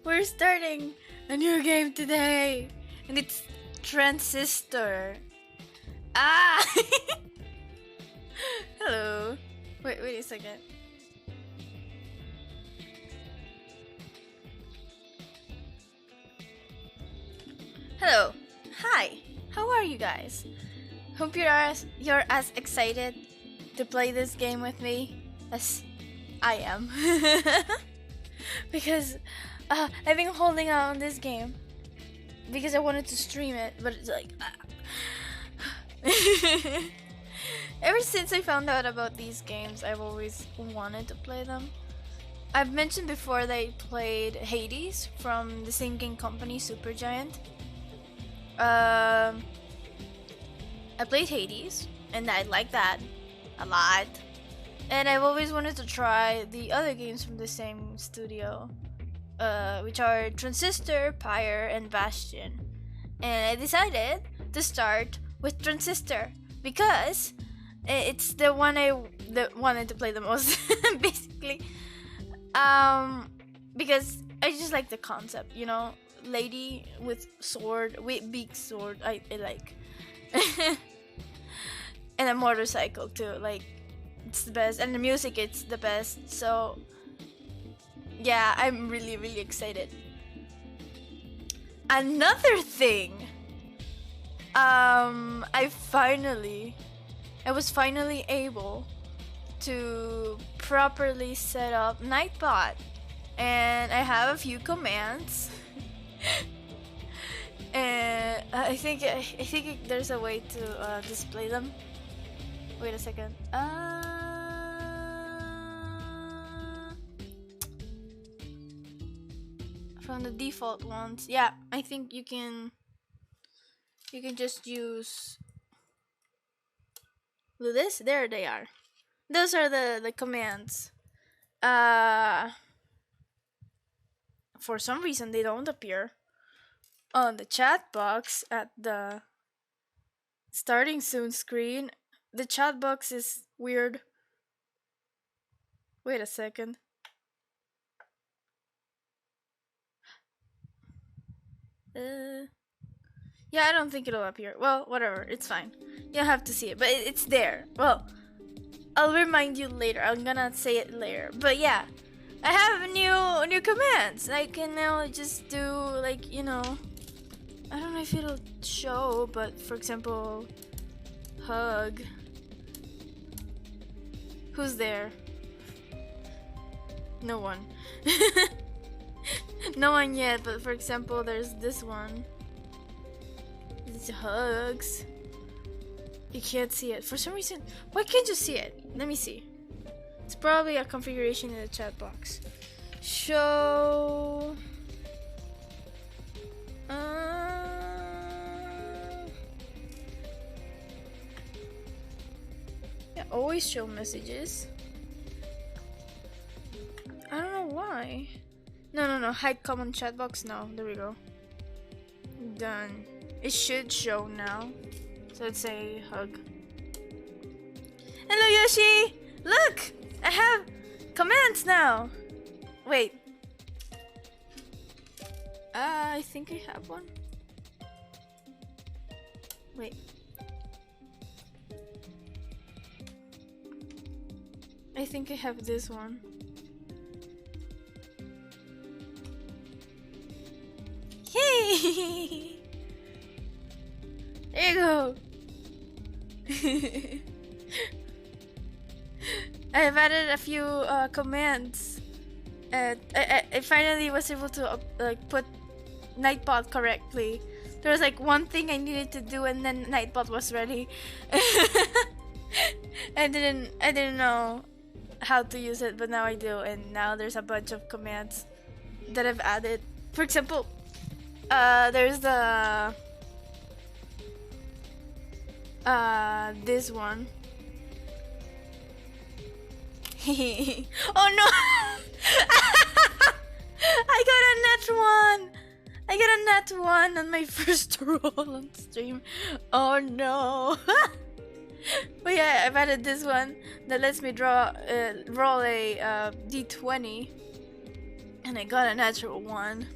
We're starting a new game today, and it's Transistor. Ah! Hello. Wait a second. Hello. Hi. How are you guys? Hope you're as excited to play this game with me as I am. Because I've been holding out on this game because I wanted to stream it, but it's like ever since I found out about these games, I've always wanted to play them. I've mentioned before that I played Hades from the same game company, Supergiant. I played Hades, and I like that a lot. And I've always wanted to try the other games from the same studio, which are Transistor, Pyre, and Bastion. And I decided to start with Transistor because it's the one I wanted to play the most, basically. Because I just like the concept, you know, lady with sword, with big sword. I like, and a motorcycle too. Like, it's the best, and the music, it's the best. So yeah, I'm really excited. Another thing, I was finally able to properly set up Nightbot, and I have a few commands. And I think there's a way to display them. Wait a second. From the default ones, yeah, I think you can just use this. There they are. Those are the commands. For some reason they don't appear on the chat box at the starting soon screen. The chat box is weird. Wait a second. Yeah, I don't think it'll appear. Well, whatever, it's fine. You don't have to see it, but it's there. Well, I'll remind you later. I'm gonna say it later. But yeah, I have new commands. I can now just do, like, you know, I don't know if it'll show, but for example, hug. Who's there? No one. No one yet, but for example, there's this one. It's hugs. You can't see it. For some reason, why can't you see it? Let me see. It's probably a configuration in the chat box. Show. Yeah, always show messages. I don't know why. No. Hide common chat box. No, there we go. Done. It should show now. So let's say hug. Hello, Yoshi! Look! I have commands now! Wait. I think I have one. Wait. I think I have this one. Yay! There you go! I've added a few commands. I finally was able to put Nightbot correctly. There was like one thing I needed to do, and then Nightbot was ready. I didn't know how to use it, but now I do, and now there's a bunch of commands that I've added. For example, there's the this one. Oh no! I got a net one! I got a nat 1 on my first roll on stream. Oh no! But yeah, I've added this one that lets me roll a d20. And I got a natural one.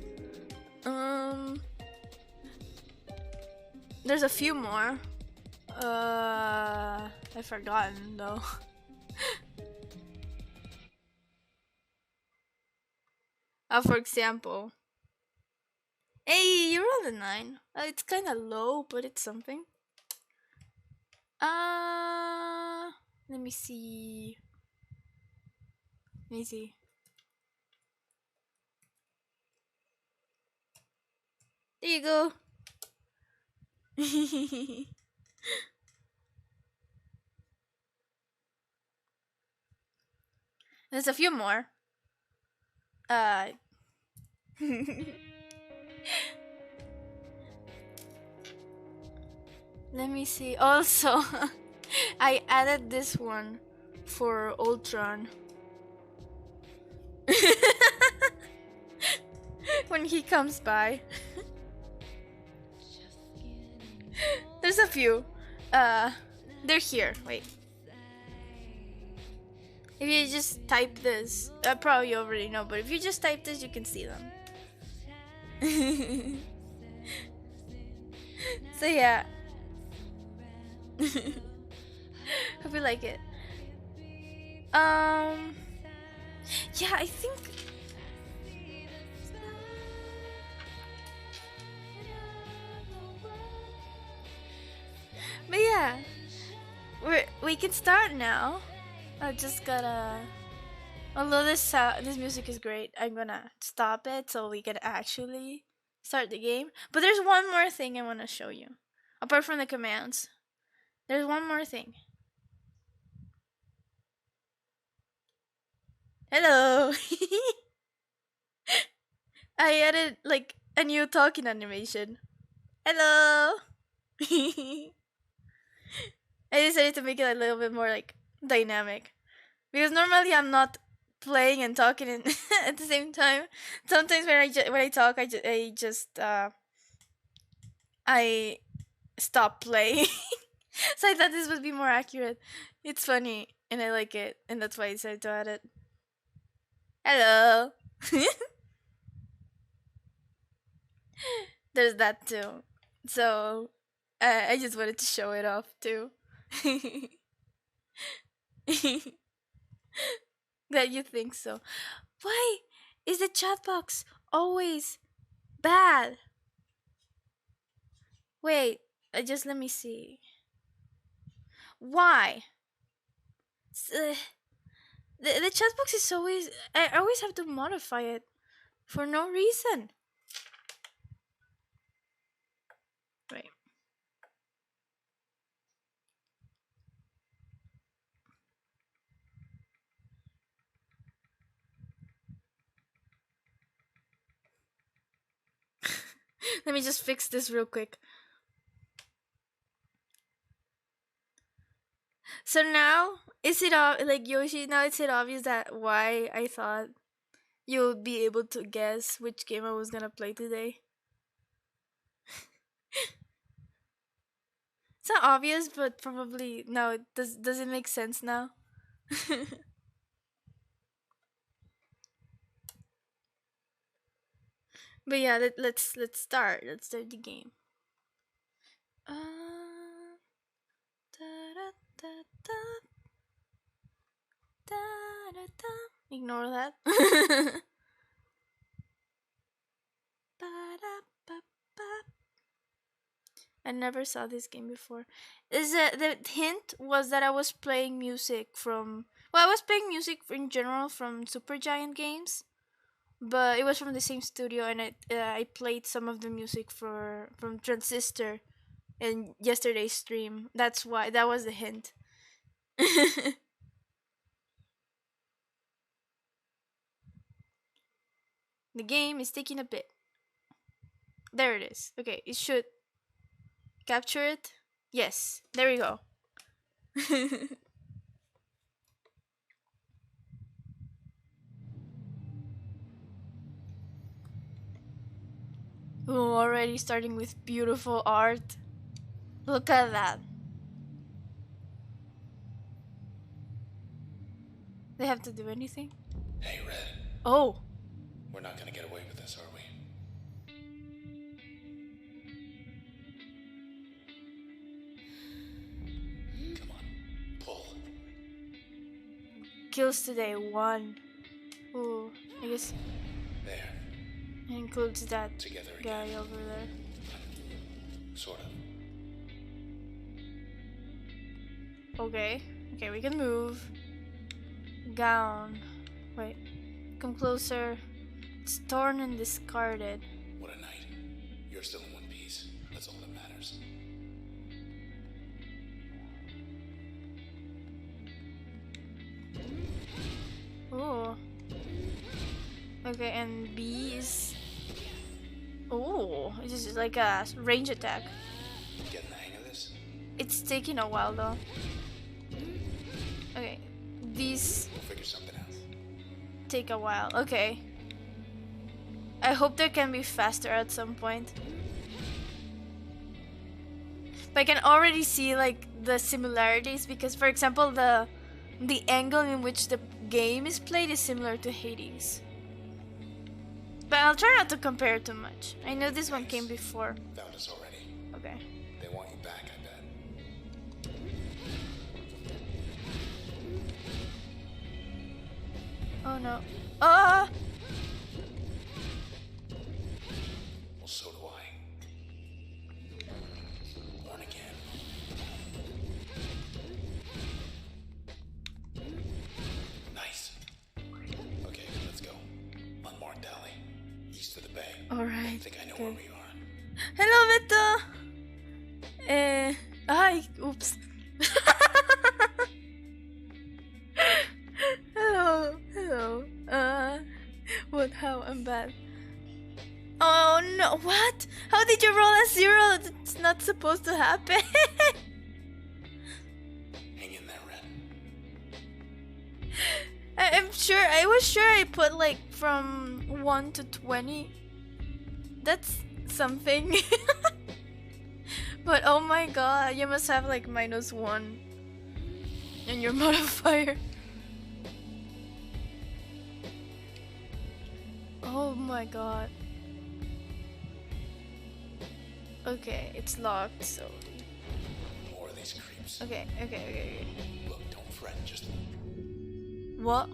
There's a few more. I've forgotten though. For example, hey, you rolled a 9. It's kind of low, but it's something. Let me see. Let me see. There you go. There's a few more. Let me see. Also, I added this one for Ultron. When he comes by. There's a few. They're here. Wait. If you just type this, probably you already know, but if you just type this, you can see them. So yeah. Hope you like it. Yeah, I think. But yeah, we can start now. I just gotta. Although this music is great, I'm gonna stop it so we can actually start the game. But there's one more thing I want to show you, apart from the commands. There's one more thing. Hello. I added like a new talking animation. Hello. I decided to make it a little bit more like dynamic because normally I'm not playing and talking at the same time. Sometimes when I talk, I just I stop playing. So I thought this would be more accurate. It's funny and I like it, and that's why I decided to add it. Hello. There's that too. So I just wanted to show it off too. That you think so. Why is the chat box always bad? Wait, just let me see. Why? The chat box is always. I always have to modify it for no reason. Wait. Let me just fix this real quick. So now, is it like Yoshi? Now is it obvious that why I thought you would be able to guess which game I was gonna play today? It's not obvious, but probably no. It does. Does it make sense now? But yeah, let's start. Let's start the game. Da, da, da, da, da, da. Ignore that. I never saw this game before. Is the hint was that I was playing music from. Well, I was playing music in general from Supergiant games, but it was from the same studio, and I played some of the music from Transistor in yesterday's stream. That's why that was the hint. The game is taking a bit. There it is. Okay, it should capture it. Yes, there we go. Ooh, already starting with beautiful art. Look at that. They have to do anything? Hey, Red. Oh. We're not gonna get away with this, are we? Come on, pull. Kills today, 1. Ooh, I guess There. it includes that Together guy again. over there. Sort of. Okay, okay, we can move. Gown. Wait, come closer. It's torn and discarded. What a night. You're still in one piece. That's all that matters. Ooh. Okay, and B is... Ooh, it's just like a range attack. Getting the hang of this? It's taking a while though. Okay, these We'll figure something out. take a while. Okay. I hope they can be faster at some point. But I can already see like the similarities because, for example, the angle in which the game is played is similar to Hades. But I'll try not to compare too much. I know this one came before. Found us already. Okay. They want you back, I bet. Oh no. Ah! Well, so do I. Born again. Nice. Okay, let's go. Unmarked alley. East of the bay. Alright. I think I know where we are. Hello, Beto! Hi. Oops. Hello. Hello. What? How? I'm bad. Oh no, what? How did you roll a 0? That's not supposed to happen. Hang in there, Red. I was sure I put like from 1 to 20. That's something. But oh my god, you must have like -1 in your modifier. Oh my god. Okay, it's locked, so... More of these creeps. Okay. Look, don't fret, just... What?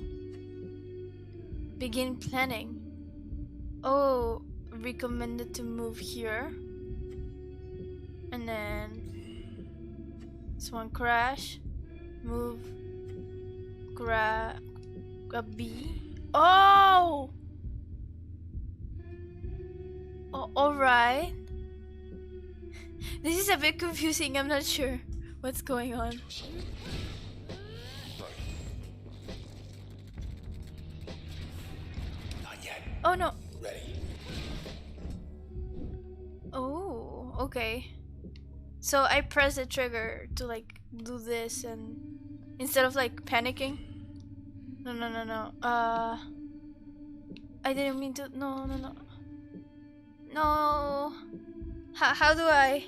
Begin planning. Oh, recommended to move here. And then... this one crash. Move. Grab a B. Oh! Alright. This is a bit confusing, I'm not sure what's going on. Not yet. Oh no. Ready. Oh, okay. So I press the trigger to like do this and instead of like panicking. No. I didn't mean to. No. No. How do I?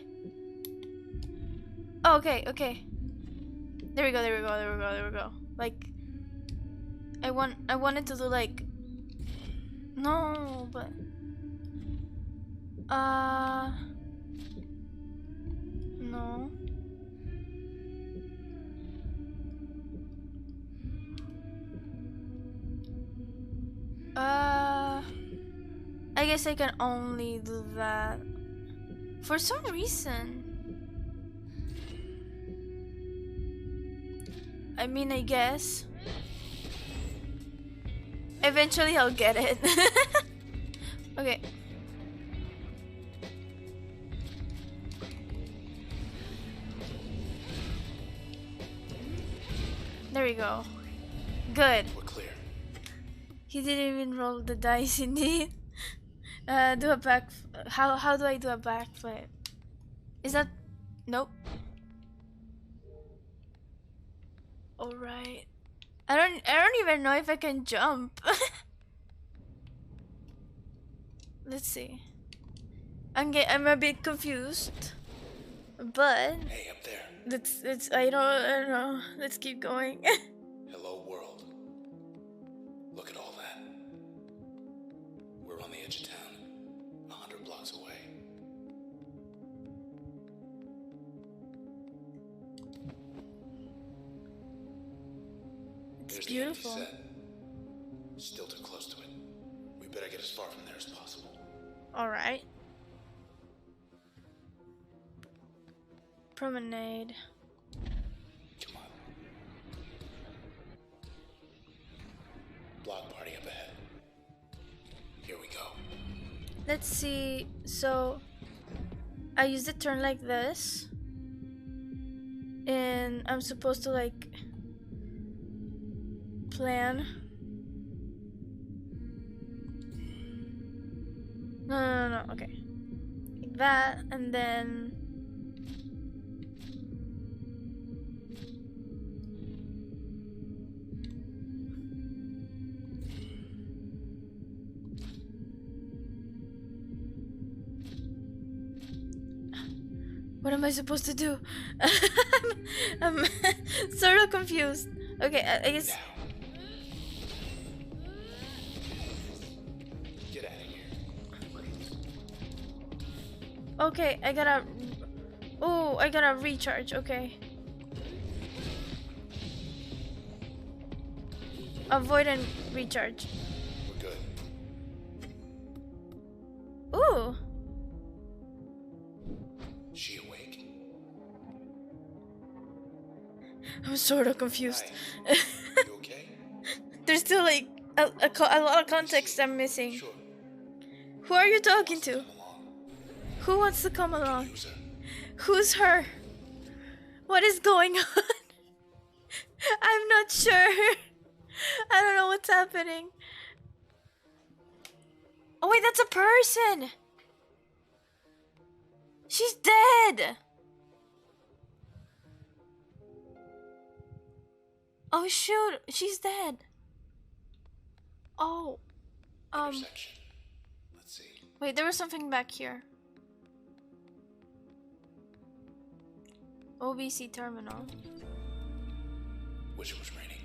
Oh, okay. There we go. Like, I wanted to do like. No, but. No. I guess I can only do that for some reason. I mean, I guess eventually I'll get it. Okay. There we go. Good. We're clear. He didn't even roll the dice indeed. Do a back. How do I do a backflip? Is that? Nope. All right. I don't even know if I can jump. Let's see. I'm a bit confused, but Hey, up there. let's I don't know. Let's keep going. Hello, world. Look at all that. blocks away. It's There's beautiful. the empty set. Still too close to it. We better get as far from there as possible. Alright. Promenade. Come on. Block party up ahead. Here we go. Let's see. So I use the turn like this, and I'm supposed to like plan. No. Okay, like that, and then what am I supposed to do? I'm sort of confused. Okay, I guess. Now. Get out of here. Okay, I gotta. Oh, I gotta recharge. Okay. Avoid and recharge. We're good. Ooh. She awake? I'm sort of confused. Hi. You okay? There's still like a lot of context I'm missing. Sure. Who are you talking to? Come along. Who wants to come along? Use her. Who's her? What is going on? I'm not sure. I don't know what's happening. Oh wait, that's a person. She's dead. Oh shoot, she's dead. Oh. Intersection. Let's see. Wait, there was something back here. OBC terminal. Wish it was raining.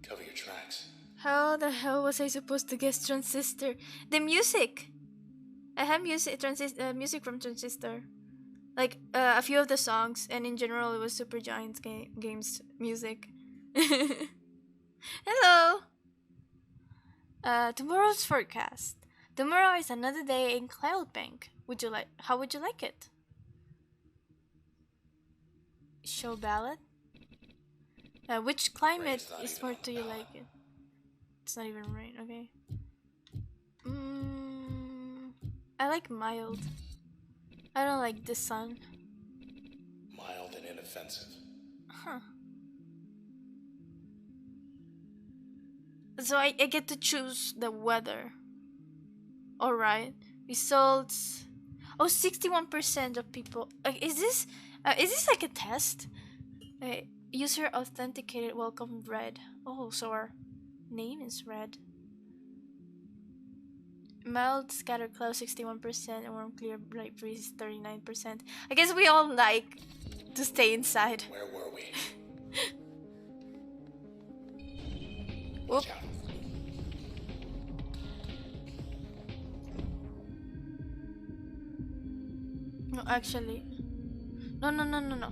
Cover your tracks. How the hell was I supposed to guess Transistor? The music! I have music from Transistor. Like, a few of the songs, and in general it was Supergiant's games music. Hello! Tomorrow's forecast. Tomorrow is another day in Cloudbank. How would you like it? Show ballot? Which climate is more do you like it? It's not even rain, okay. I like mild. I don't like the sun. Mild and inoffensive. Huh. So I get to choose the weather. Alright. Results. Oh, 61% of people. Is this like a test? User authenticated welcome red. Oh, so our name is red. Mild scattered cloud 61% and warm clear bright breeze 39%. I guess we all like to stay inside. Where were we? Whoop. Watch out. No, actually. No.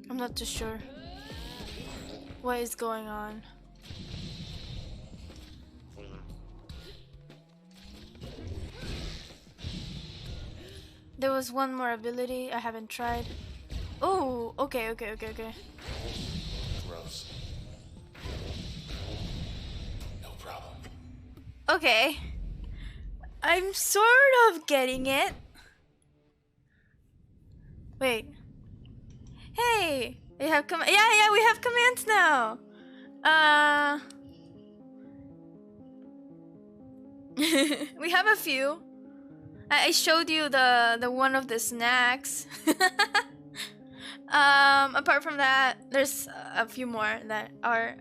I'm not too sure what is going on. There was one more ability I haven't tried. Oh, okay. Gross. No problem. Okay. I'm sort of getting it. Wait. Hey, we have yeah, we have commands now. We have a few. I showed you the one of the snacks. Apart from that, there's a few more that are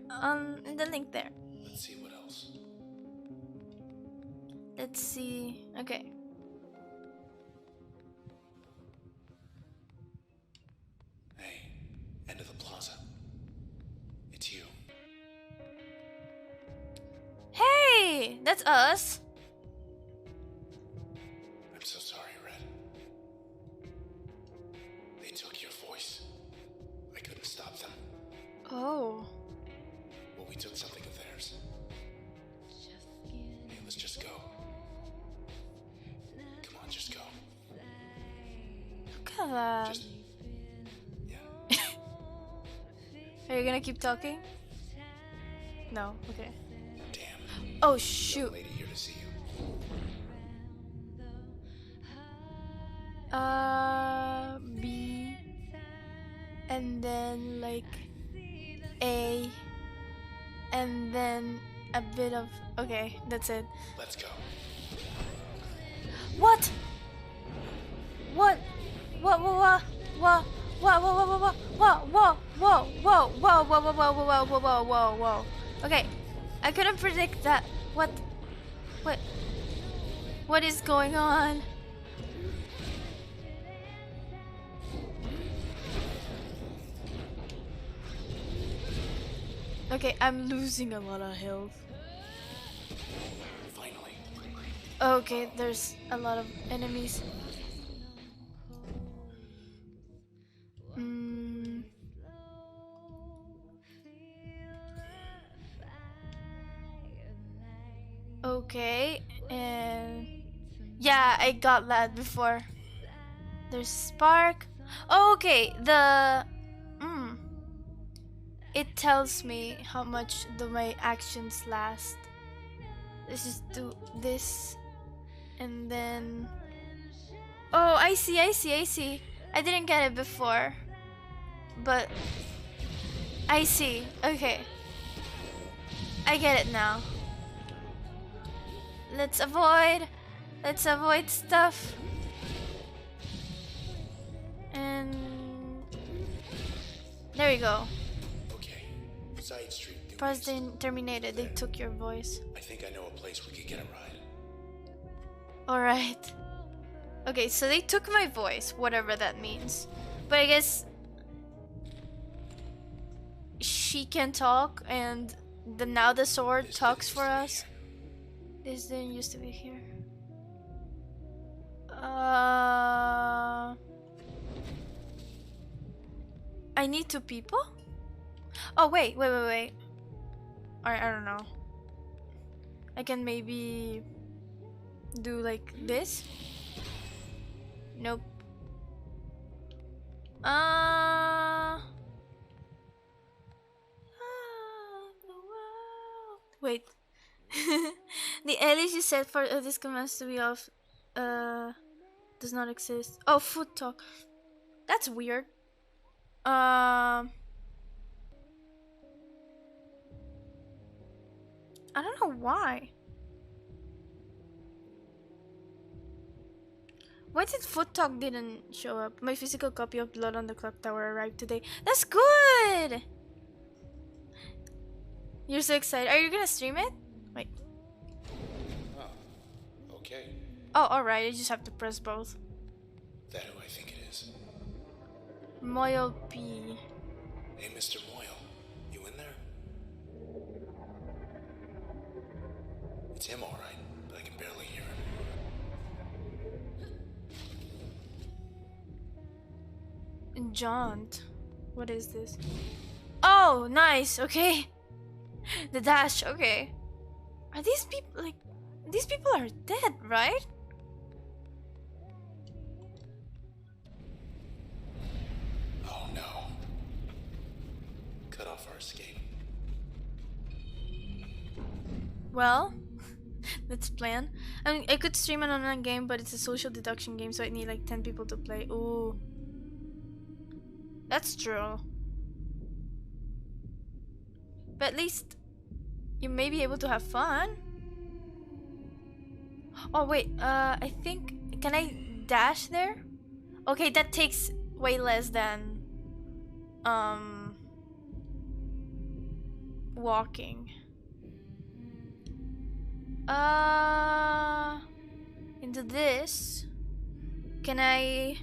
in the link there. Let's see what else. Let's see. Okay. Hey, end of the plaza. It's you. Hey, that's us. I'm so sorry, Red. They took your voice. I couldn't stop them. Oh. Well, we took something of theirs. Hey, let's just go. Come on, just go. Look at that. Just... Yeah. Are you gonna keep talking? No. Okay. Damn. Oh shoot. Young lady here to see you. B, and then like A, and then a bit of, okay, that's it. Let's go. What? What? What? What? What? What? What? What? What? What? Whoa! Whoa! Whoa! Whoa! Whoa! Whoa! Whoa! Whoa! Whoa! Whoa! Whoa! Whoa! Okay, I couldn't predict that. What? What? What is going on? Okay, I'm losing a lot of health. Finally. Okay, there's a lot of enemies. Okay, and yeah, I got that before. There's spark. Oh, okay, it tells me how much do my actions last. Let's just do this, and then. Oh, I see. I didn't get it before, but I see. Okay, I get it now. Let's avoid stuff. And there we go. Okay. Side street. President terminated. They took your voice. I think I know a place we could get a ride. Alright. Okay, so they took my voice, whatever that means. But I guess she can talk, and now the sword This talks didn't for used to be us. here. This didn't used to be here. I need 2 people? Oh, wait. I don't know. I can maybe do like this? Nope. Wait. The alias you set for this commands to be off does not exist. Oh, food talk. That's weird. I don't know why. Why did food talk didn't show up? My physical copy of Blood on the Clock Tower arrived today. That's good! You're so excited. Are you gonna stream it? Wait. Oh, okay. Oh, alright. I just have to press both. That who I think it is. Moyle P. Hey, Mr. Moyle. You in there? It's him, all right, but I can barely hear him. Jaunt. What is this? Oh, nice. Okay. The dash. Okay. Are these people like? These people are dead, right? Oh no. Cut off our escape. Well, let's plan. I mean, I could stream an online game, but it's a social deduction game, so I need like 10 people to play. Ooh. That's true. But at least you may be able to have fun. Oh wait, I think, can I dash there? Okay, that takes way less than um walking. Into this. Can I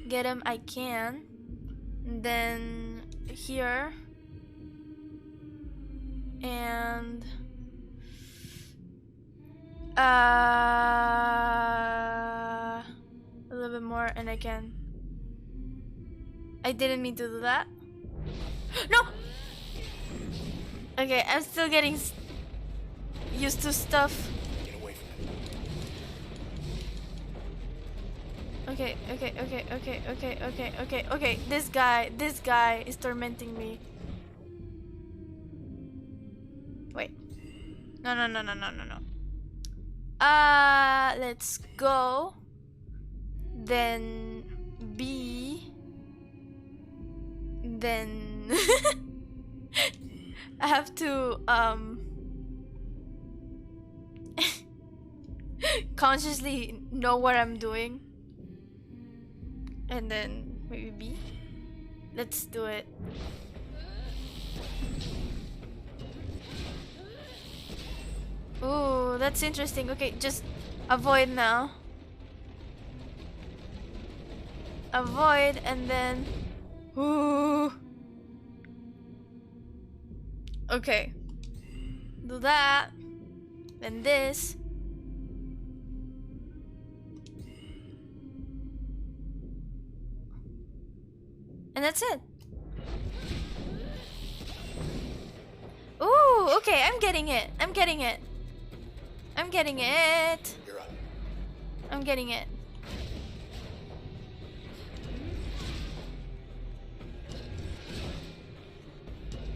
get him? I can. And then here. And a little bit more, and I can. I didn't mean to do that. No! Okay, I'm still getting used to stuff. Get away from it. Okay. This guy is tormenting me. Wait. No. Let's go. Then B. Then I have to consciously know what I'm doing. And then maybe B. Let's do it. Ooh, that's interesting. Okay, just avoid now. Avoid and then. Ooh. Okay. Do that. Then this. And that's it. Ooh, okay, I'm getting it. You're up. I'm getting it.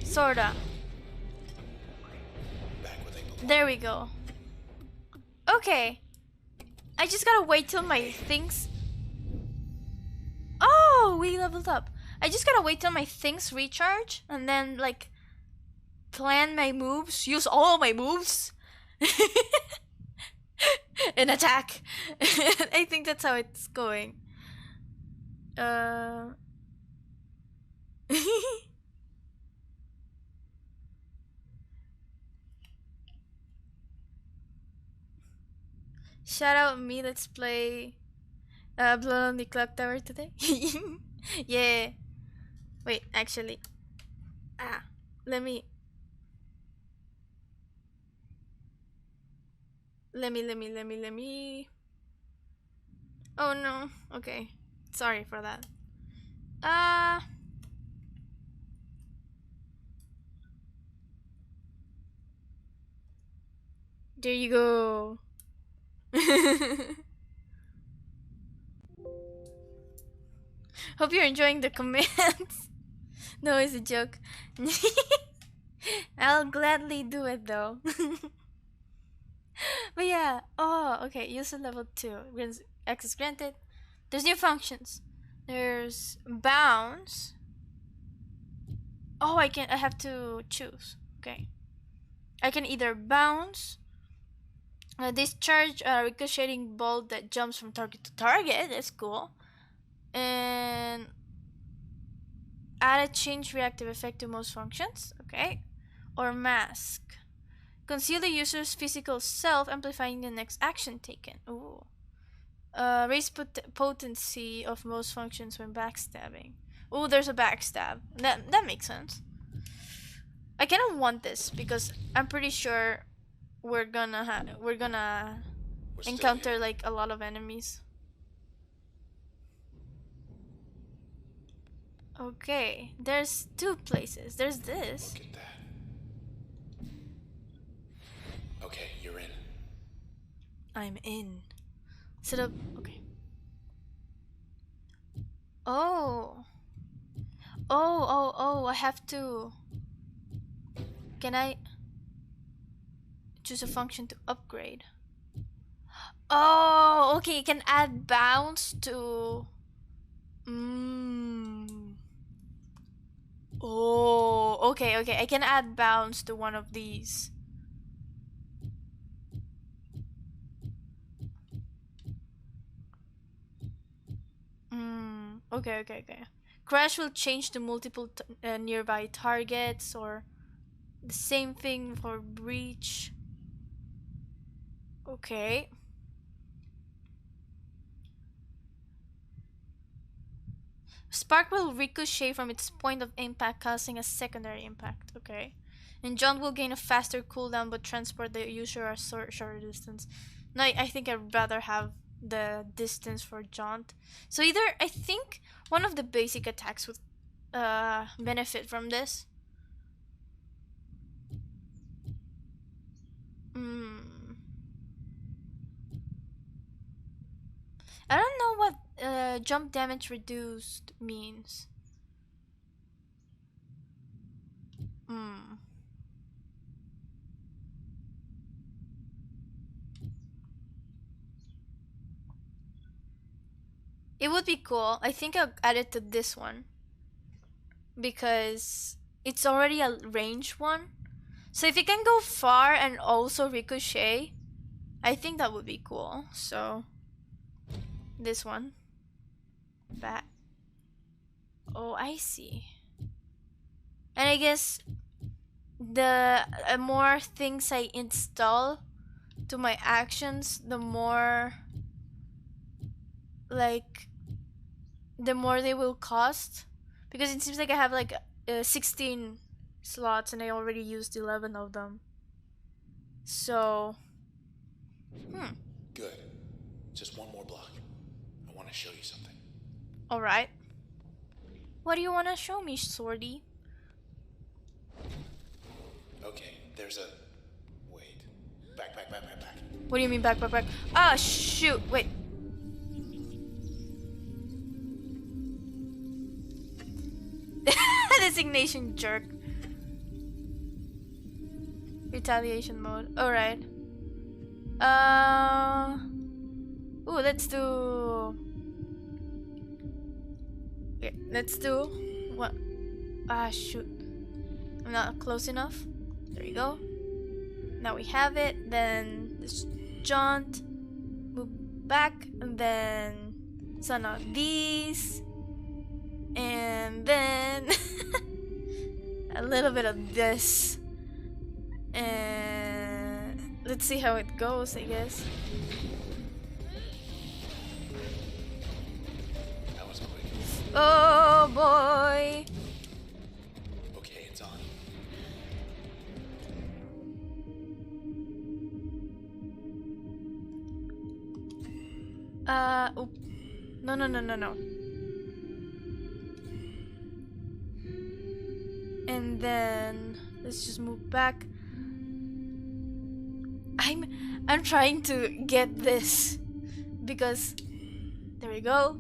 Sorta. Back where they belong. There we go. Okay. I just gotta wait till my things... Oh, we leveled up. I just gotta wait till my things recharge and then, like, plan my moves, use all my moves, and attack. I think that's how it's going. Shout out me, let's play Blood on the Clock Tower today. Yeah. Wait, actually. Let me. Oh no. Okay. Sorry for that. There you go. Hope you're enjoying the commands. No, it's a joke. I'll gladly do it though. But yeah. Oh, okay. User level 2. Access granted. There's new functions. There's bounce. Oh, I have to choose. Okay. I can either bounce, discharge a ricocheting ball that jumps from target to target. That's cool. And add a change reactive effect to most functions. Okay. Or mask. Conceal the user's physical self, amplifying the next action taken. Ooh. Raise potency of most functions when backstabbing. Ooh, there's a backstab. That makes sense. I kind of want this because I'm pretty sure we're gonna encounter like a lot of enemies. Okay, there's 2 places. There's this. Look at that. Okay, you're in. I'm in. Set up. Okay. Oh. I have to. Can I choose a function to upgrade? Oh, okay. You can add bounce to. Oh, okay. I can add bounce to one of these. Okay. Crash will change to multiple nearby targets, or the same thing for breach. Okay. Spark will ricochet from its point of impact, causing a secondary impact. Okay. And Jaunt will gain a faster cooldown but transport the user a shorter distance. No, I think I'd rather have the distance for Jaunt. So either, I think one of the basic attacks would benefit from this. I don't know what jump damage reduced means. It would be cool. I think I'll add it to this one because it's already a range one. So if it can go far and also ricochet, I think that would be cool. So this one. That. Oh, I see. And I guess the more things I install to my actions, the more the more they will cost, because it seems like I have like 16 slots and I already used 11 of them. So Good. Just one more block. I want to show you something. all right. What do you want to show me, Swordy? Okay, there's a... Wait. Back. What do you mean back? Ah, shoot, wait. Designation jerk. Retaliation mode. Alright. Ooh, let's do... Okay, let's do... What? Ah, shoot. I'm not close enough. There we go. Now we have it. Then this jaunt. Move back. And then... Son of these. And then... a little bit of this. And... let's see how it goes, I guess. That was quick. Oh boy! Okay, it's on. Oop. No. And then let's just move back. I'm trying to get this because there we go.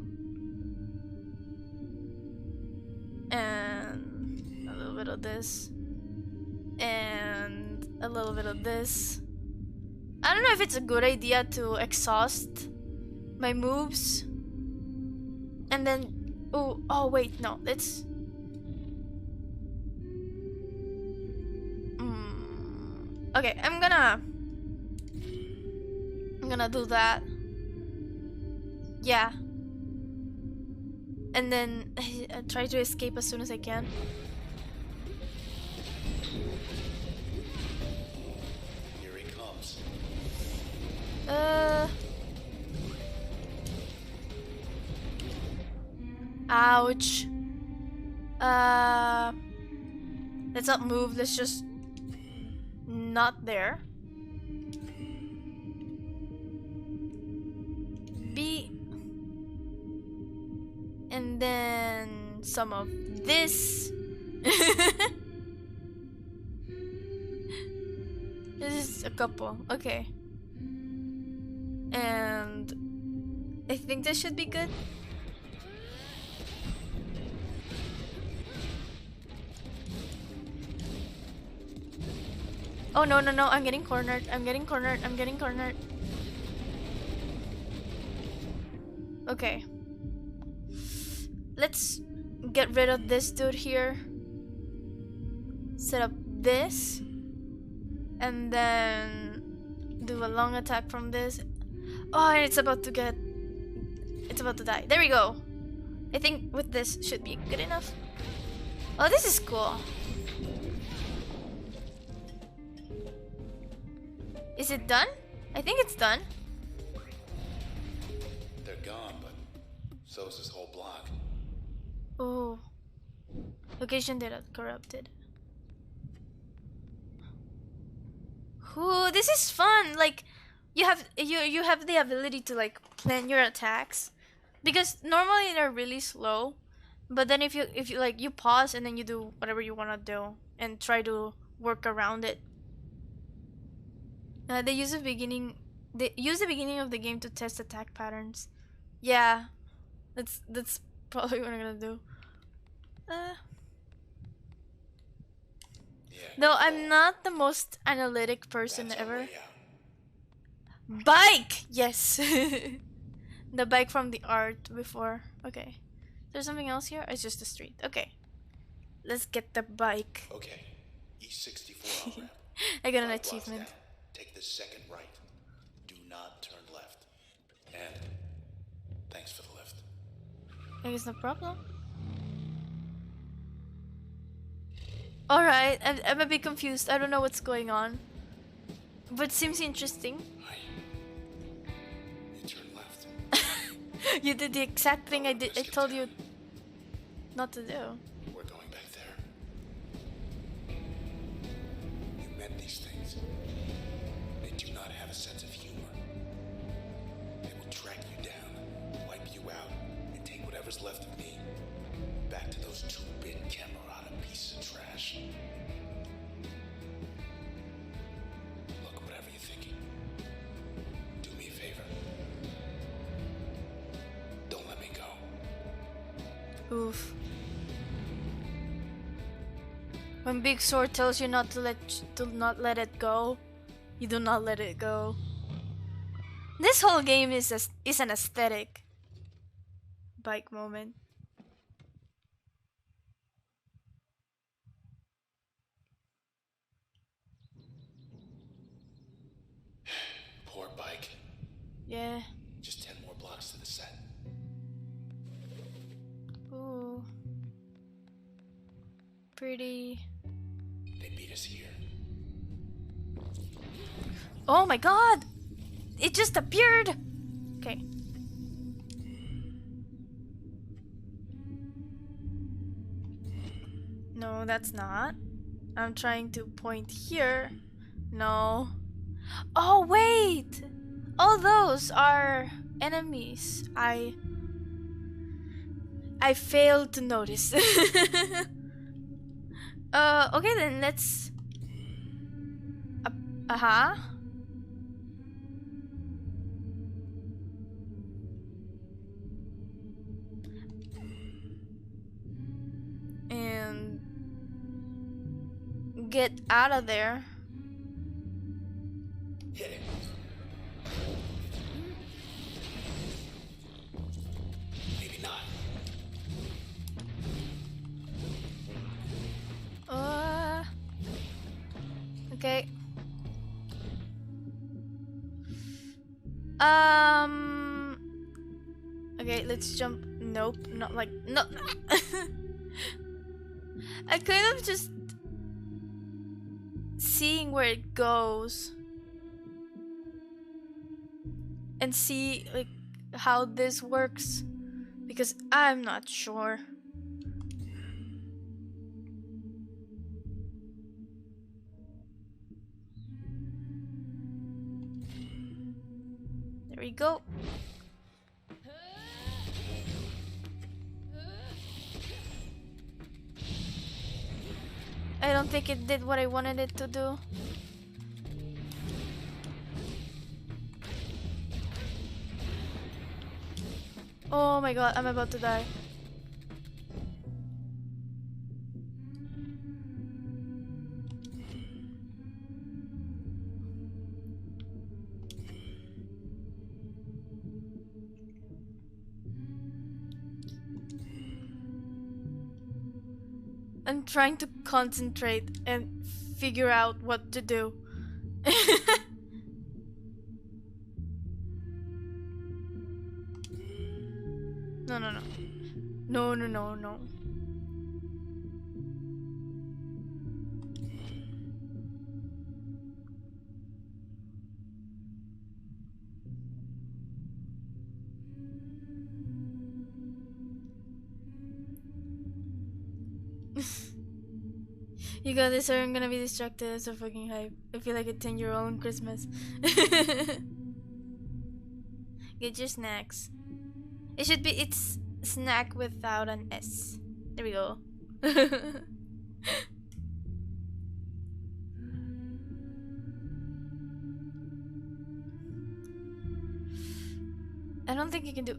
And a little bit of this. And a little bit of this. I don't know if it's a good idea to exhaust my moves. And then oh wait, no, let's okay, I'm gonna do that. Yeah. And then I try to escape as soon as I can. Here he comes. Ouch. Let's not move. Let's just not there. B. And then some of this. This is a couple. Okay. And I think this should be good. Oh no, I'm getting cornered. Okay. Let's get rid of this dude here. Set up this. And then do a long attack from this. Oh, and it's about to die. There we go. I think with this should be good enough. Oh, this is cool. Is it done? I think it's done. They're gone, but so is this whole block. Oh. Location data corrupted. Ooh, this is fun. Like, you have the ability to like plan your attacks, because normally they're really slow, but then if you like you pause and then you do whatever you want to do and try to work around it. They use the beginning. They use the beginning of the game to test attack patterns. Yeah, that's probably what I'm gonna do. Yeah, No, I'm not the most analytic person that's our ever. way out. Bike! Yes! The bike from the art before. Okay. There's something else here? It's just the street. Okay. Let's get the bike. Okay, East 64 on ramp. I got an 5 blocks achievement. down. Take the second right. Do not turn left. And thanks for the lift. I guess no problem. Alright, I'm a bit confused. I don't know what's going on. But seems interesting. Hi. You turn left. You did the exact thing I did. I Let's get told you down. not to do. We're going back there. You met these things. They do not have a sense of humor. They will track you down, wipe you out, and take whatever's left of me back to those 2-bit Camerata pieces of trash. Look, whatever you're thinking, do me a favor. Don't let me go. Oof. When Big Sword tells you not to not let it go, you do not let it go. This whole game is an aesthetic bike moment. Poor bike. Yeah. Just 10 more blocks to the set. Ooh. Pretty. They beat us here. Oh my god! It just appeared! Okay. No, that's not. I'm trying to point here. No. Oh, wait! All those are enemies. I failed to notice. Okay then, let's... Uh-huh. And... get out of there. Hit it. Maybe not. Okay. Okay, let's jump. Nope, not like no. I kind of just seeing where it goes and see like how this works, because I'm not sure. There we go. I don't think it did what I wanted it to do. Oh my god, I'm about to die. I'm trying to concentrate and figure out what to do. No. No, no, no, no. You guys are gonna be distracted. So fucking hype. I feel like a 10-year-old on Christmas. Get your snacks. It should be, it's snack without an S. There we go. I don't think you can do.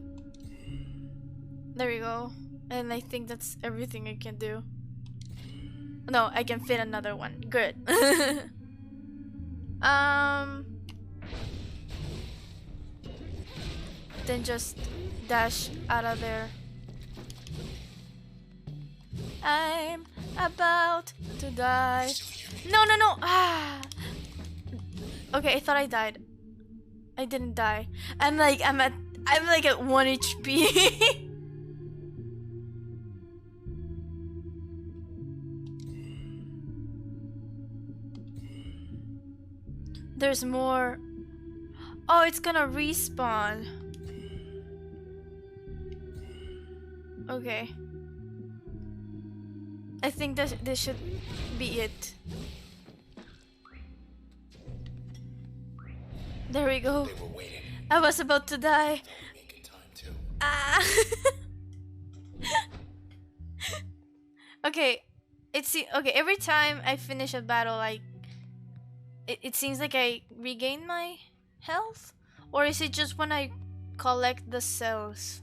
There we go. And I think that's everything I can do. No, I can fit another one. Good. Then just dash out of there. I'm about to die. No, no, no. Ah. Okay, I thought I died. I didn't die. I'm like at 1 HP. There's more. Oh, it's gonna respawn. Okay. I think that this should be it. There we go. They were waiting. I was about to die. Make time too. Ah. Okay. Okay. Every time I finish a battle, it seems like I regain my health, or is it just when I collect the cells?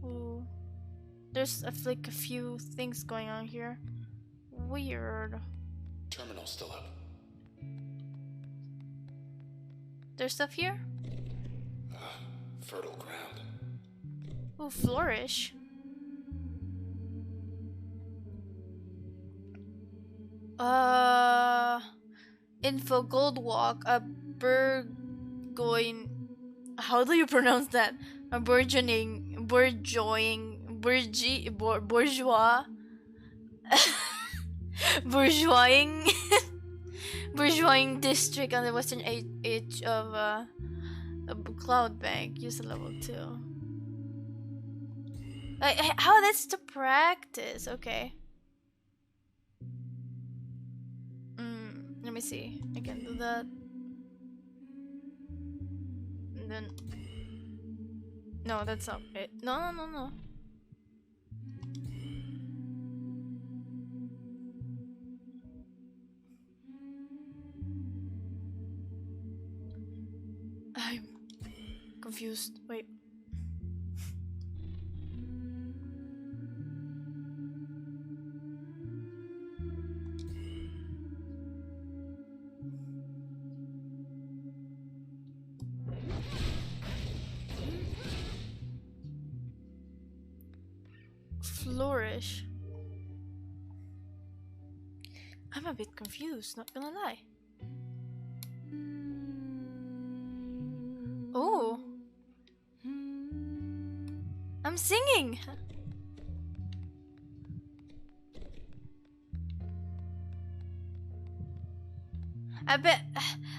Ooh. There's like a few things going on here. Weird. Terminal's still up. There's stuff here? Fertile ground. Oh, flourish. Info Gold Walk, a burgoying. How do you pronounce that? A bourgeoning bourgeoising bourgeoising district on the western edge of a cloud bank. Use a level 2. How that's to practice? Okay. Let me see. I can do that. And then. No, that's not it. No, no, no, no. I'm confused. Wait. Flourish. I'm a bit confused, not gonna lie. Oh, I'm singing. I bet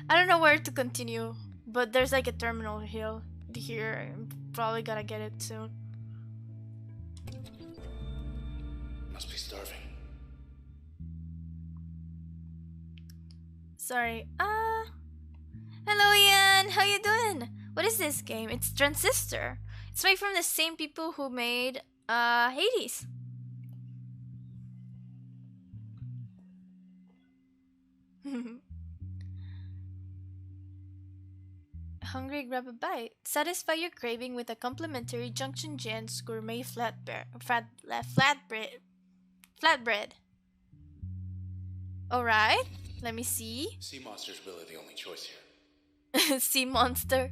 I don't know where to continue, but there's like a terminal hill here. I'm probably gotta get it soon. Must be starving. Sorry. Hello Ian, how you doing? What is this game? It's Transistor. It's made from the same people who made Hades. Hungry, grab a bite. Satisfy your craving with a complimentary Junction Gents gourmet flatbread. Alright, let me see. Sea monster's really the only choice here. Sea Monster.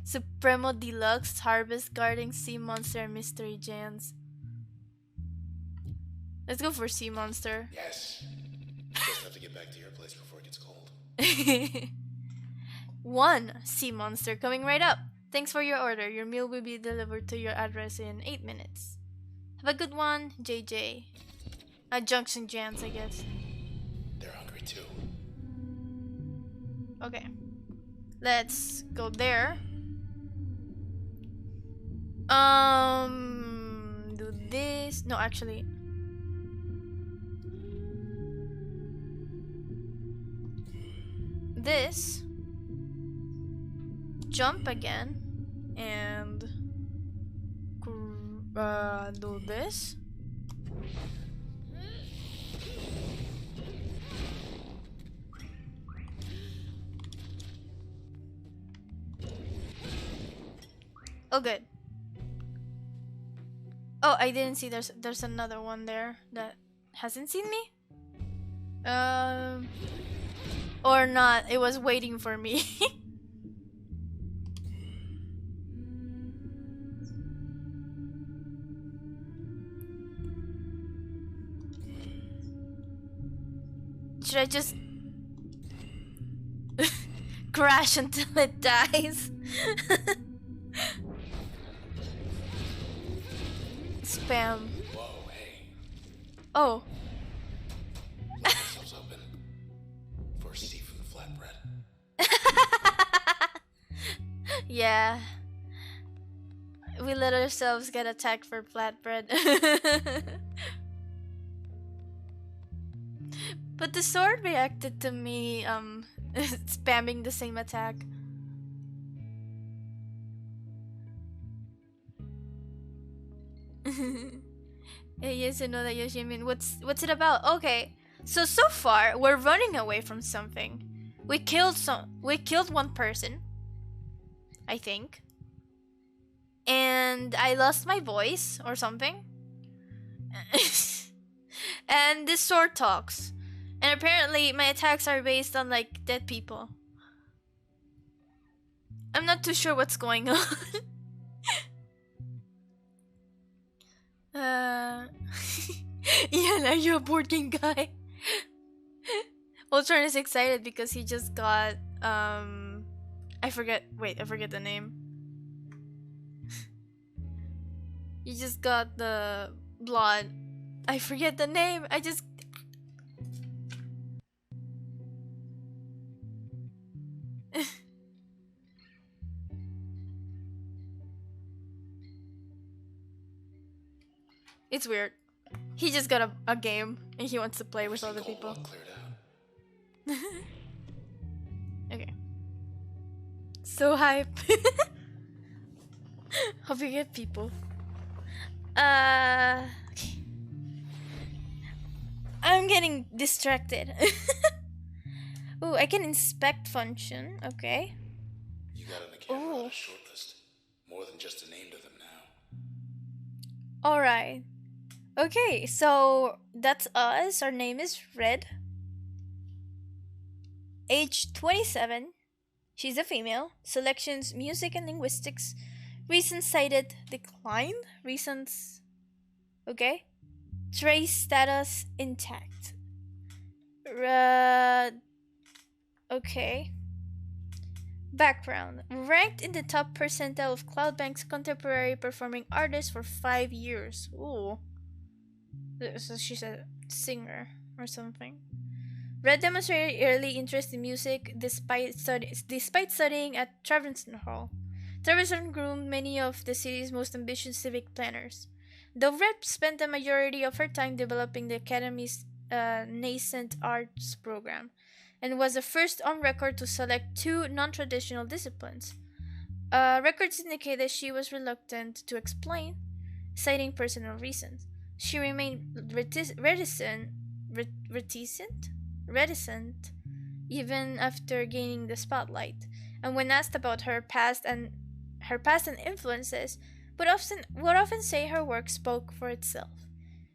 Supremo Deluxe Harvest Garden Sea Monster and Mystery Jams. Let's go for Sea Monster. Yes. Just have to get back to your place before it gets cold. 1 Sea Monster coming right up. Thanks for your order. Your meal will be delivered to your address in 8 minutes. Have a good one, JJ. Junction Jams, I guess. They're hungry too. Okay. Let's go there. Do this. No, actually. This. Jump again. And do this. Oh, good. Oh, I didn't see there's another one there that hasn't seen me. Or not. It was waiting for me. Should I just crash until it dies? Spam. Whoa, hey. Oh. Leave yourselves open for a seat from the flatbread. Yeah. We let ourselves get attacked for flatbread. But the sword reacted to me spamming the same attack. Yes, I know that, Yoshimin. What's it about? Okay. So far we're running away from something. We killed one person, I think. And I lost my voice or something. And this sword talks. And apparently my attacks are based on like dead people. I'm not too sure what's going on. Yeah, are you a board game guy? Ultron is excited because he just got I forget the name. He just got the blood. I forget the name. It's weird. He just got a game and he wants to play with other people. Okay. So hype. Hope you get people. Okay. I'm getting distracted. Ooh, I can inspect function. Okay. You got on the camera on a short list. More than just a name to them now. Alright. Okay, so that's us. Our name is Red. Age 27. She's a female. Selections music and linguistics. Reasons cited declined. Reasons. Okay. Trace status intact. Okay. Background. Ranked in the top percentile of Cloudbank's contemporary performing artists for 5 years. Ooh. So she's a singer or something. Red demonstrated early interest in music despite studying at Traviston Hall. Traviston groomed many of the city's most ambitious civic planners. Though Red spent the majority of her time developing the Academy's nascent arts program, and was the first on record to select 2 non-traditional disciplines. Records indicate that she was reluctant to explain, citing personal reasons. She remained reticent, even after gaining the spotlight. And when asked about her past and influences, would often say her work spoke for itself.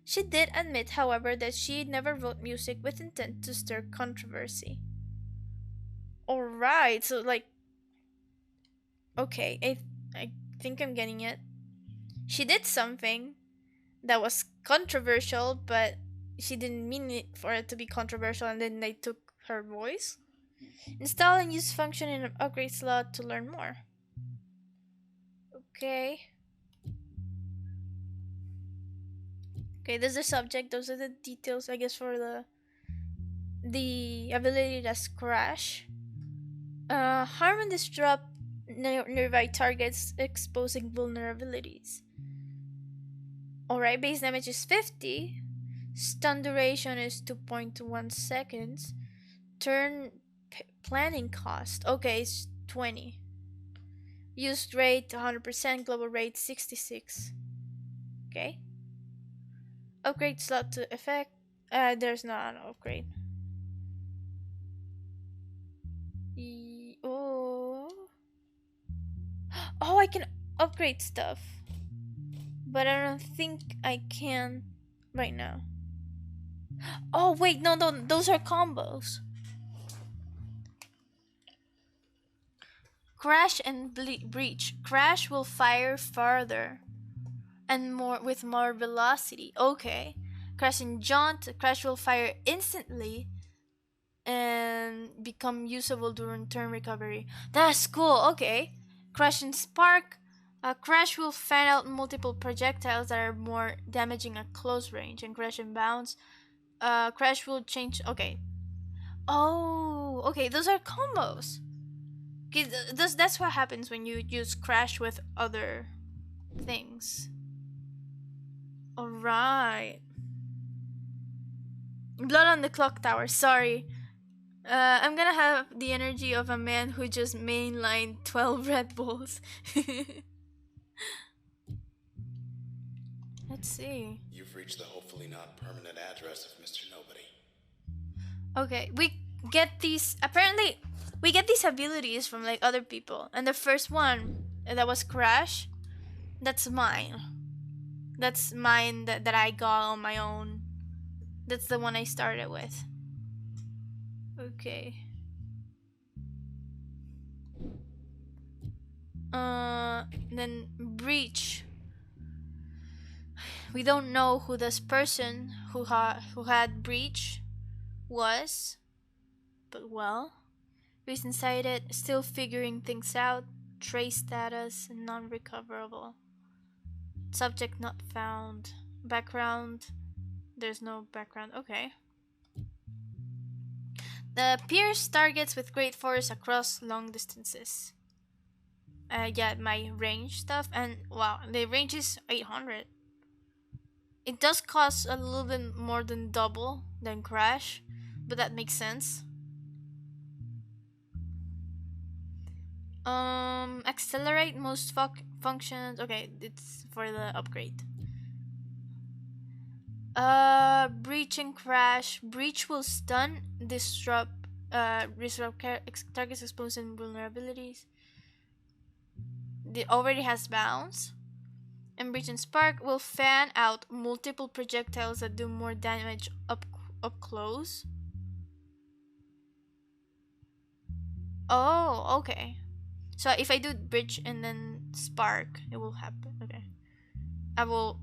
She did admit, however, that she never wrote music with intent to stir controversy. Alright, so like... Okay, I think I'm getting it. She did something that was controversial, but she didn't mean it for it to be controversial, and then they took her voice. Install and use function in an upgrade slot to learn more. Okay. Okay, there's the subject. Those are the details, I guess, for the ability that's crash. Harm and disrupt nearby targets, exposing vulnerabilities. Alright, base damage is 50. Stun duration is 2.1 seconds. Turn planning cost. Okay, it's 20. Used rate 100%. Global rate 66. Okay. Upgrade slot to effect. There's not an upgrade. Oh. Oh, I can upgrade stuff. But I don't think I can right now. Oh, wait, no, those are combos. Crash and breach. Crash will fire farther and more with more velocity. Okay. Crash and jaunt. Crash will fire instantly and become usable during turn recovery. That's cool. Okay. Crash and spark. Crash will fan out multiple projectiles that are more damaging at close range. And crash and bounce. Crash will change. Okay. Oh, okay. Those are combos. Okay, that's what happens when you use crash with other things. Alright. Blood on the clock tower. Sorry. I'm gonna have the energy of a man who just mainlined 12 Red Bulls. Let's see. You've reached the hopefully not permanent address of Mr. Nobody. Okay, we get these. Apparently, we get these abilities from like other people. And the first one that was Crash, that's mine. That's mine that I got on my own. That's the one I started with. Okay. Then breach. We don't know who this person who had breach was, but well, recent cited, still figuring things out. Trace status non-recoverable. Subject not found. Background. There's no background. Okay. The pierce targets with great force across long distances. Yeah, my range stuff, and wow, the range is 800. It does cost a little bit more than double than Crash, but that makes sense. Accelerate most functions. Okay, it's for the upgrade. Breach and Crash. Breach will stun, disrupt targets exposed and vulnerabilities. It already has bounce. And Breach and Spark will fan out multiple projectiles that do more damage up close. Oh, okay. So if I do Breach and then Spark, it will happen. Okay. I will...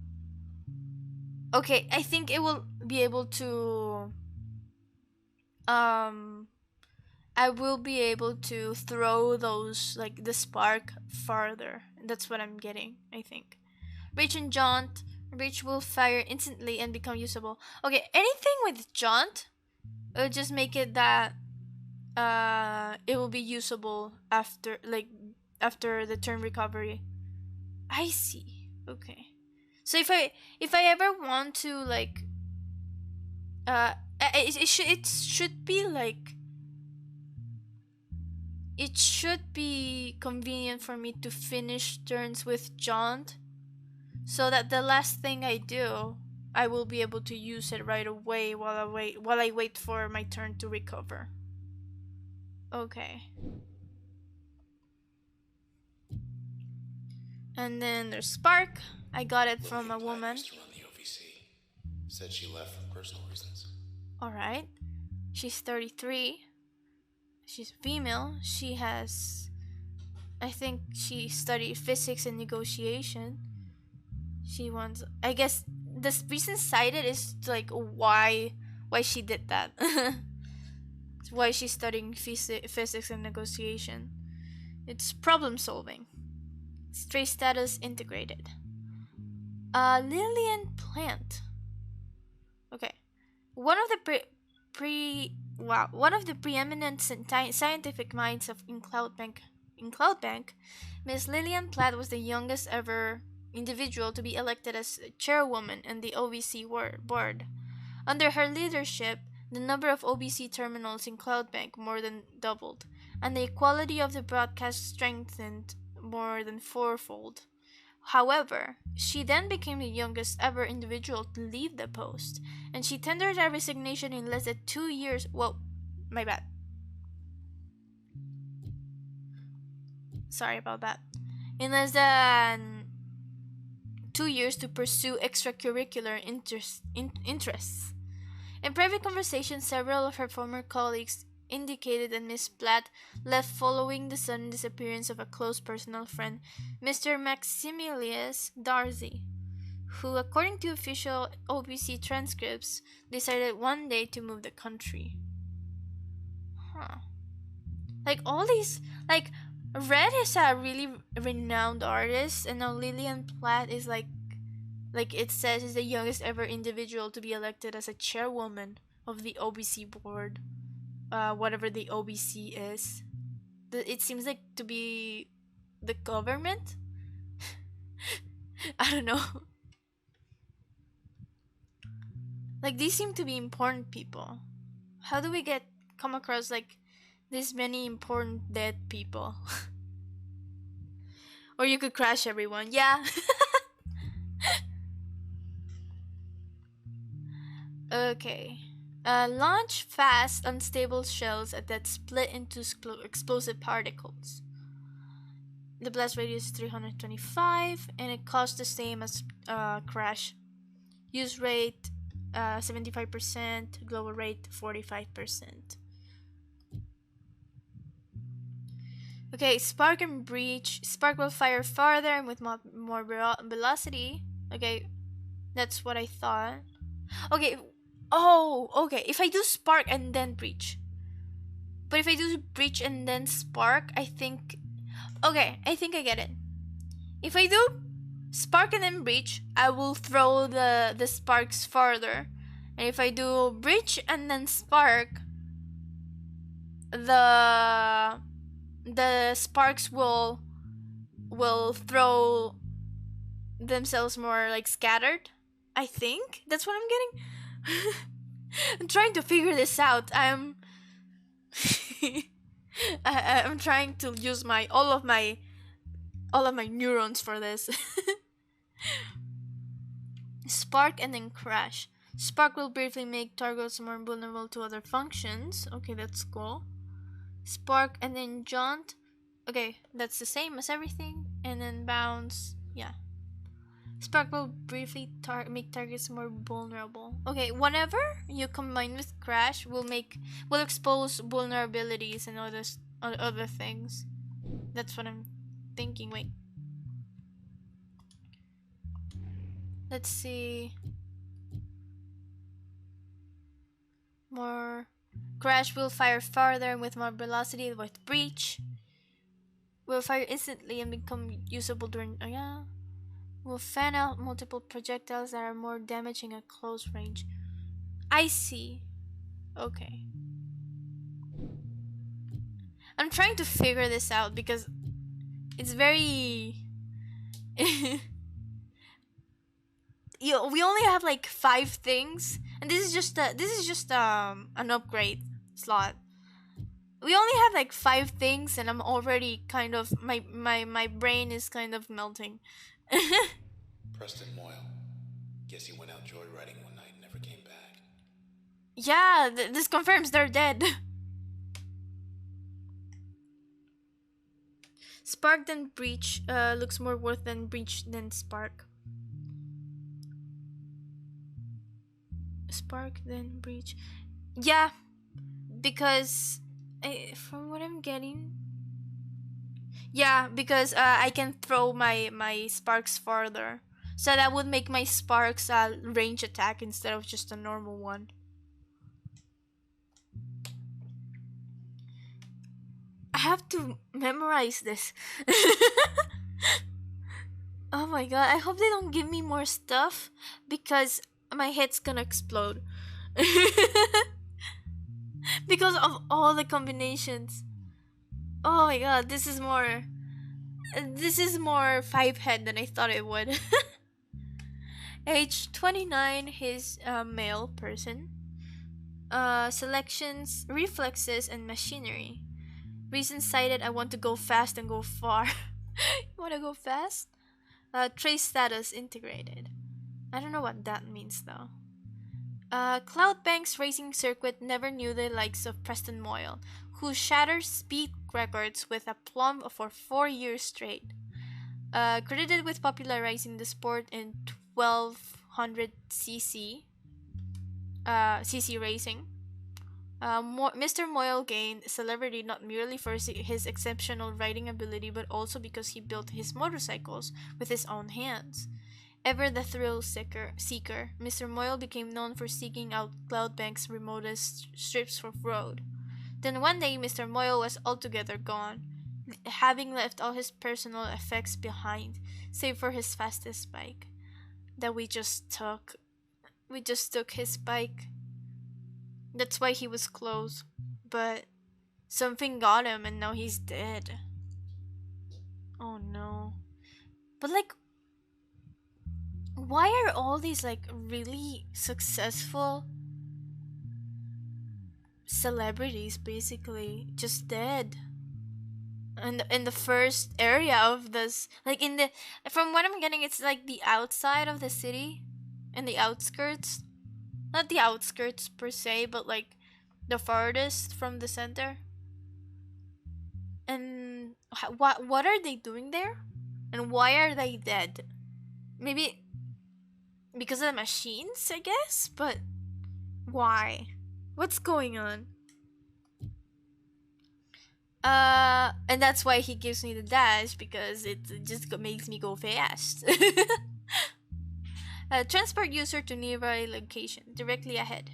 Okay, I think it will be able to... I will be able to throw those, like, the Spark farther. That's what I'm getting, I think. Breach and Jaunt. Breach will fire instantly and become usable. Okay, anything with Jaunt will just make it that it will be usable after the turn recovery. I see. Okay. So if I ever want to like it should be like it should be convenient for me to finish turns with Jaunt, so that the last thing I do, I will be able to use it right away while I wait for my turn to recover. Okay. And then there's Spark. I got it from a woman. Used to run the OVC. Said she left for personal reasons. Alright. She's 33. She's female. She has... I think she studied physics and negotiation. She wants... I guess the reason cited is like why she did that. Why she's studying physics and negotiation. It's problem solving. Stray status integrated. Lilian plant. Okay. One of the one of the preeminent scientific minds in Cloudbank, Miss Lillian Platt was the youngest ever individual to be elected as chairwoman in the OVC board. Under her leadership, the number of OBC terminals in Cloudbank more than doubled, and the quality of the broadcast strengthened more than fourfold. However, she then became the youngest ever individual to leave the post, and she tendered her resignation in less than 2 years. Whoa, my bad. Sorry about that. In less than 2 years to pursue extracurricular interests. In private conversations, several of her former colleagues indicated that Miss Platt left following the sudden disappearance of a close personal friend, Mr. Maximilius Darcy, who, according to official OBC transcripts, decided one day to move the country. Huh. Like, all these, like, Red is a really renowned artist, and now Lillian Platt is like it says, is the youngest ever individual to be elected as a chairwoman of the OBC board. Whatever the OBC is. It seems like to be the government? I don't know. Like, these seem to be important people. How do we come across like this many important dead people? Or you could crash everyone. Yeah. Okay. Launch fast, unstable shells that split into explosive particles. The blast radius is 325, and it costs the same as crash. Use rate 75%, global rate 45%. Okay, spark and breach. Spark will fire farther and with more velocity. Okay, that's what I thought. Okay. Oh, okay. If I do spark and then breach. But if I do breach and then spark, I think... Okay, I think I get it. If I do spark and then breach, I will throw the sparks farther. And if I do breach and then spark, the sparks will throw themselves more like scattered. I think that's what I'm getting. I'm trying to figure this out. I'm trying to use all of my neurons for this. Spark and then crash. Spark will briefly make targets more vulnerable to other functions. Okay, that's cool. Spark and then jaunt. Okay, that's the same as everything. And then bounce. Yeah. Spark will briefly make targets more vulnerable. Okay, whenever you combine with crash, will expose vulnerabilities and other things. That's what I'm thinking. Wait. Let's see. More crash will fire farther and with more velocity. With breach, will fire instantly and become usable during. Oh yeah. Will fan out multiple projectiles that are more damaging at close range. I see. Okay. I'm trying to figure this out because it's very... we only have like 5 things, and this is just an upgrade slot. We only have like 5 things, and I'm already kind of my brain is kind of melting. Preston Moyle. Guess he went out joyriding one night and never came back. Yeah, this confirms they're dead. Spark then breach looks more worth than breach than spark. Spark then breach. Yeah, because from what I'm getting, yeah, because I can throw my sparks farther, so that would make my sparks a range attack instead of just a normal one. I have to memorize this. Oh my god, I hope they don't give me more stuff because my head's gonna explode. Because of all the combinations. Oh my god, this is more five head than I thought it would. Age 29, he's a male person. Selections, reflexes, and machinery. Reason cited: I want to go fast and go far. You want to go fast? Trace status integrated. I don't know what that means though. Cloudbank's racing circuit never knew the likes of Preston Moyle, who shatters speed records with aplomb for 4 years straight. Credited with popularizing the sport in 1200cc racing. Mr. Moyle gained celebrity not merely for his exceptional riding ability, but also because he built his motorcycles with his own hands. Ever the thrill seeker, Mr. Moyle became known for seeking out Cloudbank's remotest strips of road. Then one day, Mr. Moyle was altogether gone, having left all his personal effects behind, save for his fastest bike that we just took. We just took his bike. That's why he was close. But something got him and now he's dead. Oh no. But like, why are all these like really successful celebrities basically just dead? And in the first area of this, like in the, from what I'm getting, it's like the outside of the city and the outskirts. Not the outskirts per se, but like the farthest from the center. And what are they doing there? And why are they dead? Maybe because of the machines, I guess, but why? What's going on? And that's why he gives me the dash, because it just makes me go fast. Transport user to nearby location, directly ahead.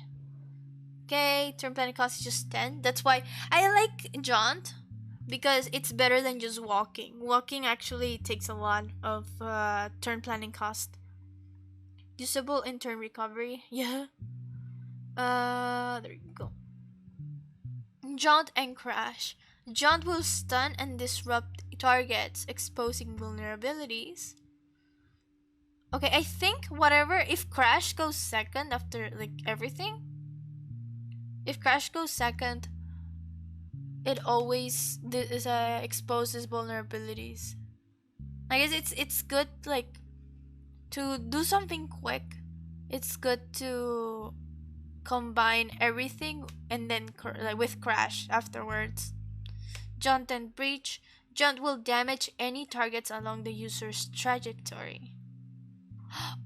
Okay, turn planning cost is just 10. That's why I like Jaunt, because it's better than just walking. Walking actually takes a lot of turn planning cost. Usable in turn recovery, yeah. There you go. Jaunt and crash. Jaunt will stun and disrupt targets, exposing vulnerabilities. Okay, I think whatever, if crash goes second after like everything, if crash goes second, it always exposes vulnerabilities. I guess it's good like to do something quick. It's good to combine everything and then like with crash afterwards. Jaunt and breach. Jaunt will damage any targets along the user's trajectory.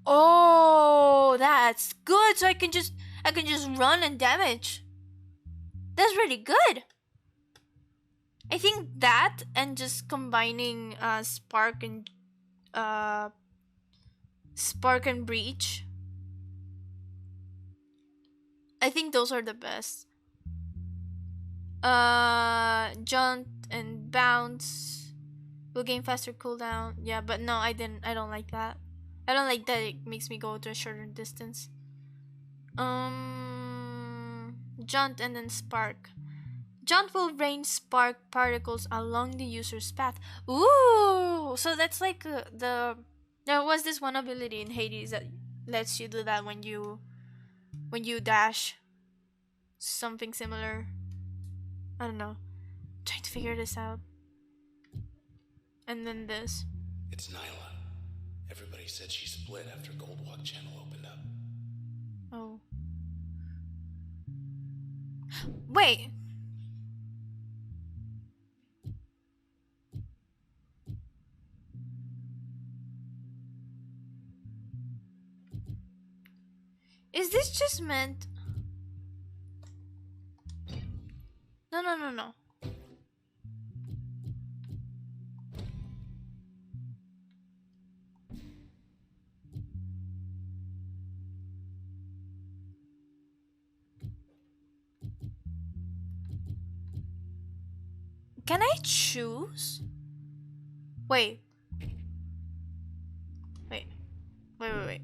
Oh, that's good. So I can just run and damage. That's really good. I think that and just combining uh spark and breach. I think those are the best. Jaunt and bounce will gain faster cooldown. Yeah, but no, I don't like that. I don't like that it makes me go to a shorter distance. Jaunt and then spark. Jaunt will rain spark particles along the user's path. Ooh, so that's like there was this one ability in Hades that lets you do that when you dash. Something similar. I don't know. Trying to figure this out. And then this. It's Nyla. Everybody said she split after Goldwalk Channel opened up. Oh. Wait. Is this just meant? No, no, no, no. Can I choose? Wait. Wait.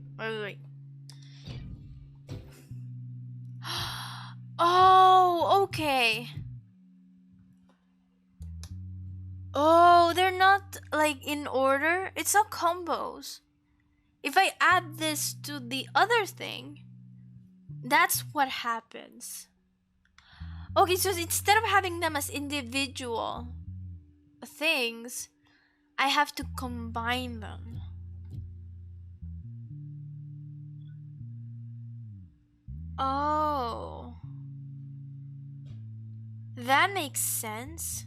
Oh, okay. Oh, they're not like in order. It's not combos. If I add this to the other thing, that's what happens. Okay, so instead of having them as individual things, I have to combine them. Oh. That makes sense.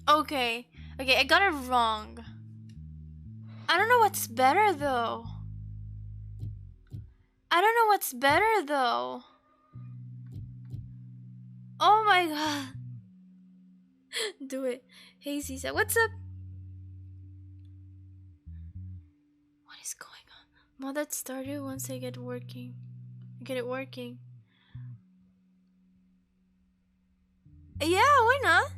Okay. Okay, I got it wrong. I don't know what's better though. I don't know what's better though. Oh my god. Do it. Hey Cisa, what's up? What is going on? Mod that started once I get working. Get it working. Yeah, why not?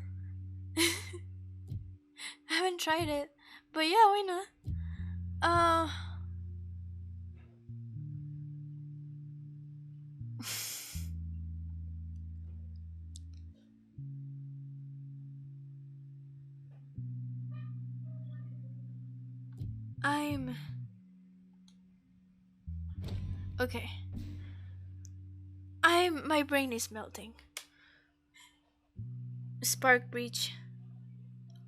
I haven't tried it. But yeah, why not? I'm okay. My brain is melting. Spark breach.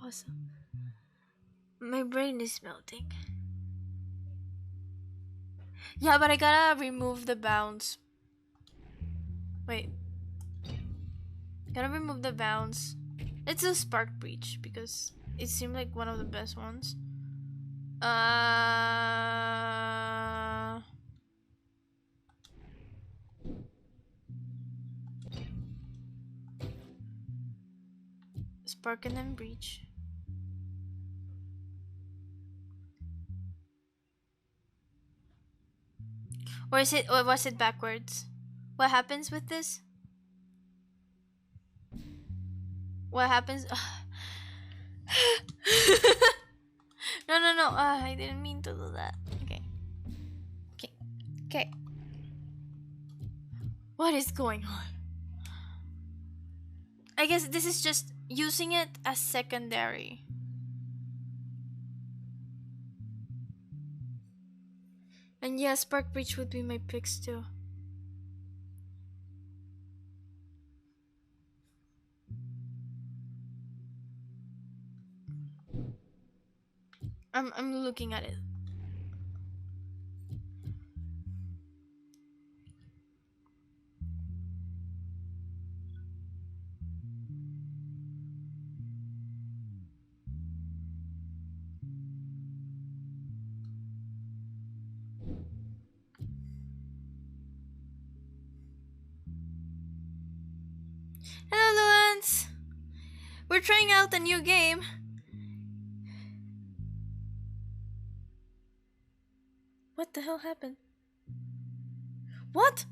Awesome. My brain is melting. Yeah, but I gotta remove the bounce. Wait. Gotta remove the bounce. It's a spark breach because it seemed like one of the best ones. Spark and then breach. Or is it? Or was it backwards? What happens with this? What happens? No. I didn't mean to do that. Okay. What is going on? I guess this is just using it as secondary. And yeah, Spark Breach would be my picks too. I'm looking at it. Hello, Luans! We're trying out a new game. What the hell happened? What?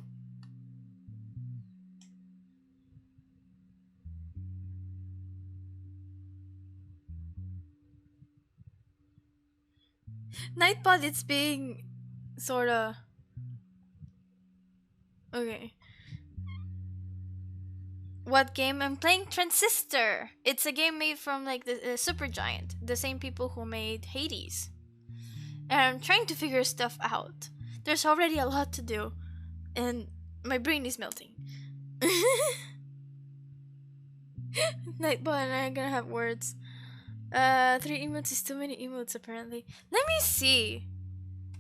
Nightbot, it's being sorta. Okay. What game? I'm playing Transistor. It's a game made from like the Supergiant, the same people who made Hades. And I'm trying to figure stuff out. There's already a lot to do, and my brain is melting. Nightbot and I are gonna have words. 3 emotes is too many emotes apparently. Let me see.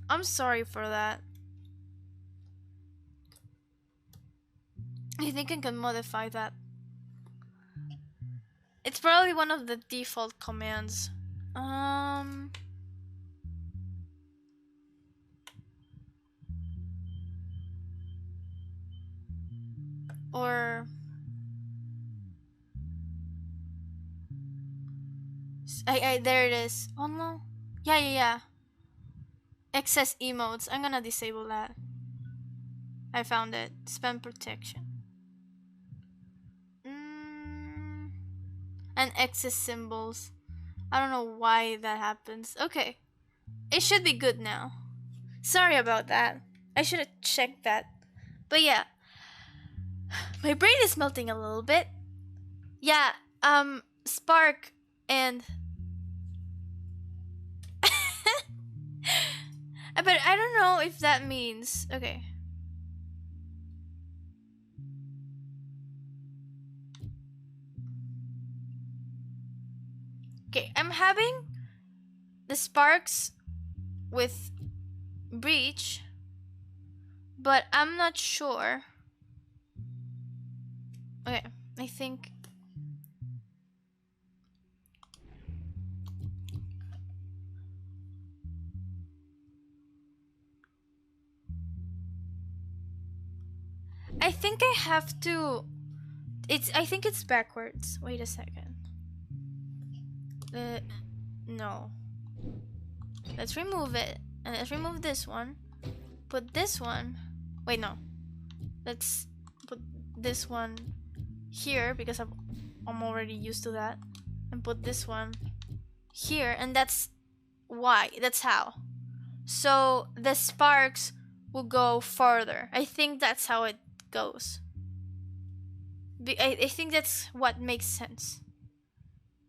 I'm sorry for that. I think I can modify that. It's probably one of the default commands. Or I there it is. Oh no. Yeah. Excess emotes. I'm gonna disable that. I found it. Spam protection. And excess symbols. I don't know why that happens. Okay. It should be good now. Sorry about that. I should have checked that. But yeah, my brain is melting a little bit. Yeah, Spark and but I don't know if that means okay. Okay, I'm having the sparks with breach, but I'm not sure. Okay, I think I have to I think it's backwards. Wait a second. No. Let's remove it. And let's remove this one. Put this one. Wait, no. Let's put this one here because I'm already used to that. And put this one here. And that's why. That's how. So the sparks will go farther. I think that's how it goes. I think that's what makes sense.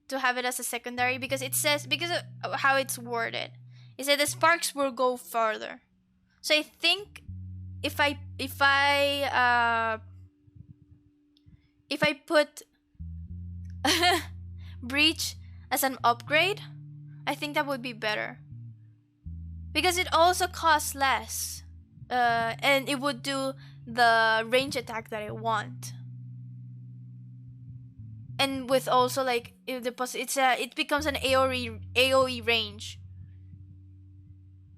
To have it as a secondary because it says because of how it's worded. It said the sparks will go farther. So I think if I put breach as an upgrade, I think that would be better. Because it also costs less. And it would do the range attack that I want. And with also like if the it becomes an AOE range.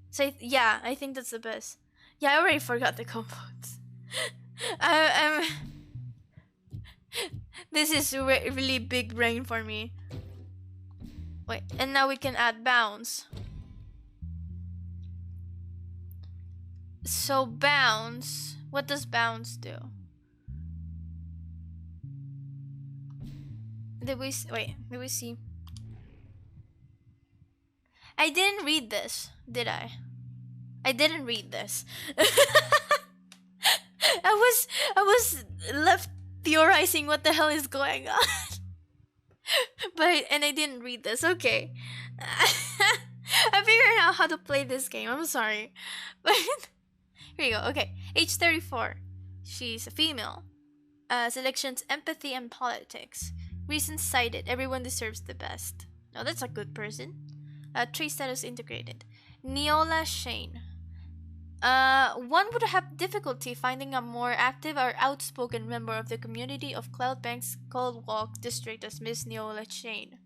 So yeah, I think that's the best. Yeah, I already forgot the combos. I'm this is really big brain for me. Wait, and now we can add bounce. So bounce, what does bounce do? Did we see? I didn't read this, did I? I didn't read this. I was left theorizing what the hell is going on. And I didn't read this. Okay. I'm figuring out how to play this game. I'm sorry. But here you go. Okay. Age 34. She's a female. Selections empathy and politics. Reasons cited. Everyone deserves the best. No, that's a good person. Trade status integrated. Neola Shane. One would have difficulty finding a more active or outspoken member of the community of Cloudbank's Cold Walk district as Miss Neola Shane.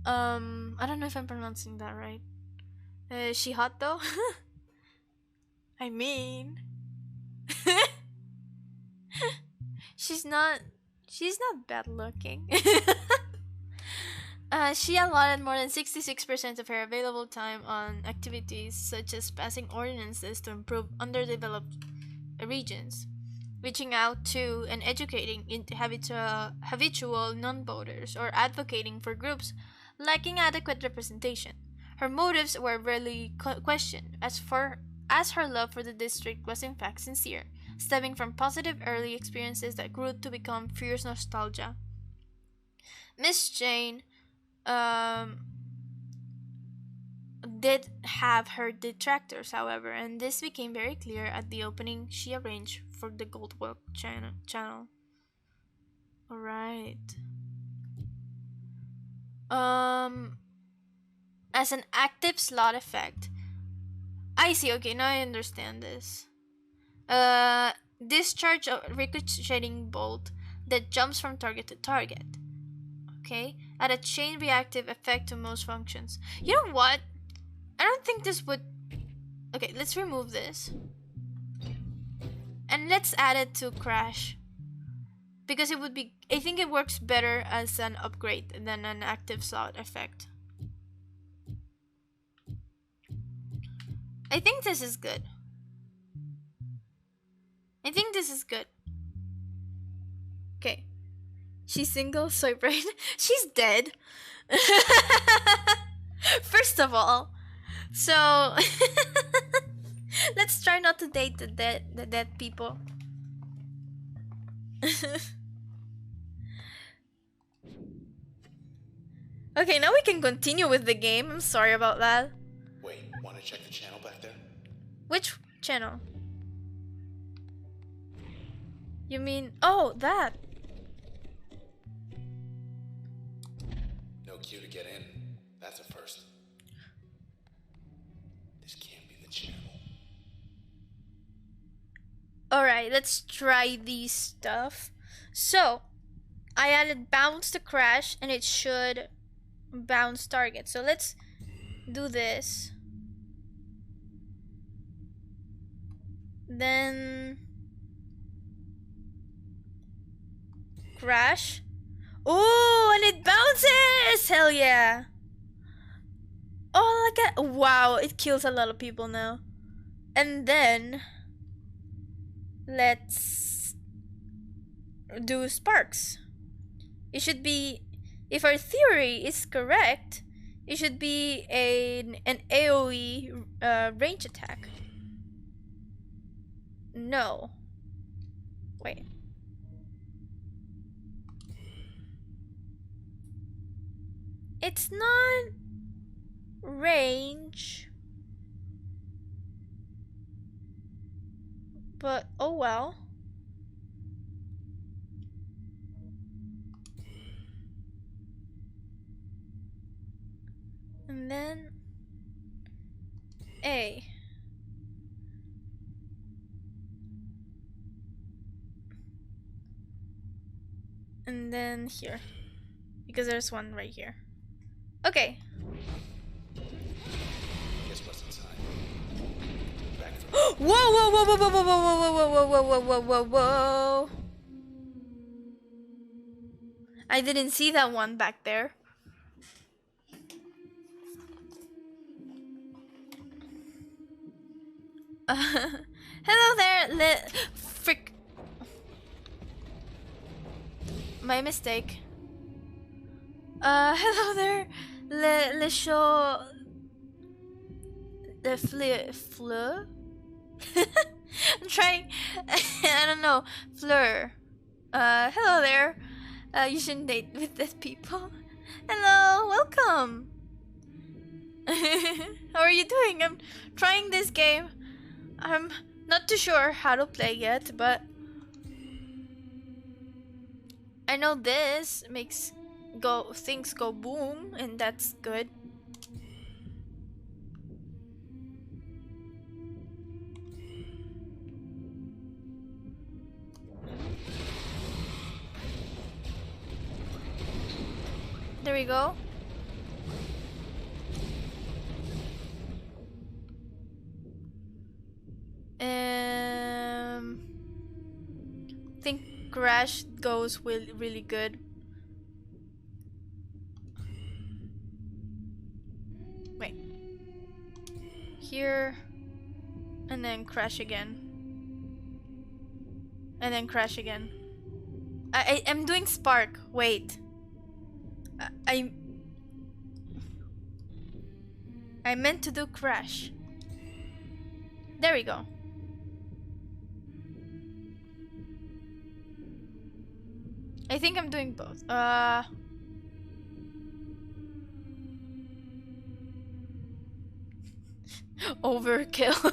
I don't know if I'm pronouncing that right. Is she hot though? I mean, she's not bad looking. She allotted more than 66% of her available time on activities such as passing ordinances to improve underdeveloped regions, reaching out to and educating habitual non-voters, or advocating for groups lacking adequate representation. Her motives were rarely questioned, as her love for the district was in fact sincere, stemming from positive early experiences that grew to become fierce nostalgia. Miss Jane did have her detractors, however, and this became very clear at the opening she arranged for the Goldwalk channel. Alright. As an active slot effect. I see, okay, now I understand this. Discharge a ricocheting bolt that jumps from target to target. Okay? Add a chain reactive effect to most functions. You know what? I don't think this would... Okay, let's remove this. And let's add it to Crash. Because it would be... I think it works better as an upgrade than an active slot effect. I think this is good. Okay. She's single, so right? She's dead. First of all, so let's try not to date the dead people. Okay, now we can continue with the game. I'm sorry about that. Wait, want to check the channel back there? Which channel? You mean, oh, that. No cue to get in. That's a first. This can't be the channel. Alright, let's try these stuff. So, I added bounce to crash, and it should bounce target. So let's do this. Then crash. Oh, and it bounces! Hell yeah. Oh, look at, wow, it kills a lot of people now. And then let's do sparks. It should be, if our theory is correct, it should be an AoE range attack. No. Wait. It's not range. But oh well. And then A. And then here. Because there's one right here. Okay. Guess what's inside? Whoa, whoa, whoa, whoa, whoa, whoa, whoa, whoa, whoa, whoa, whoa, whoa, whoa. I didn't see that one back there. Hello there, frick. My mistake. Hello there, le show. The fleur. I'm trying. I don't know. Fleur. Hello there. You shouldn't date with dead people. Hello, welcome. How are you doing? I'm trying this game. I'm not too sure how to play yet, but I know this makes things go boom, and that's good. There we go. I think crash goes really good. Wait. Here. And then crash again. And then crash again. I'm doing spark. Wait. I meant to do crash. There we go. I think I'm doing both. Overkill.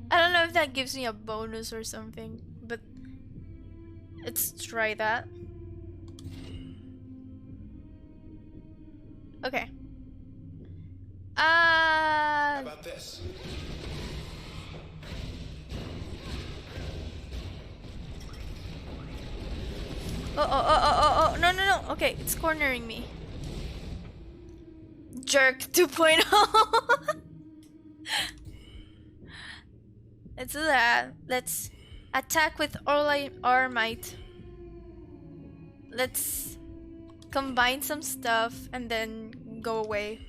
I don't know if that gives me a bonus or something, but let's try that. Okay. How about this? Oh, no. Okay, it's cornering me. Jerk 2.0. Let's do that. Let's attack with all our might. Let's combine some stuff and then go away.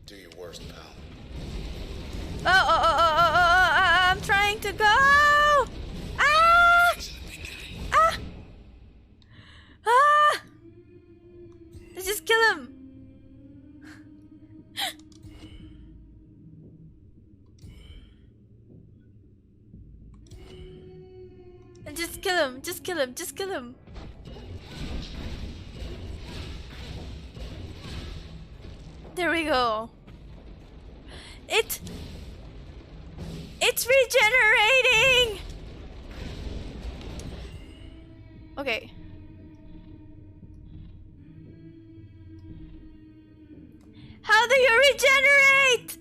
Do your worst, pal. I'm trying to go. Just kill him. And just kill him. Just kill him. Just kill him. There we go. It's regenerating. Okay. How do you regenerate?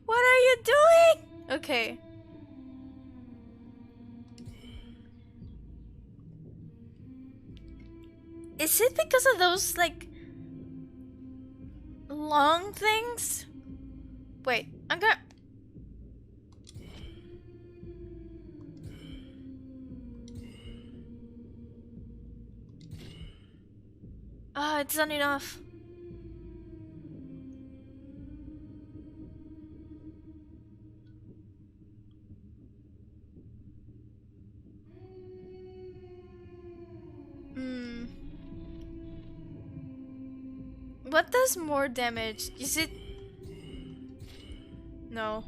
What are you doing? Okay. Is it because of those, like, long things? Wait, I'm gonna... Ah, it's not enough. What does more damage? Is it... No.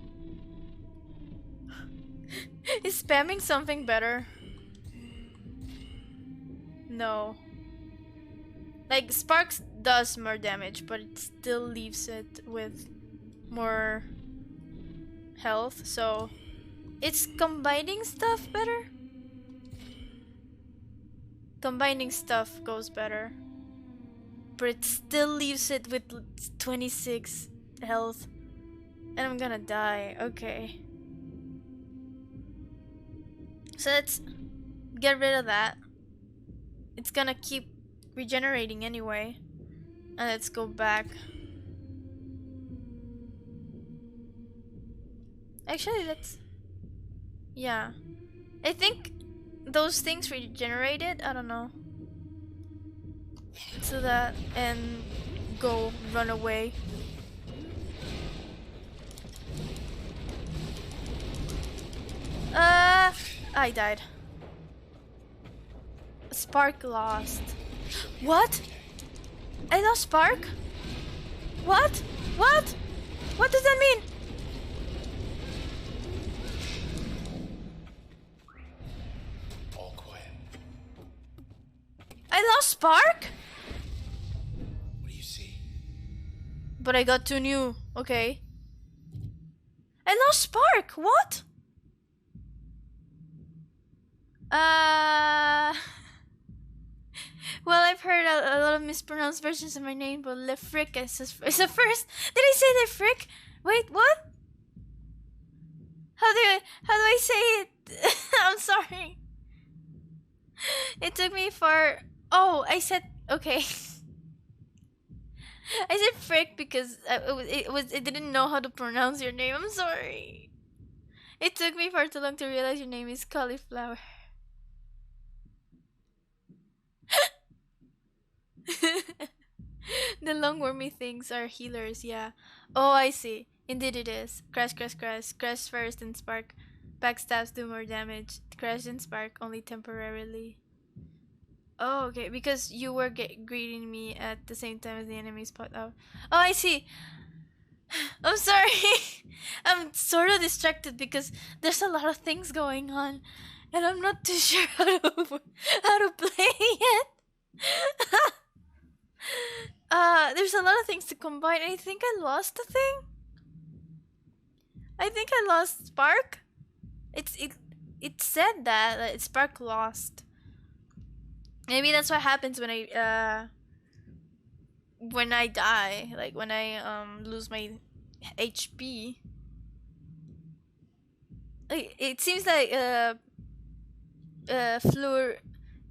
Is spamming something better? No. Like, Sparks does more damage, but it still leaves it with more health, so... It's combining stuff better? Combining stuff goes better. But it still leaves it with 26 health. And I'm gonna die. Okay. So let's get rid of that. It's gonna keep regenerating anyway. And let's go back. Actually, let's... Yeah. I think those things regenerated. I don't know. So that... And go run away. I died. Spark lost. What? I lost Spark? What? What? What does that mean? All quiet. I lost Spark? What do you see? But I got 2 new. Okay. I lost Spark. What? Well, I've heard a lot of mispronounced versions of my name, but Lefric is a first. Did I say Lefric? Wait, what? How do I say it? I'm sorry. It took me far. Oh, I said okay. I said frick because it didn't know how to pronounce your name. I'm sorry. It took me far too long to realize your name is cauliflower. The long wormy things are healers, yeah. Oh, I see. Indeed it is. Crash, crash, crash. Crash first and spark. Backstabs do more damage. Crash and spark only temporarily. Oh, okay. Because you were greeting me at the same time as the enemy spot out. Oh, I see. I'm sorry. I'm sort of distracted because there's a lot of things going on. And I'm not too sure how to play it. There's a lot of things to combine. I think I lost the thing. I think I lost Spark. It said that Spark lost. Maybe that's what happens when I die, like when I lose my HP. It seems like Fleur,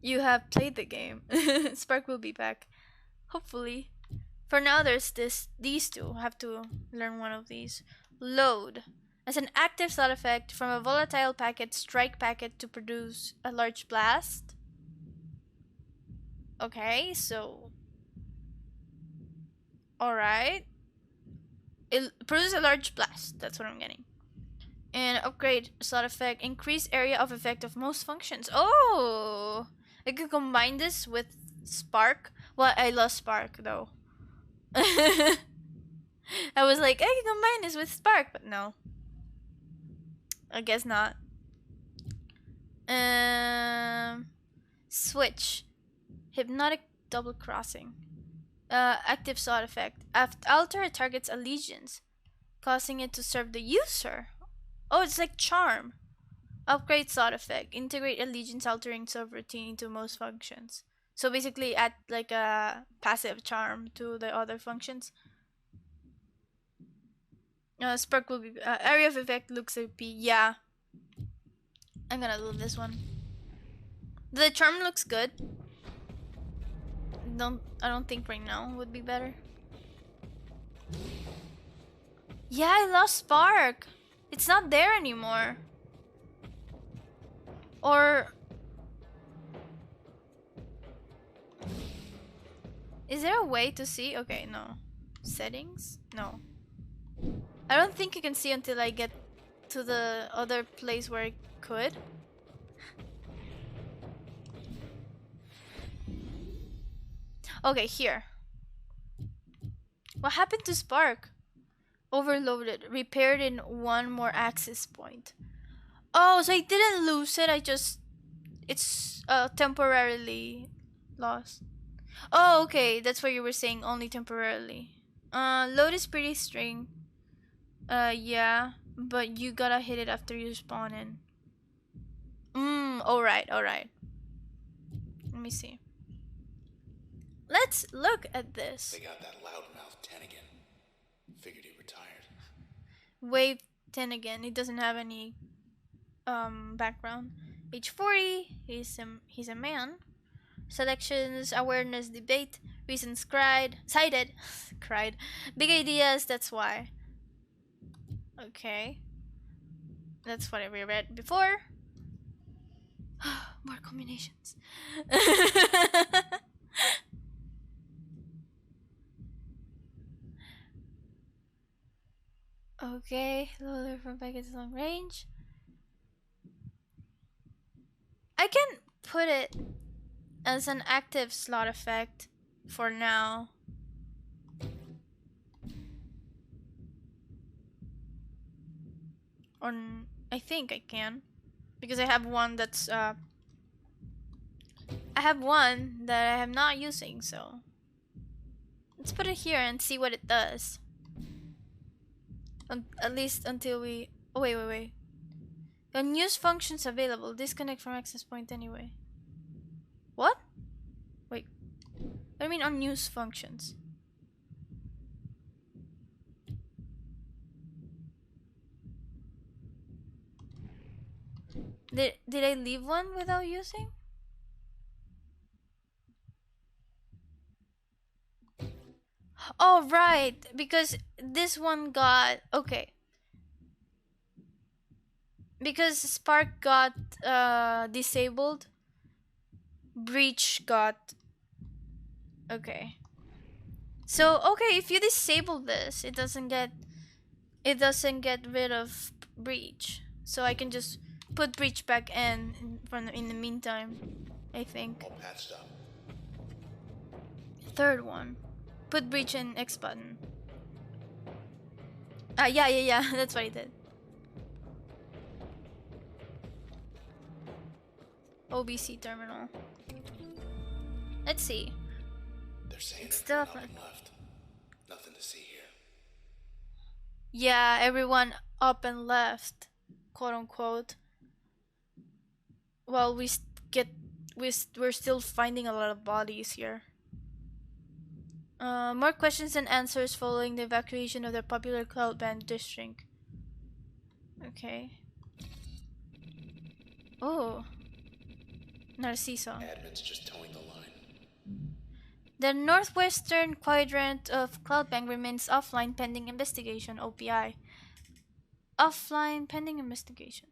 you have played the game. Spark will be back, hopefully. For now, there's these two. Have to learn one of these. Load. As an active side effect from a volatile packet, strike packet to produce a large blast. Okay, so... Alright. It produces a large blast. That's what I'm getting. And upgrade slot effect. Increase area of effect of most functions. Oh! I could combine this with Spark. Well, I love Spark though. I was like, I can combine this with Spark, but no. I guess not. Switch. Hypnotic double crossing. Active slot effect. Alter a target's allegiance, causing it to serve the user. Oh, it's like charm. Upgrade slot effect. Integrate allegiance altering subroutine into most functions. So basically add like a passive charm to the other functions. Spark will be area of effect looks OP. Yeah. I'm gonna do this one. The charm looks good. I don't think right now would be better. Yeah, I lost Spark. It's not there anymore. Or is there a way to see? Okay, no. Settings? No. I don't think you can see until I get to the other place where I could. Okay, here. What happened to Spark? Overloaded. Repaired in one more access point. Oh, so I didn't lose it. It's temporarily lost. Oh, okay. That's what you were saying. Only temporarily. Load is pretty string. Yeah. But you gotta hit it after you spawn in. Alright. Let me see. Let's look at this. They got that loudmouth 10 again. Figured he retired. Wave 10 again. It doesn't have any background. Age 40. He's a man. Selections, awareness, debate, reasons cited, cried. Big ideas, that's why. Okay. That's what we read before. More combinations. Okay, loader from packets long range. I can put it as an active slot effect for now. Or I think I can, because I have one that's I have one that I am not using, so let's put it here and see what it does. At least until we... Oh, wait. Unused functions available. Disconnect from access point anyway. What? Wait. What do you mean unused functions? Did I leave one without using? Oh, right. Because this one got... Okay. Because Spark got disabled, Breach got... Okay. So, okay, if you disable this, it doesn't get rid of Breach. So I can just put Breach back in the meantime, I think. All patched up. Third one. Put Breach in X button. Yeah. That's what I did. OBC terminal. Let's see. They're saying It's there's still nothing left. Nothing to see here. Yeah, everyone up and left, quote unquote. Well, we're still finding a lot of bodies here. More questions and answers following the evacuation of the popular Cloudband district. Okay. Oh. Narciso. Admin's just towing the line. The northwestern quadrant of Cloudbank remains offline pending investigation, OPI. Offline pending investigation.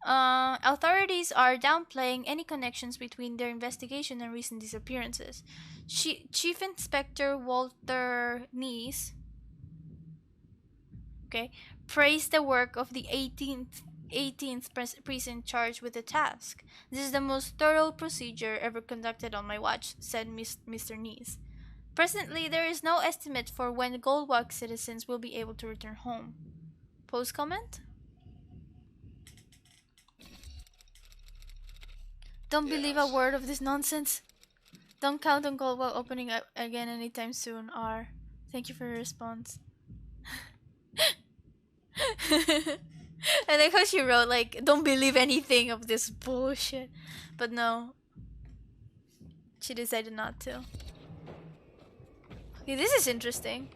Authorities are downplaying any connections between their investigation and recent disappearances. Chief Inspector Walter Neese Okay. Praise the work of the 18th precinct charged with the task. This is the most thorough procedure ever conducted on my watch, said Mr. Neese. Presently, there is no estimate for when Goldwalk citizens will be able to return home. Post comment? Don't believe a word of this nonsense. Don't count on Goldwalk opening up again anytime soon, R. Thank you for your response. I like how she wrote, like, don't believe anything of this bullshit. But no. She decided not to. Okay, this is interesting.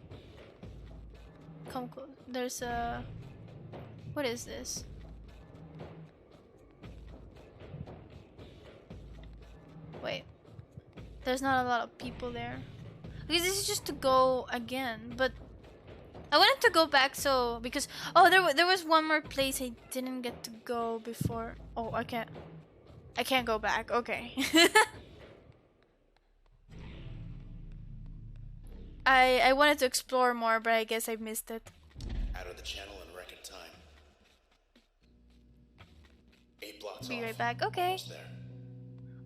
Come close. There's a... What is this? Wait. There's not a lot of people there. Okay, this is just to go again, but I wanted to go back so because there was one more place I didn't get to go before. Oh, I can't go back. Okay. I wanted to explore more, but I guess I missed it. Out of the channel in record time. 8 blocks Be off. right back. Okay. Almost there.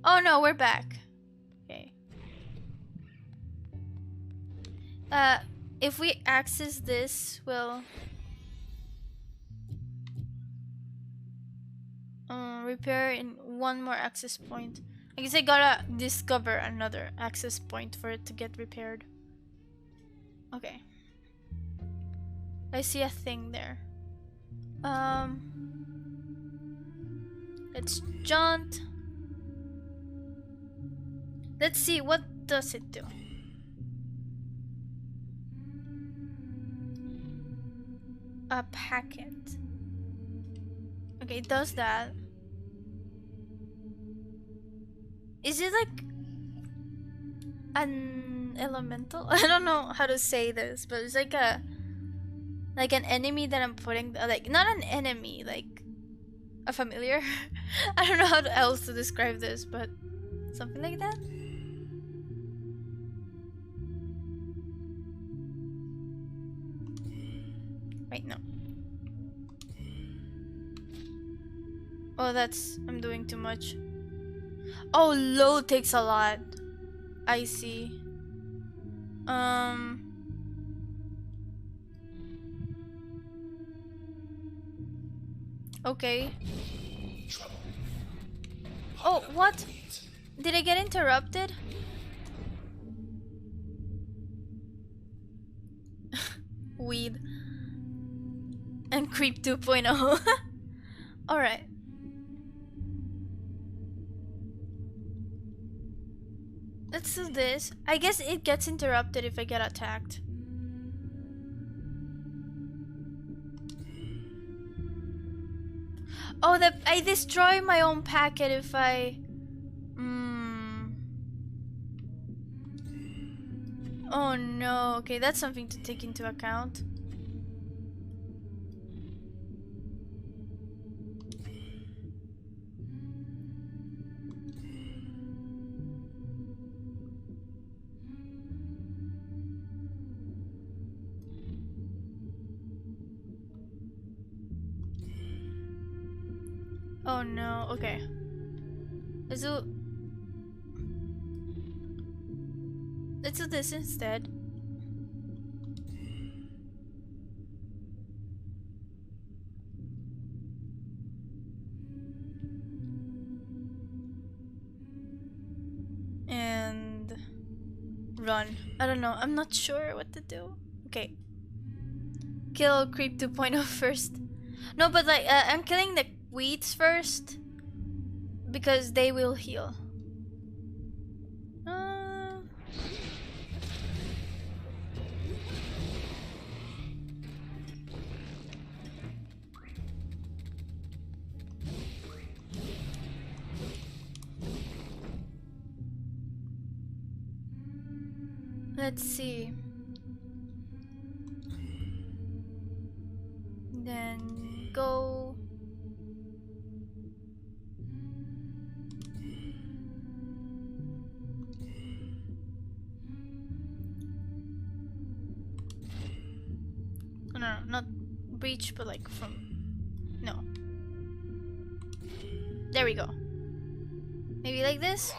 Oh no, we're back. Okay. If we access this, we'll repair in one more access point. I guess I gotta discover another access point for it to get repaired. Okay. I see a thing there. Let's jaunt. Let's see, what does it do? A packet. Okay, it does that. Is it like an elemental? I don't know how to say this, but it's like an enemy that I'm putting, like, not an enemy, like a familiar. I don't know how else to describe this, but something like that. Wait, no. Oh, I'm doing too much. Oh, load takes a lot. I see. Okay. Oh, what? Did I get interrupted? Weed. And Creep 2.0. Alright. Let's do this. I guess it gets interrupted if I get attacked. Oh, I destroy my own packet if I... Oh no, okay, that's something to take into account. Oh no, okay. Let's do this instead. And run. I don't know. I'm not sure what to do. Okay. Kill Creep 2.0 first. No, but like I'm killing the weeds first because they will heal. Let's see. Then go. No, not reach, but like from... No. There we go. Maybe like this?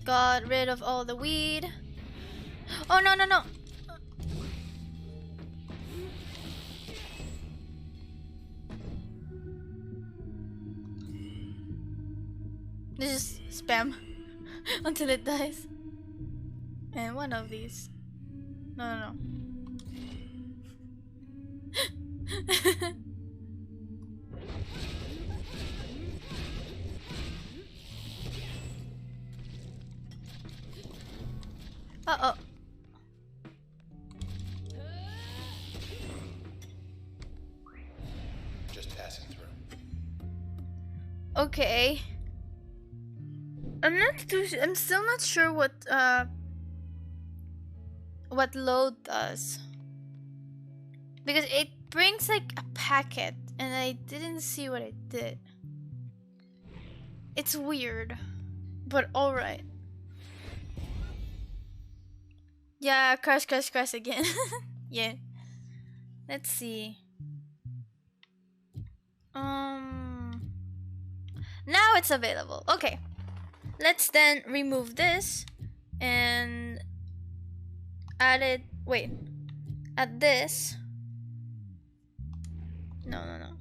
Got rid of all the weed. Oh, no, no, no. Just spam until it dies. And one of these. No, no, no. Uh-oh. Just passing through. Okay. I'm still not sure what load does. Because it brings like a packet and I didn't see what it did. It's weird. But alright. Yeah, crash again. Yeah. Let's see. Now it's available. Okay. Let's then remove this and add it. Wait. Add this. No, no, no.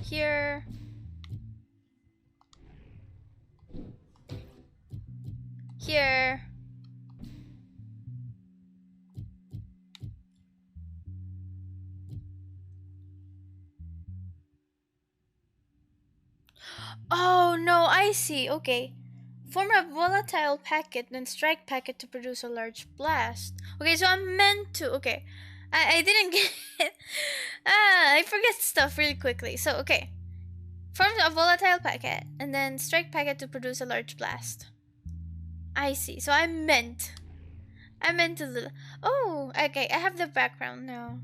Here. Here. Oh no, I see. Okay. Form a volatile packet, then strike packet to produce a large blast. Okay, so I'm meant to. Okay. I didn't get it. I forget stuff really quickly. So, okay. Form a volatile packet, and then strike packet to produce a large blast. I see. So I meant to. Oh, okay. I have the background now.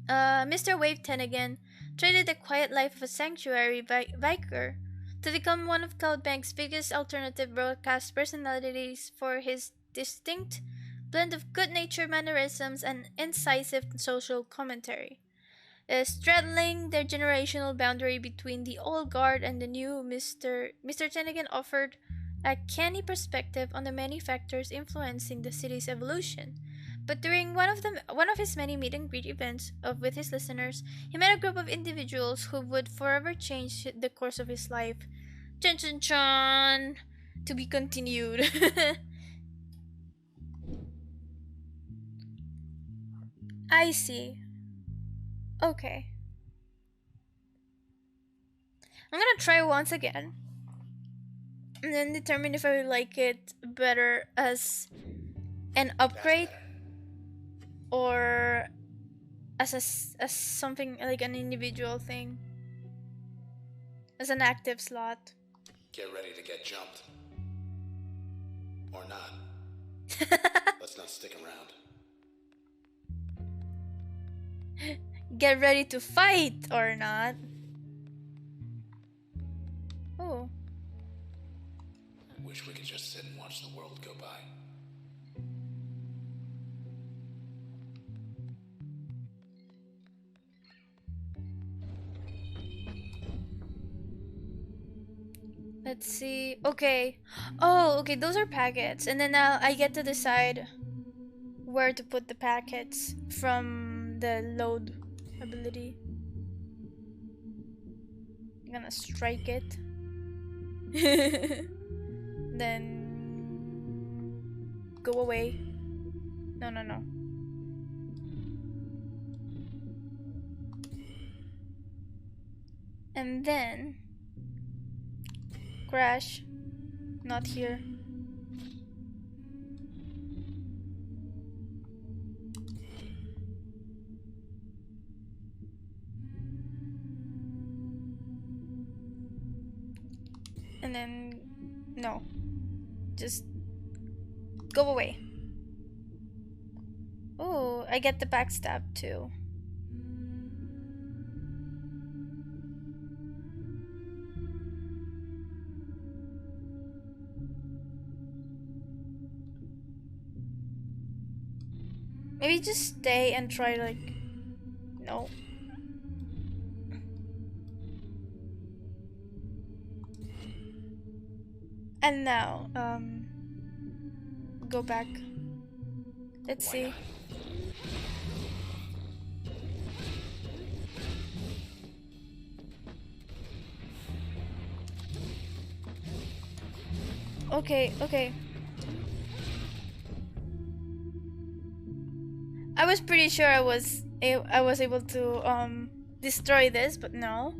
Mr. Wave 10 again traded the quiet life of a sanctuary biker to become one of Cloudbank's biggest alternative broadcast personalities for his distinct blend of good-natured mannerisms and incisive social commentary. Straddling the generational boundary between the old guard and the new, Mr. Tenigan offered a canny perspective on the many factors influencing the city's evolution. But during one of his many meet and greet events with his listeners, he met a group of individuals who would forever change the course of his life. Chun chun chun! To be continued. I see. Okay. I'm gonna try once again. And then determine if I like it better as an upgrade or as something like an individual thing. As an active slot. Get ready to get jumped. Or not. Let's not stick around. Get ready to fight or not. Oh. Wish we could just sit and watch the world go by. Let's see. Okay. Oh, okay. Those are packets. And then I get to decide where to put the packets from the load ability. I'm gonna strike it. Then go away. No, no, no. And then crash. Not here. And then no. Just go away. Oh, I get the backstab too. Maybe just stay and try like no. And now, go back. Let's see. Okay, okay. I was pretty sure I was able to destroy this, but no.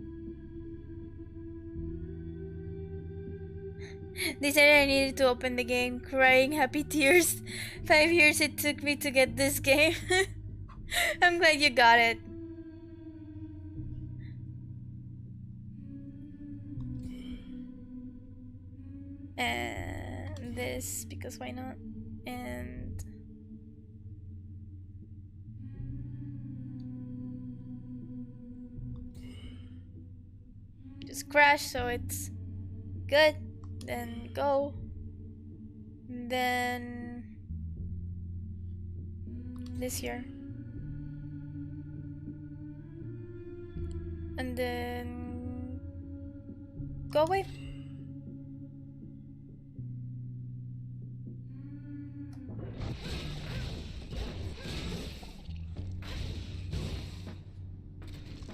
They said I needed to open the game, crying happy tears. 5 years it took me to get this game. I'm glad you got it. And this, because why not? And just crash, so it's good. Then go. Then this here. And then go away.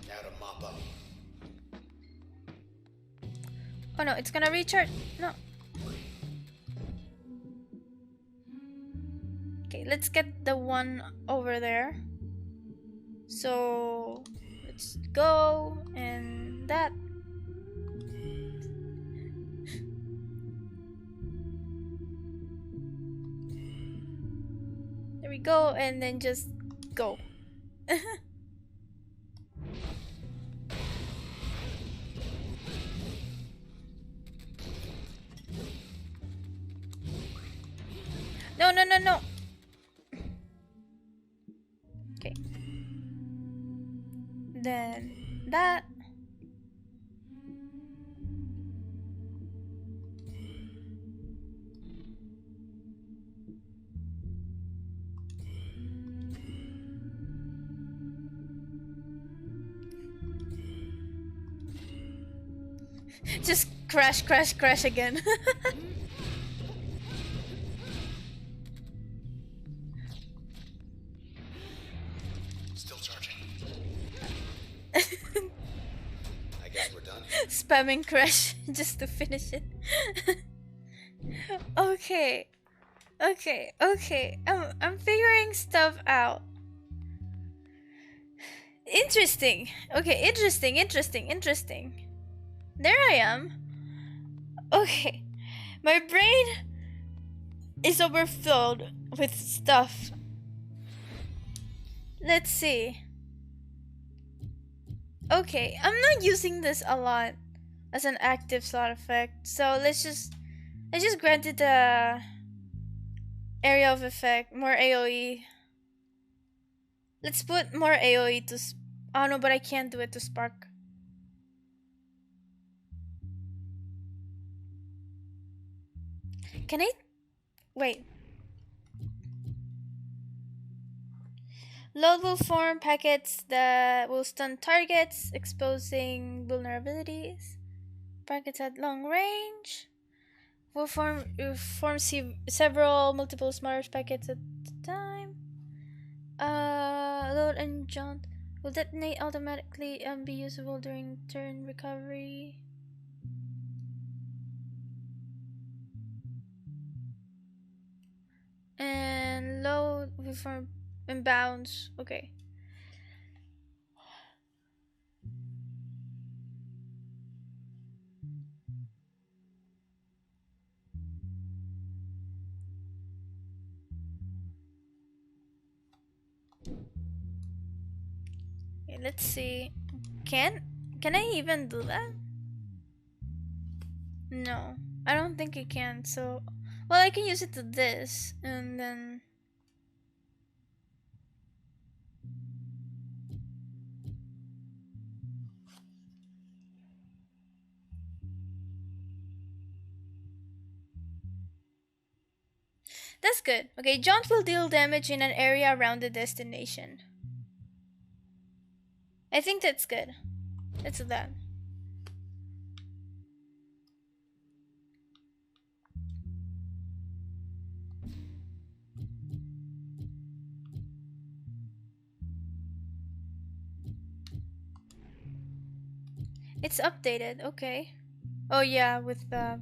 Now to mop up. Oh no, it's gonna recharge. No. Okay, let's get the one over there. So let's go and that. There we go, and then just go. No, no, no, no. Okay. Then that. Just crash, crash, crash again. Still charging. I guess we're done. Spamming crash just to finish it. Okay. Okay, okay. I'm figuring stuff out. Interesting. Okay, interesting, interesting, interesting. There I am. Okay. My brain is overfilled with stuff. Let's see. Okay, I'm not using this a lot as an active slot effect. So let's just grant it a area of effect, more AoE. Let's put more AoE to oh no, but I can't do it to spark. Can I wait? Load will form packets that will stun targets, exposing vulnerabilities. Packets at long range will form several multiple smaller packets at a time. Load and jaunt will detonate automatically and be usable during turn recovery. And load will form and bounce. Okay. Okay, let's see. Can I even do that? No, I don't think I can. So, well, I can use it to this, and then That's good. Okay, jaunt will deal damage in an area around the destination. I think that's good. Let's do that. It's updated, okay. Oh yeah, with the...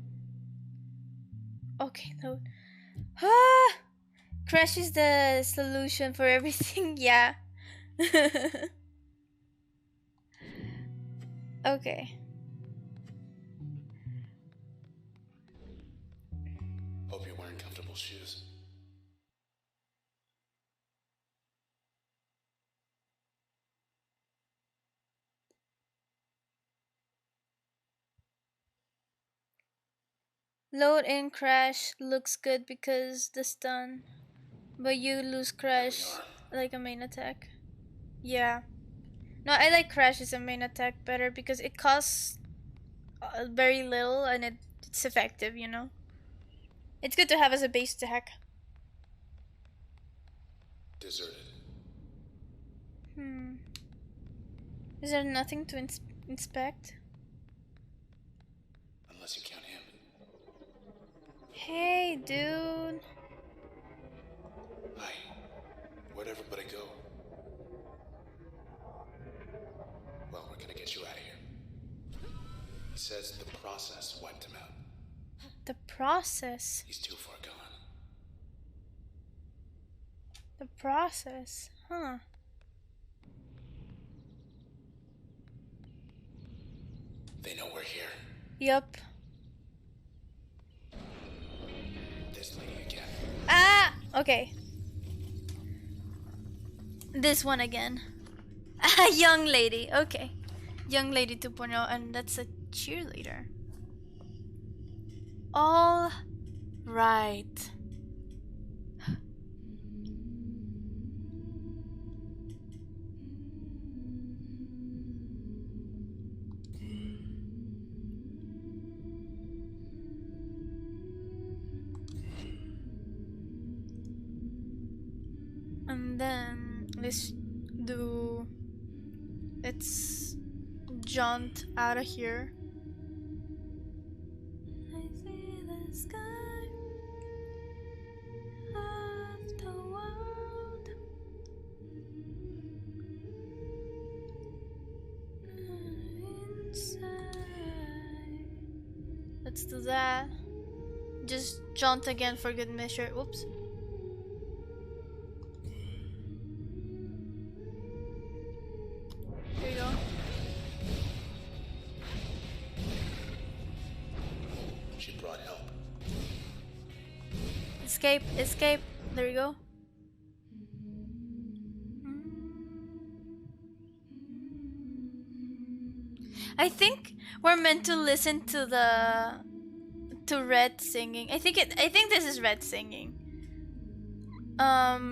Okay, load. Ah! Crash is the solution for everything, yeah. Okay. Hope you're wearing comfortable shoes. Load and crash looks good because the stun. But you lose crash like a main attack. Yeah. No, I like crash as a main attack better because it costs very little and it's effective, you know? It's good to have as a base attack. Deserted. Is there nothing to inspect? Unless you count him. Hey, dude. Hi. Where'd everybody go? Well, we're gonna get you out of here. He says the process wiped him out. The process. He's too far gone. The process. Huh. They know we're here. Yup. This lady again. Ah! Okay. This one again. A young lady. Okay. Young lady 2.0, and that's a cheerleader. All right. And then let's jaunt out of here. I see the sky of the world inside. Let's do that. Just jaunt again for good measure. Whoops. There you go. She brought help. Escape, escape. There you go. I think we're meant to listen to Red singing. I think this is Red singing. No.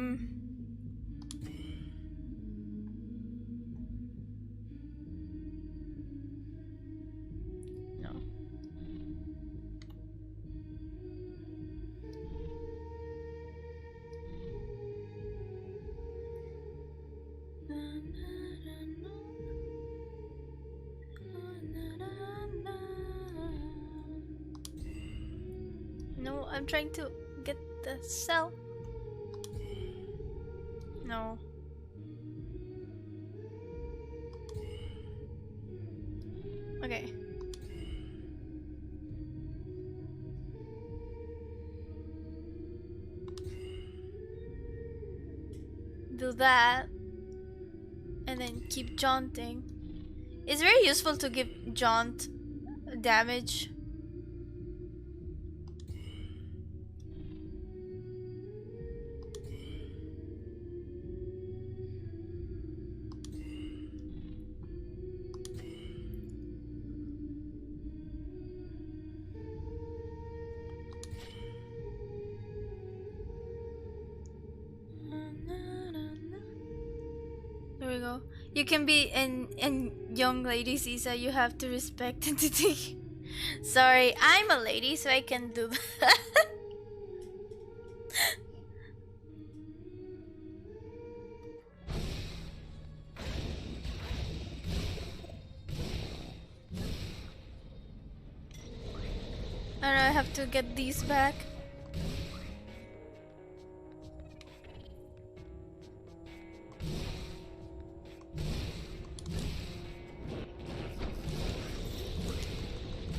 No, I'm trying to get the cell. No. Okay. Do that. And then keep jaunting. It's very useful to give jaunt damage. There we go. You can be in young lady Caesar, you have to respect entity. Sorry, I'm a lady, so I can do that. And I have to get these back.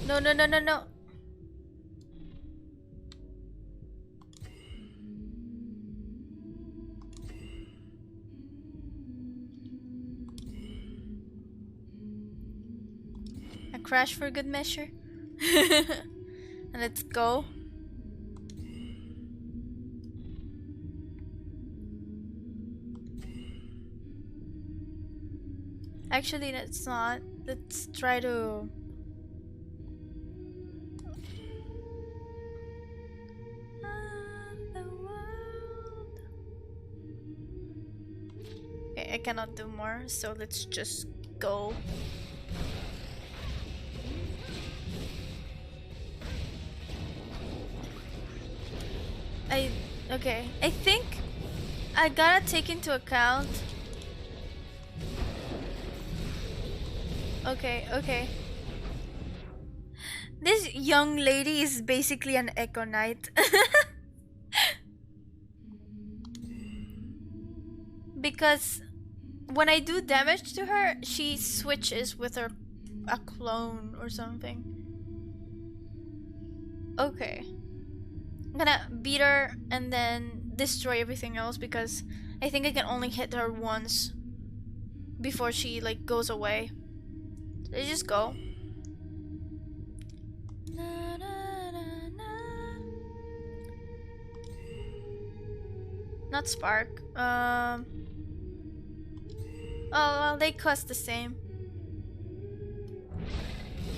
No, no, no, no, no. A crash for good measure. And let's go. Actually, let's not. Let's try to... the world. Okay, I cannot do more, so let's just go. Okay, I think I gotta take into account. Okay, okay. This young lady is basically an Echo Knight. Because when I do damage to her, she switches with a clone or something. Okay. I'm gonna beat her and then destroy everything else because I think I can only hit her once before she like goes away. So I just go. Na, na, na, na. Not Spark. Oh well, they cost the same.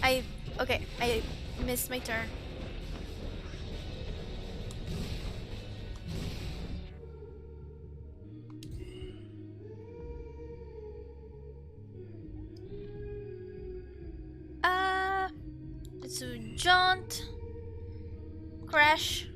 Okay, I missed my turn. Let's do jaunt, crash.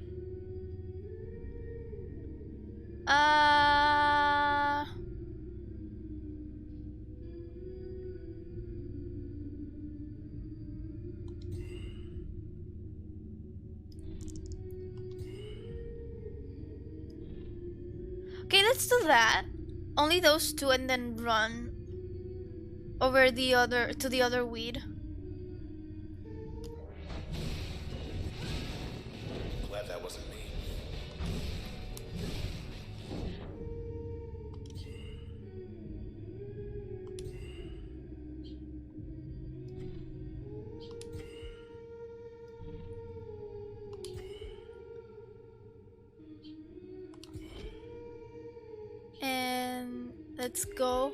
Okay, let's do that. Only those two and then run over the other to the other weed. Glad that wasn't me. And let's go.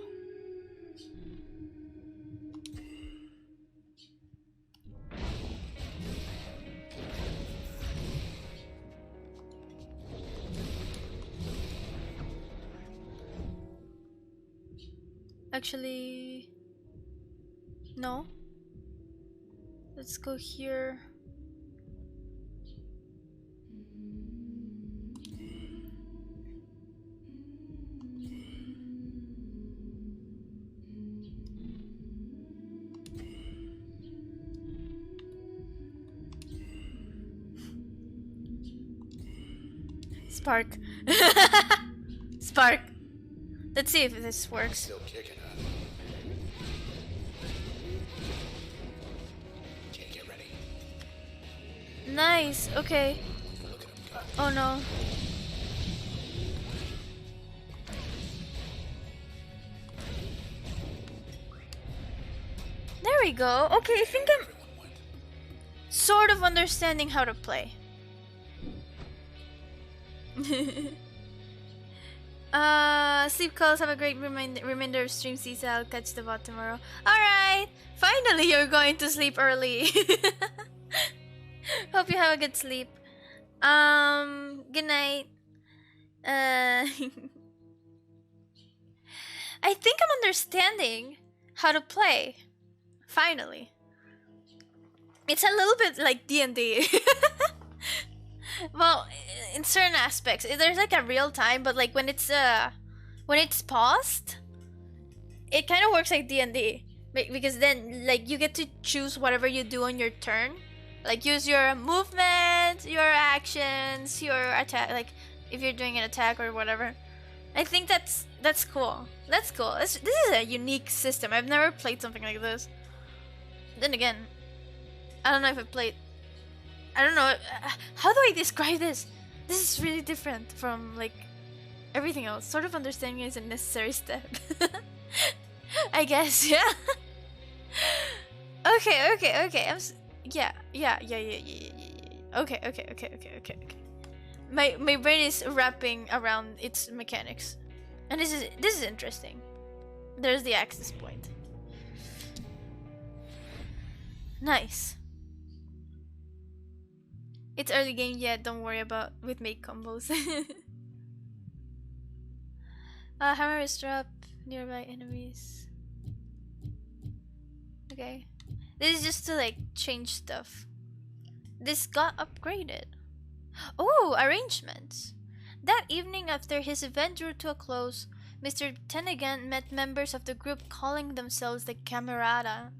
Actually, no. Let's go here. Spark. Spark. Let's see if this works. Still kicking, huh? Can't get ready. Nice. Okay. Look at him go. Oh no. There we go. Okay, I think I'm Everyone went. sort of understanding how to play. Sleep calls. Have a great remainder of stream, Cisa. I'll catch the bot tomorrow. Alright! Finally, you're going to sleep early. Hope you have a good sleep. Good night. I think I'm understanding how to play. Finally. It's a little bit like D&D. Well, in certain aspects, there's like a real time, but like when it's paused, it kind of works like D&D because then like you get to choose whatever you do on your turn, Like use your movement, your actions, your attack. Like if you're doing an attack or whatever. I think that's cool. That's cool. This is a unique system. I've never played something like this. Then again, I don't know if I played. I don't know. How do I describe this? This is really different from like everything else. Sort of understanding is a necessary step. I guess. Yeah. Okay. Yeah. Okay. My brain is wrapping around its mechanics, and this is interesting. There's the access point. Nice. It's early game yet. Don't worry about with make combos. Hammer is drop nearby enemies. Okay, this is just to like change stuff. This got upgraded. Oh, arrangements. That evening, after his event drew to a close, Mr. Tennigan met members of the group calling themselves the Camerata.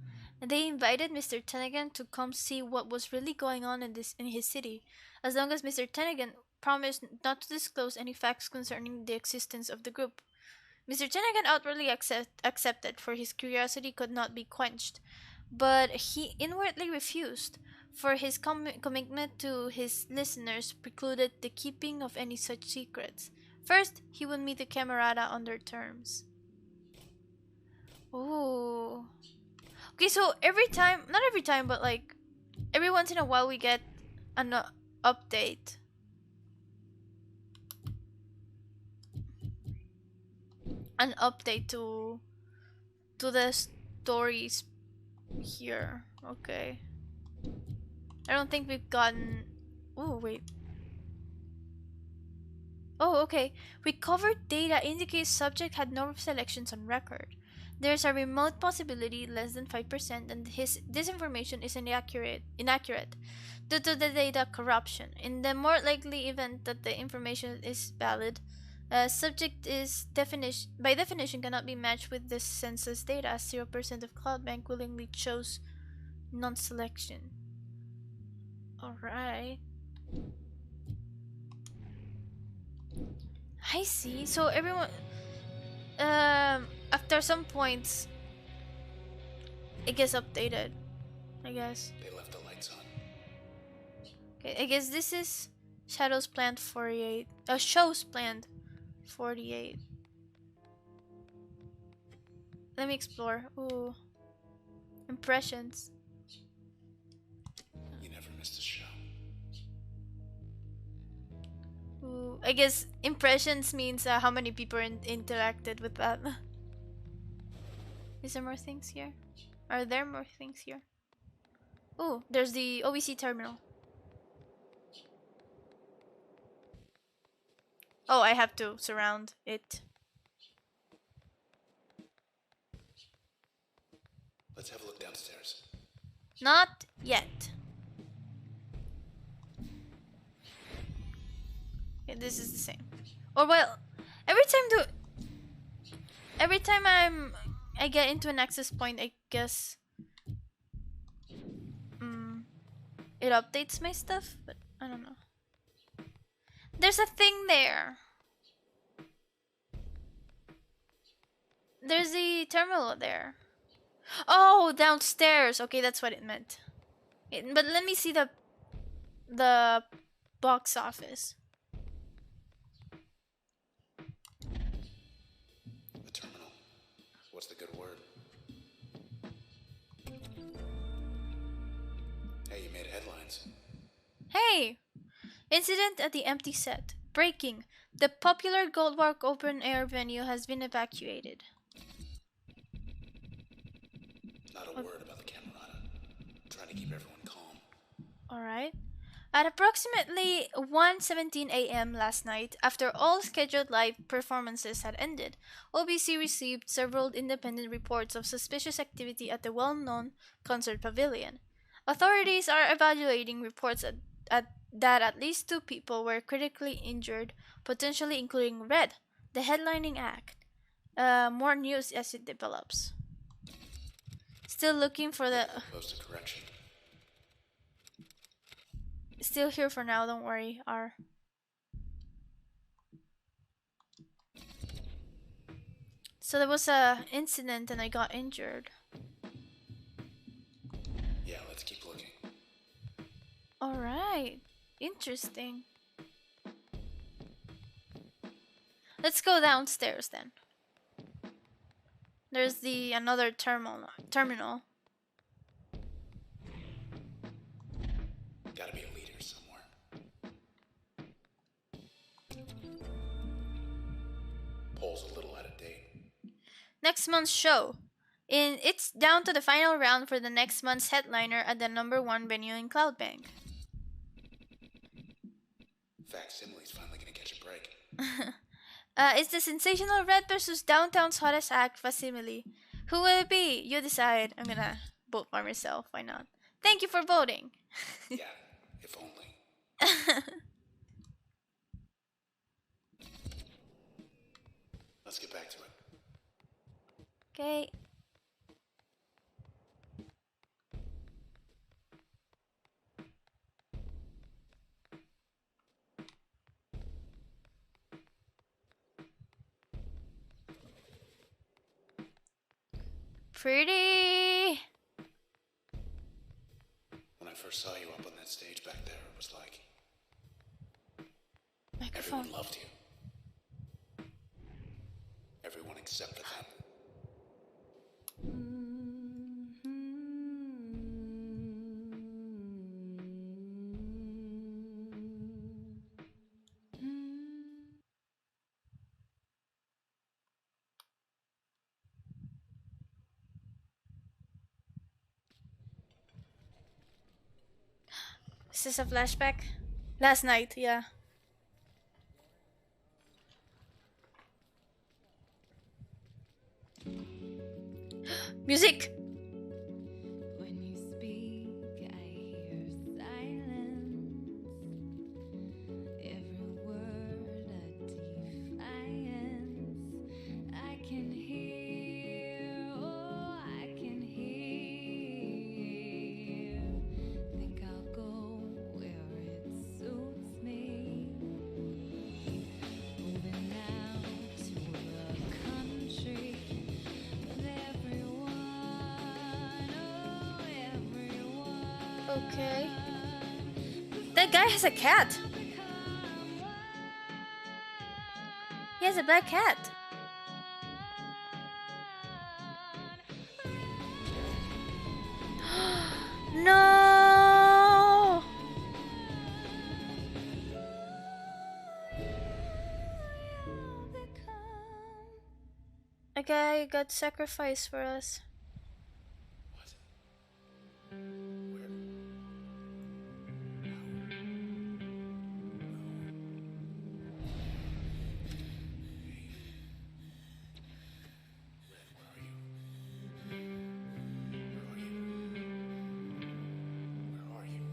They invited Mr. Tennigan to come see what was really going on in his city, as long as Mr. Tennigan promised not to disclose any facts concerning the existence of the group. Mr. Tennigan outwardly accepted, for his curiosity could not be quenched, but he inwardly refused, for his commitment to his listeners precluded the keeping of any such secrets. First, he would meet the Camerata on their terms. Oh. Okay, so every time, not every time, but like every once in a while we get an update. An update to the stories here. Okay. I don't think we've gotten. Oh, wait. Oh, okay. Recovered data indicates subject had no selections on record. There's a remote possibility, less than 5%, and this information is inaccurate due to the data corruption. In the more likely event that the information is valid, subject is by definition cannot be matched with the census data, as 0% of Cloudbank willingly chose non-selection. Alright. I see. So everyone, after some points, it gets updated. I guess. They left the lights on. Okay, I guess this is Shadows Planned 48. Shows Planned 48. Let me explore. Ooh. Impressions. You never missed a show. Ooh. I guess impressions means how many people interacted with that. Is there more things here? Are there more things here? Oh, there's the OEC terminal. Oh, I have to surround it. Let's have a look downstairs. Not yet. Okay, this is the same. Or well, every time I get into an access point, I guess it updates my stuff, but I don't know. There's a thing there. There's the terminal there. Oh, downstairs. Okay, that's what it meant. But let me see the box office. The terminal. What's the good word? Hey, you made headlines. Hey! Incident at the empty set. Breaking. The popular Goldwark open air venue has been evacuated. Not a word about the Camerata. Trying to keep everyone calm. Alright. At approximately 1:17 a.m. last night, after all scheduled live performances had ended, OBC received several independent reports of suspicious activity at the well-known concert pavilion. Authorities are evaluating reports that at least 2 people were critically injured, potentially including Red, the headlining act. More news as it develops. Still looking for the... Post a correction. still here for now, don't worry, R. So there was a incident and I got injured. Yeah, let's keep looking. Alright. Interesting. Let's go downstairs then. There's the another terminal. Gotta be a leader somewhere. Poll's a little out of date. Next month's show. It's down to the final round for the next month's headliner at the #1 venue in Cloudbank. Facsimile's finally gonna catch a break. It's the sensational Red versus Downtown's hottest act, Facsimile. Who will it be? You decide. I'm gonna vote for myself. Why not? Thank you for voting. Yeah, if only. Let's get back to it. Okay. Pretty. When I first saw you up on that stage back there, it was like Microphone. everyone loved you. Everyone except for them. Is this a flashback? Last night, yeah. Music! When you speak, I hear silence. Every word a defiance. I can hear, oh, I can hear. Think I'll go where it suits me. Moving now to a country with everyone, oh, everyone. Okay. That guy has a cat. He has a black cat. No! A guy got sacrificed for us. What? Where? Where are you?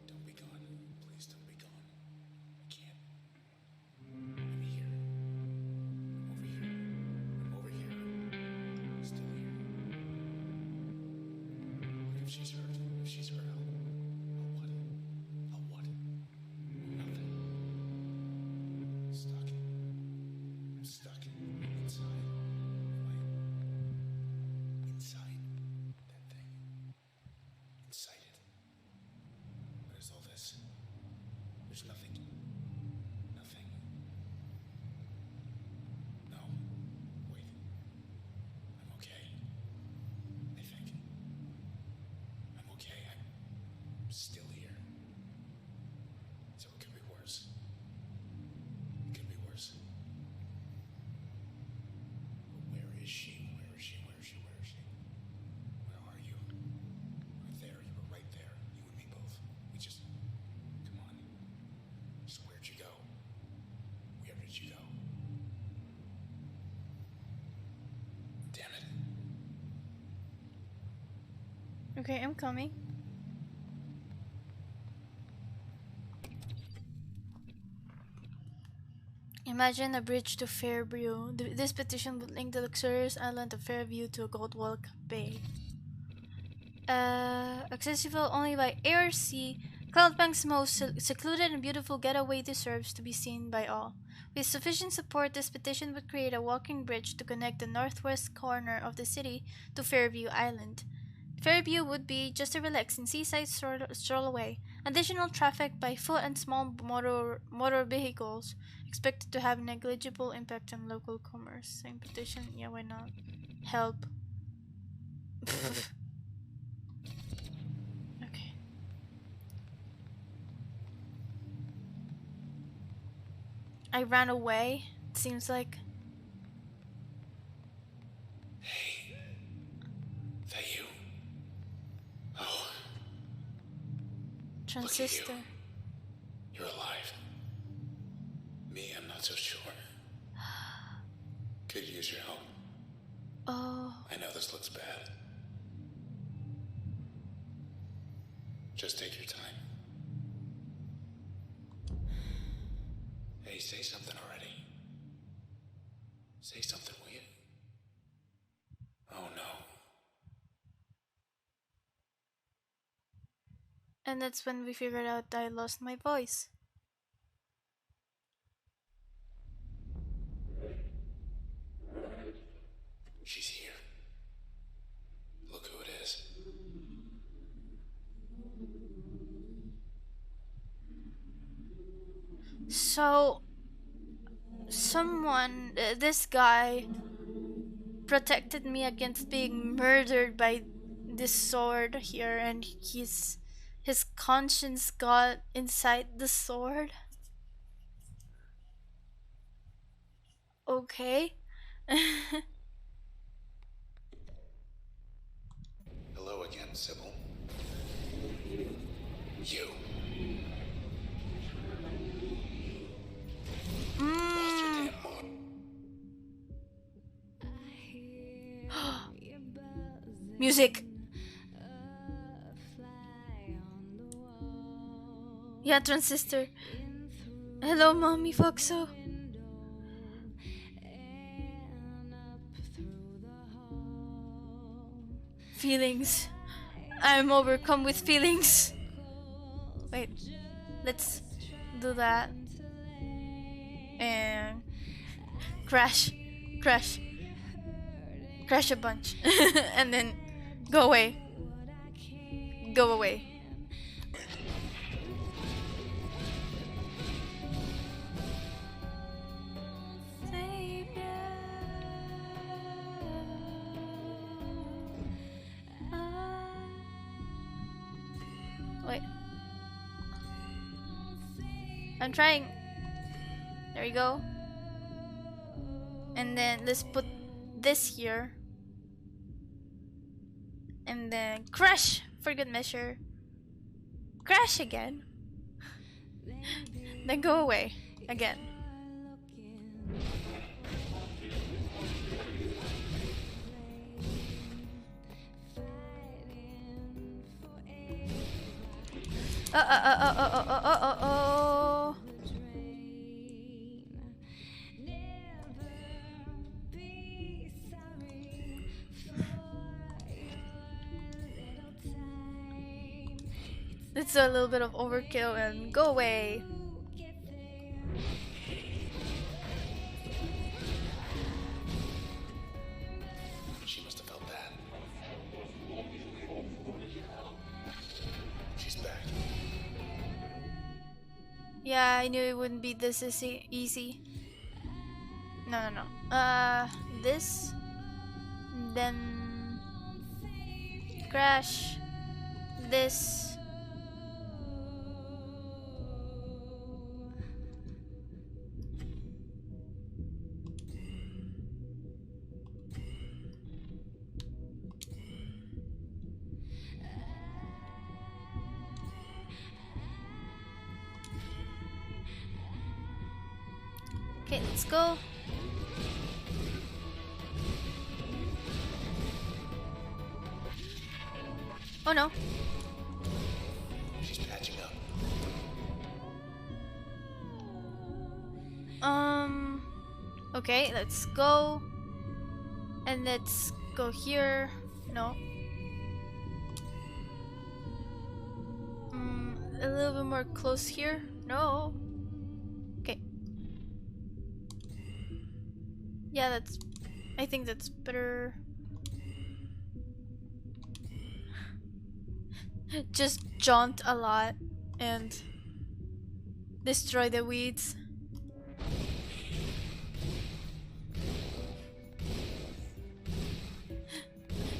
Don't be gone. Please don't be gone. I can't. I'm here. I'm over here. I'm still here. What if she's hurt? If she's hurt, I'll what? I'll what? Nothing. Stuck. I'm stuck inside. Inside that thing. Inside it. What is all this? There's nothing. Nothing. No. Wait. I'm okay. I think. I'm okay. I'm still here. So it could be worse. It could be worse. But where is she? Where is she? Where is she? Where is she? Where are you? Right there. You were right there. You and me both. We just... Come on. Just where'd you go? Where did you go? Damn it. Okay, I'm coming. Imagine a bridge to Fairview. This petition would link the luxurious island of Fairview to Goldwalk Bay. Accessible only by air or sea, Cloudbank's most secluded and beautiful getaway deserves to be seen by all. With sufficient support, this petition would create a walking bridge to connect the northwest corner of the city to Fairview Island. Fairview would be just a relaxing seaside stroll away. Additional traffic by foot and small motor vehicles expected to have negligible impact on local commerce. Same petition, yeah, why not? Help. Okay. I ran away, it seems like. Hey. That you? Oh. Transistor. Look at you. You're alive. Me, I'm not so sure. Could use your help. Oh. I know this looks bad. Just take your time. Hey, say something already. Say something, will you? Oh no. And that's when we figured out I lost my voice. She's here. Look who it is. So, this guy protected me against being murdered by this sword here, and his conscience got inside the sword. Okay. Hello again, Sybil. You. Lost your damn mind. Music. Yeah, Transistor. Hello, Mommy Foxo. Feelings. I'm overcome with feelings. Wait, let's do that. And crash, crash, crash a bunch, and then go away. Go away. Wait. I'm trying. There we go. And then let's put this here. And then crash for good measure. Crash again. Then go away again. Oh. It's a little bit of overkill and go away. She must have felt bad. She's back. Yeah, I knew it wouldn't be this easy. No. This. Then crash. This. Okay, let's go. Oh no. She's patching up. Okay, let's go. And let's go here. No. a little bit more close here. No. Okay. Yeah, that's... I think that's better. Just jaunt a lot and destroy the weeds.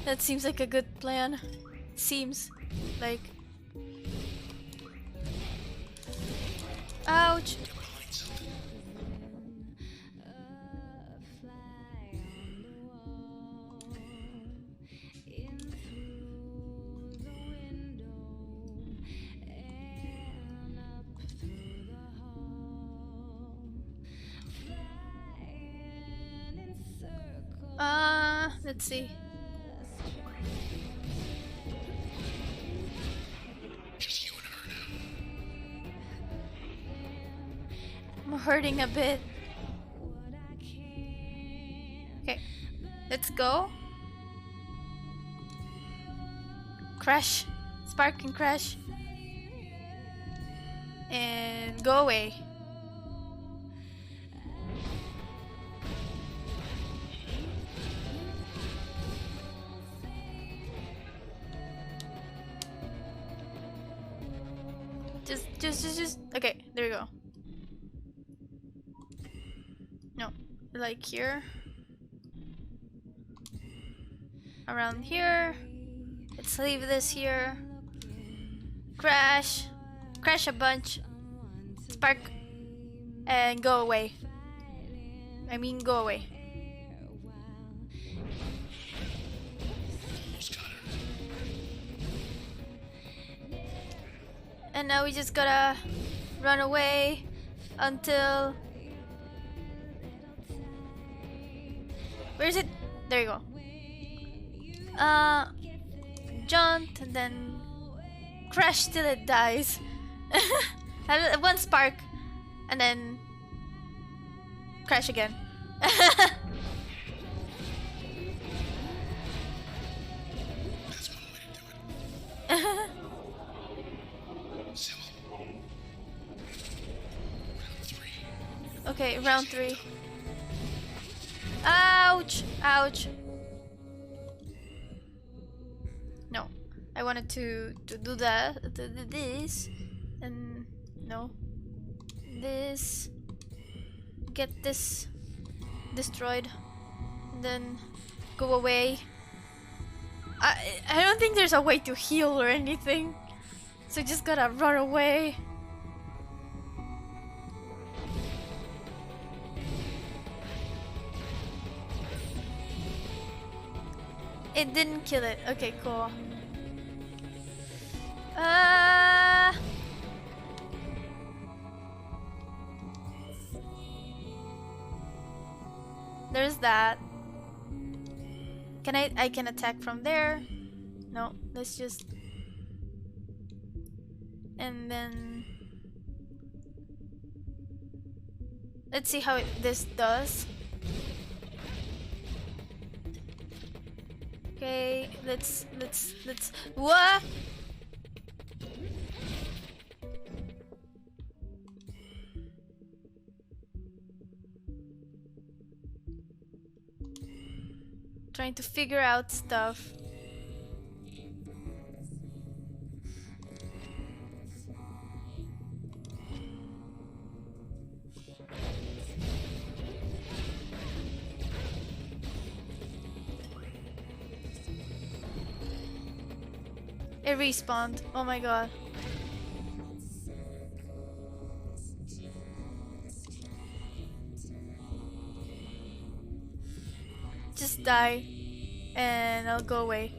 That seems like a good plan. Seems like... Ouch! Let's see. Just you and her now. I'm hurting a bit. Okay, let's go. Crash. Spark and crash. And go away. Just. Okay, there we go. No, like here. Around here. Let's leave this here. Crash. Crash a bunch. Spark. And go away. I mean, go away. And now we just gotta run away until... Where is it? There you go. Jaunt and then crash till it dies. One spark and then crash again. That's one way to do it. Okay, round 3. Ouch! Ouch! No, I wanted to do that, this, and no, this. Get this destroyed, and then go away. I don't think there's a way to heal or anything, so just gotta run away. It didn't kill it. Okay, cool. There's that. Can I can attack from there? No, let's just... And then... Let's see how this does. Okay, let's what? Trying to figure out stuff. It respawned. Oh my god. Just die and I'll go away.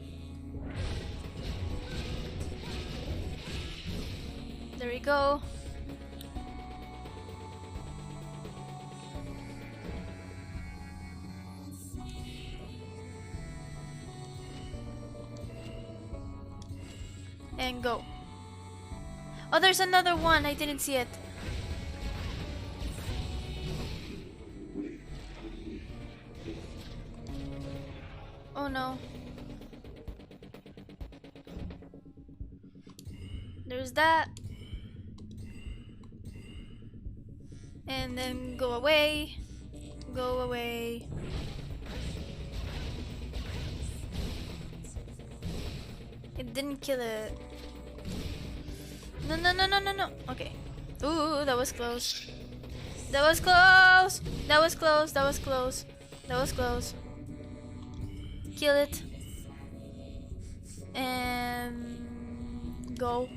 There we go. And go. Oh, there's another one. I didn't see it. Oh no. There's that. And then go away. Go away. It didn't kill it. No, no, no, no, no, no. Okay. Ooh, that was close. That was close. That was close. That was close. That was close. Kill it. And go.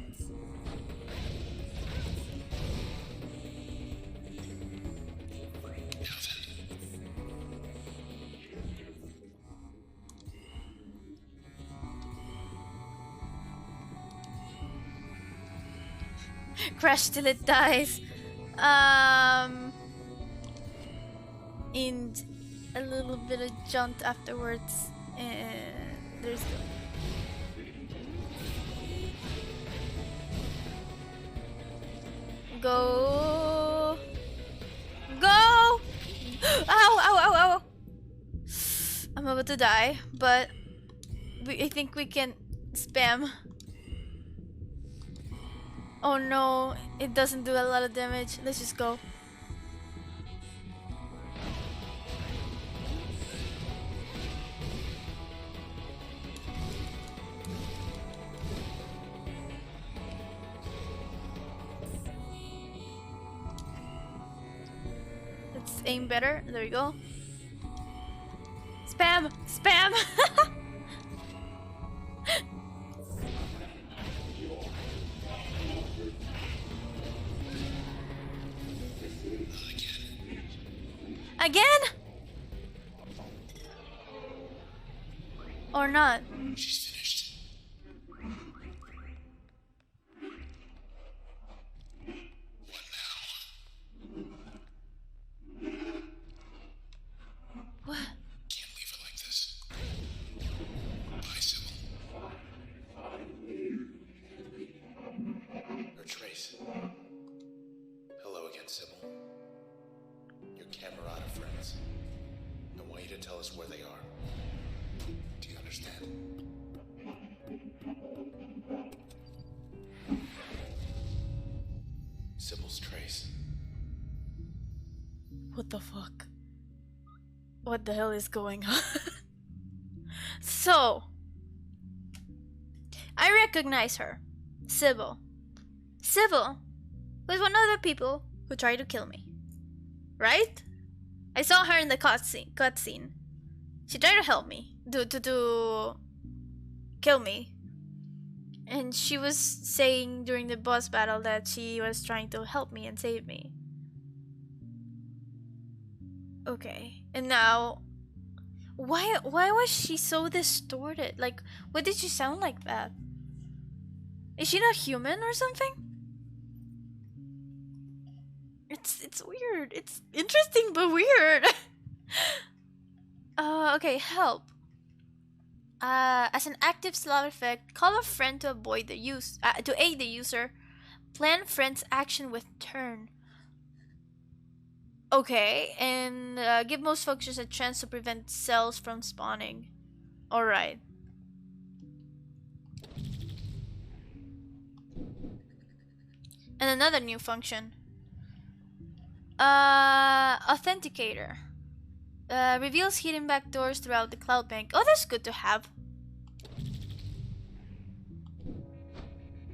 Crash till it dies. And a little bit of jaunt afterwards. And there's go. Go! Ow, ow, ow, ow. I'm about to die, but I think we can spam. Oh no, it doesn't do a lot of damage. Let's just go. Let's aim better. There you go. Spam! Spam! Again? Or not? She's finished. What now? What? Can't leave her like this. Bye, Sybil. Or Trace. Hello again, Sybil. Your Camerata friends. I want you to tell us where they are. Do you understand? Sybil's Trace. What the fuck? What the hell is going on? So, I recognize her. Sybil. Sybil was one of the people who tried to kill me. Right? I saw her in the cutscene. She tried to help me. To kill me. And she was saying during the boss battle that she was trying to help me and save me. Okay. And now, why was she so distorted? Like, what did she sound like that? Is she not human or something? It's weird. It's interesting but weird. Okay, help. As an active slot effect, call a friend to avoid the to aid the user. Plan friend's action with turn. Okay, and give most functions a chance to prevent cells from spawning. Alright. And another new function. Authenticator. Reveals hidden backdoors throughout the cloud bank. Oh, that's good to have.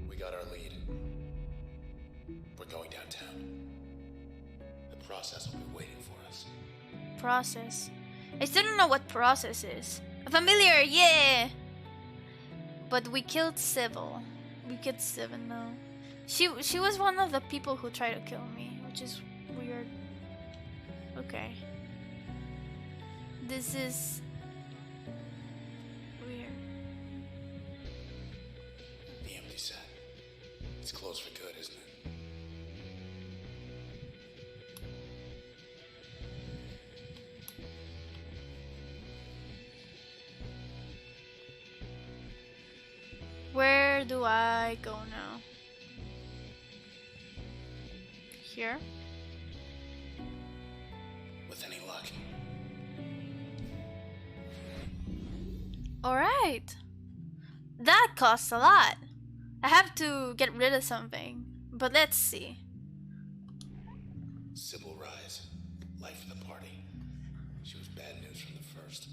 We got our lead. We're going downtown. The process will be waiting for us. Process. I still don't know what process is. A familiar, yeah! But we killed Sybil. We killed Seven now. She was one of the people who tried to kill me, which is weird. Okay. This is weird. The empty set. It's closed for good, isn't it? Where do I go now? Here? With any luck. Alright. That costs a lot. I have to get rid of something. But let's see. Sybil Rise, life of the party. She was bad news from the first.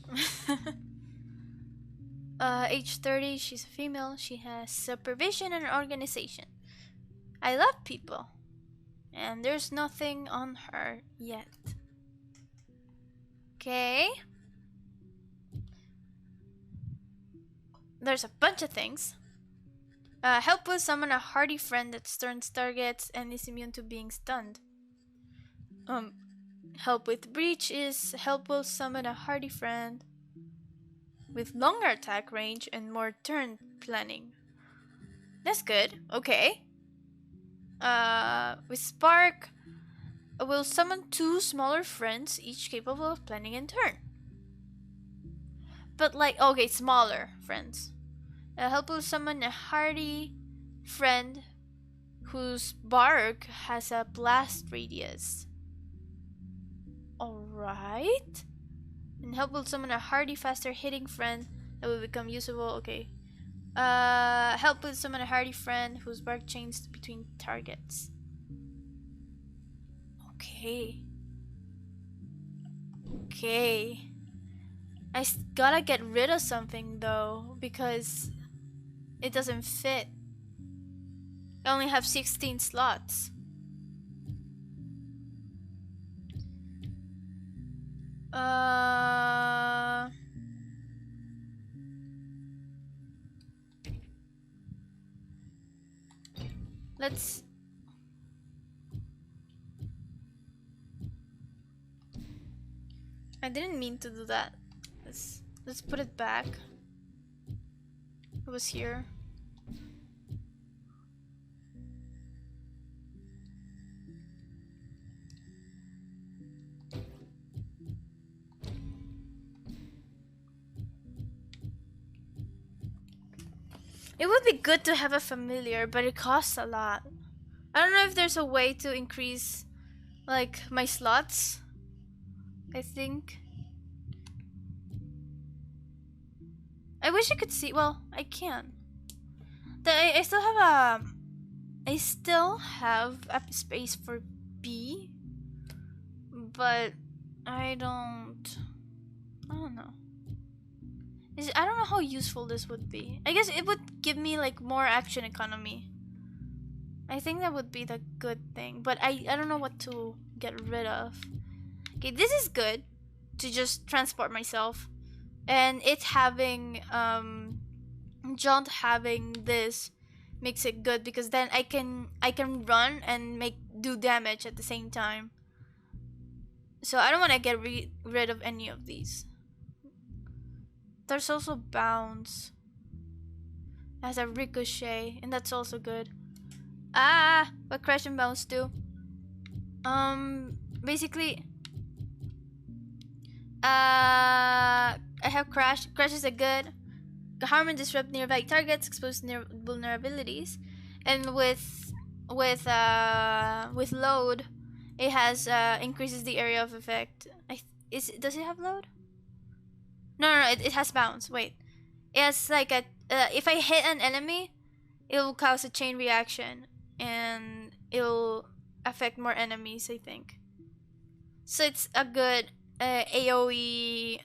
Age 30, she's a female. She has supervision and organization. I love people. And there's nothing on her yet. Okay. There's a bunch of things. Help will summon a hardy friend that stuns targets and is immune to being stunned. Help with breach is help will summon a hardy friend with longer attack range and more turn planning. That's good. Okay. With spark, will summon 2 smaller friends, each capable of planning in turn. But like, okay, smaller friends. Help will summon a hardy friend whose bark has a blast radius. Alright. And help will summon a hardy, faster hitting friend that will become usable. Okay. Help will summon a hardy friend whose bark changes between targets. Okay. Okay. I gotta get rid of something though, because it doesn't fit. I only have 16 slots. Let's... I didn't mean to do that. Let's put it back. It was here. It would be good to have a familiar, but it costs a lot. I don't know if there's a way to increase like my slots. I think. I wish I could see. Well, I can. I still have a space for B, but I don't know. I don't know how useful this would be. I guess it would give me like more action economy. I think that would be the good thing, but I don't know what to get rid of. Okay, this is good to just transport myself, and it having Jaunt having this makes it good because then I can run and do damage at the same time. So I don't want to get rid of any of these. There's also bounce as a ricochet, and that's also good. What crash and bounce do? Basically, I have crash. Crash is a good. Harm and disrupt nearby targets, expose vulnerabilities, and with load, it has increases the area of effect. Does it have load? No, it has bounce. Wait, it has like a if I hit an enemy, it will cause a chain reaction, and it will affect more enemies, I think. So it's a good AoE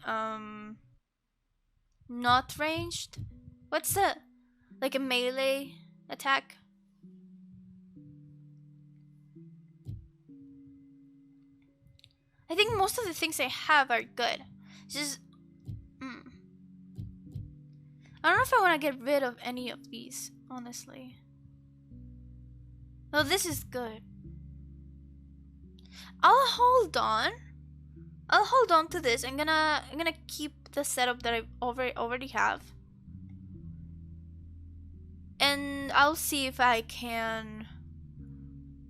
not ranged. What's the like a melee attack? I think most of the things I have are good. Just I don't know if I want to get rid of any of these, honestly. Oh, this is good. I'll hold on to this. I'm gonna keep the setup that I already have, and I'll see if I can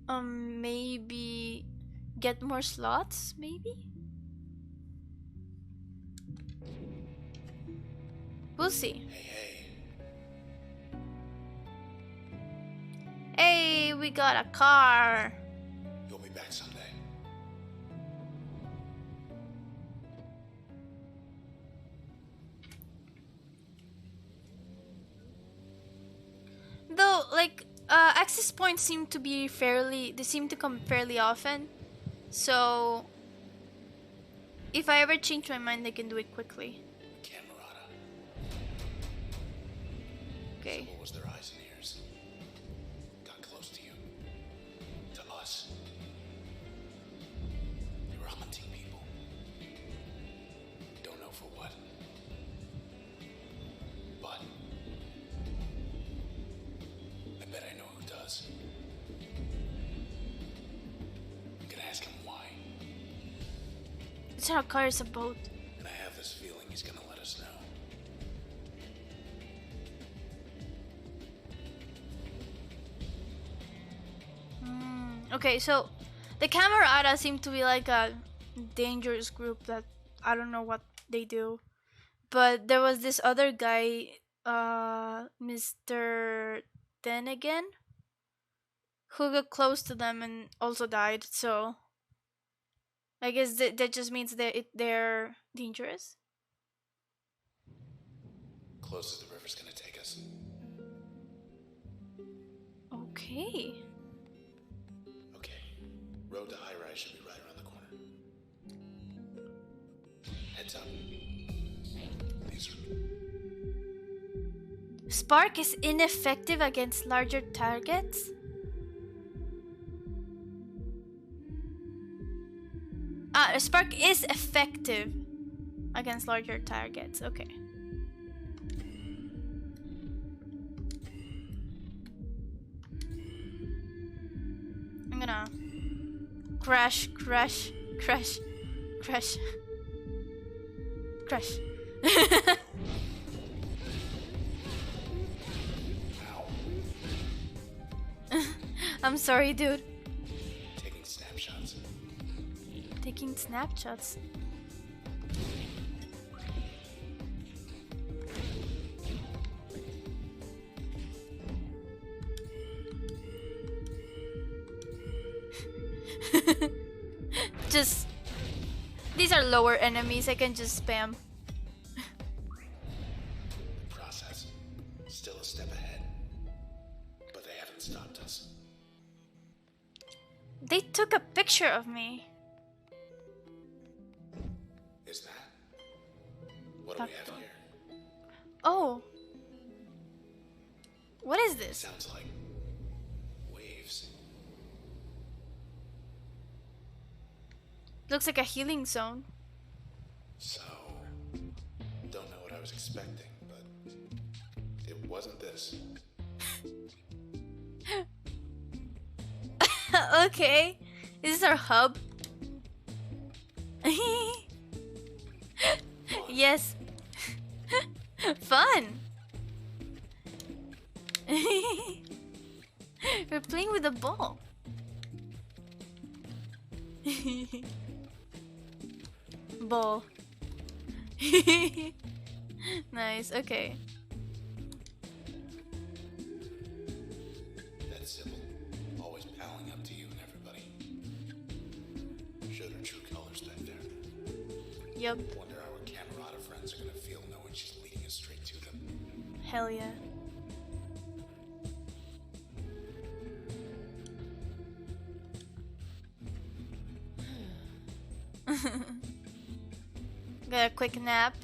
maybe get more slots. Maybe we'll see. Hey, we got a car. You'll be back someday. Though, like, access points seem to be they seem to come fairly often. So if I ever change my mind, they can do it quickly. Camerata. Okay. Sybil was their eyes and ears. Got close to you. To us. You were hunting people. Don't know for what. But I bet I know who does. I'm gonna ask him why. It's not a car, it's a boat. And I have this feeling he's gonna let us know. Okay, so the Camerata seem to be like a dangerous group that I don't know what they do. But there was this other guy, Mr. Then again, who got close to them and also died. So I guess that just means they're dangerous. Close as the river's gonna take us. Okay. Okay. Road to high rise should be right around the corner. Heads up. These Spark is ineffective against larger targets. Spark is effective against larger targets. Okay. I'm gonna crash. I'm sorry, dude. taking snapshots. Taking snapshots. Just these are lower enemies. I can just spam. Process. Still a step ahead. But they haven't stopped us. They took a picture of me. Is that? What do we have here? Oh. What is this? Sounds like waves. Looks like a healing zone. So, don't know what I was expecting, but it wasn't this. Okay. Is this our hub? Yes. Fun. We're playing with a ball. Ball. Nice, okay. That's Sybil. Always palling up to you and everybody. Showed her true colors back there. Yup. Wonder how our Camerata friends are gonna feel knowing she's leading us straight to them. Hell yeah. Got a quick nap.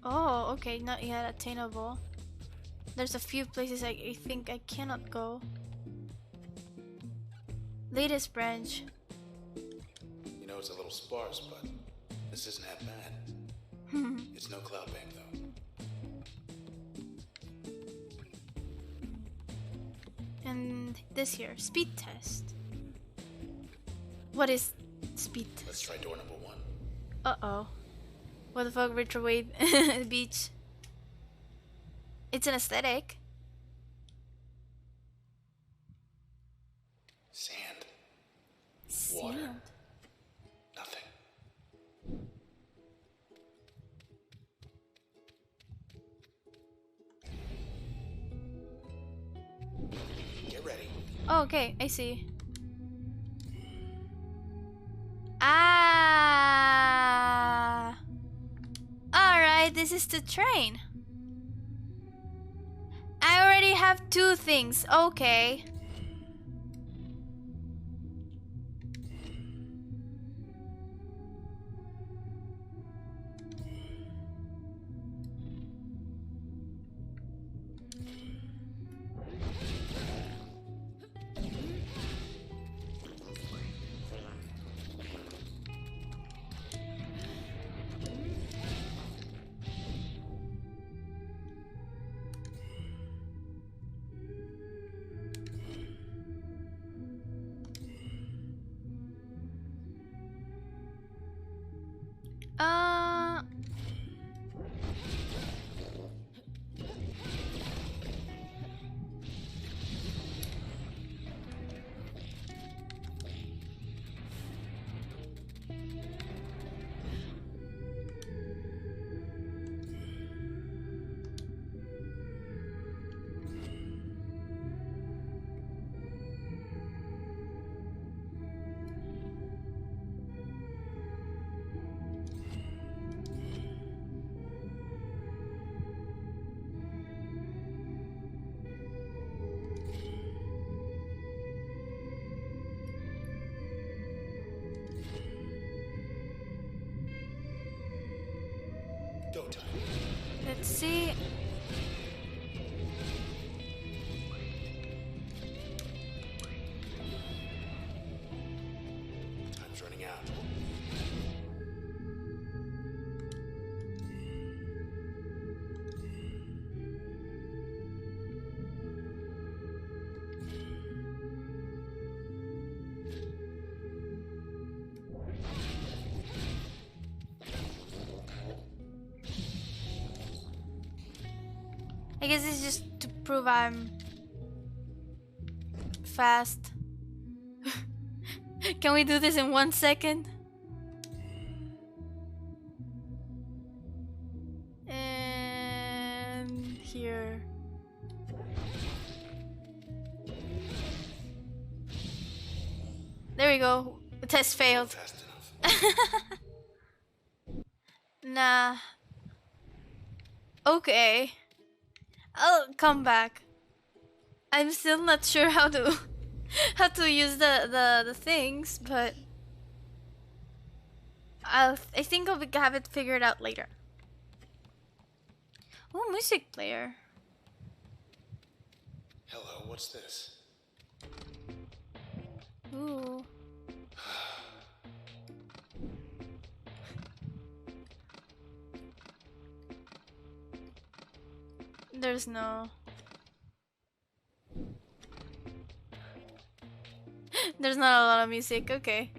Oh, okay, not yet attainable. There's a few places I think I cannot go. Latest branch. You know, it's a little sparse, but this isn't half bad. It's no cloud bank, though. And this here, speed test. What is speed test? Let's try door number 1. Uh-oh. What the fuck, retrowave beach. It's an aesthetic. Sand. Water. Sand. Nothing. Get ready. Oh, okay, I see. Ah. Alright, this is the train. have two things. Okay. Uh, Go time. let's see. Time's running out. I guess it's just to prove I'm fast. Can we do this in 1 second? And here. There we go. The test failed. Fast enough. Nah. Okay. I'll come back. I'm still not sure how to how to use the things, but I think I'll have it figured out later. Oh, music player. Hello, what's this? Ooh. There's no. There's not a lot of music. Okay.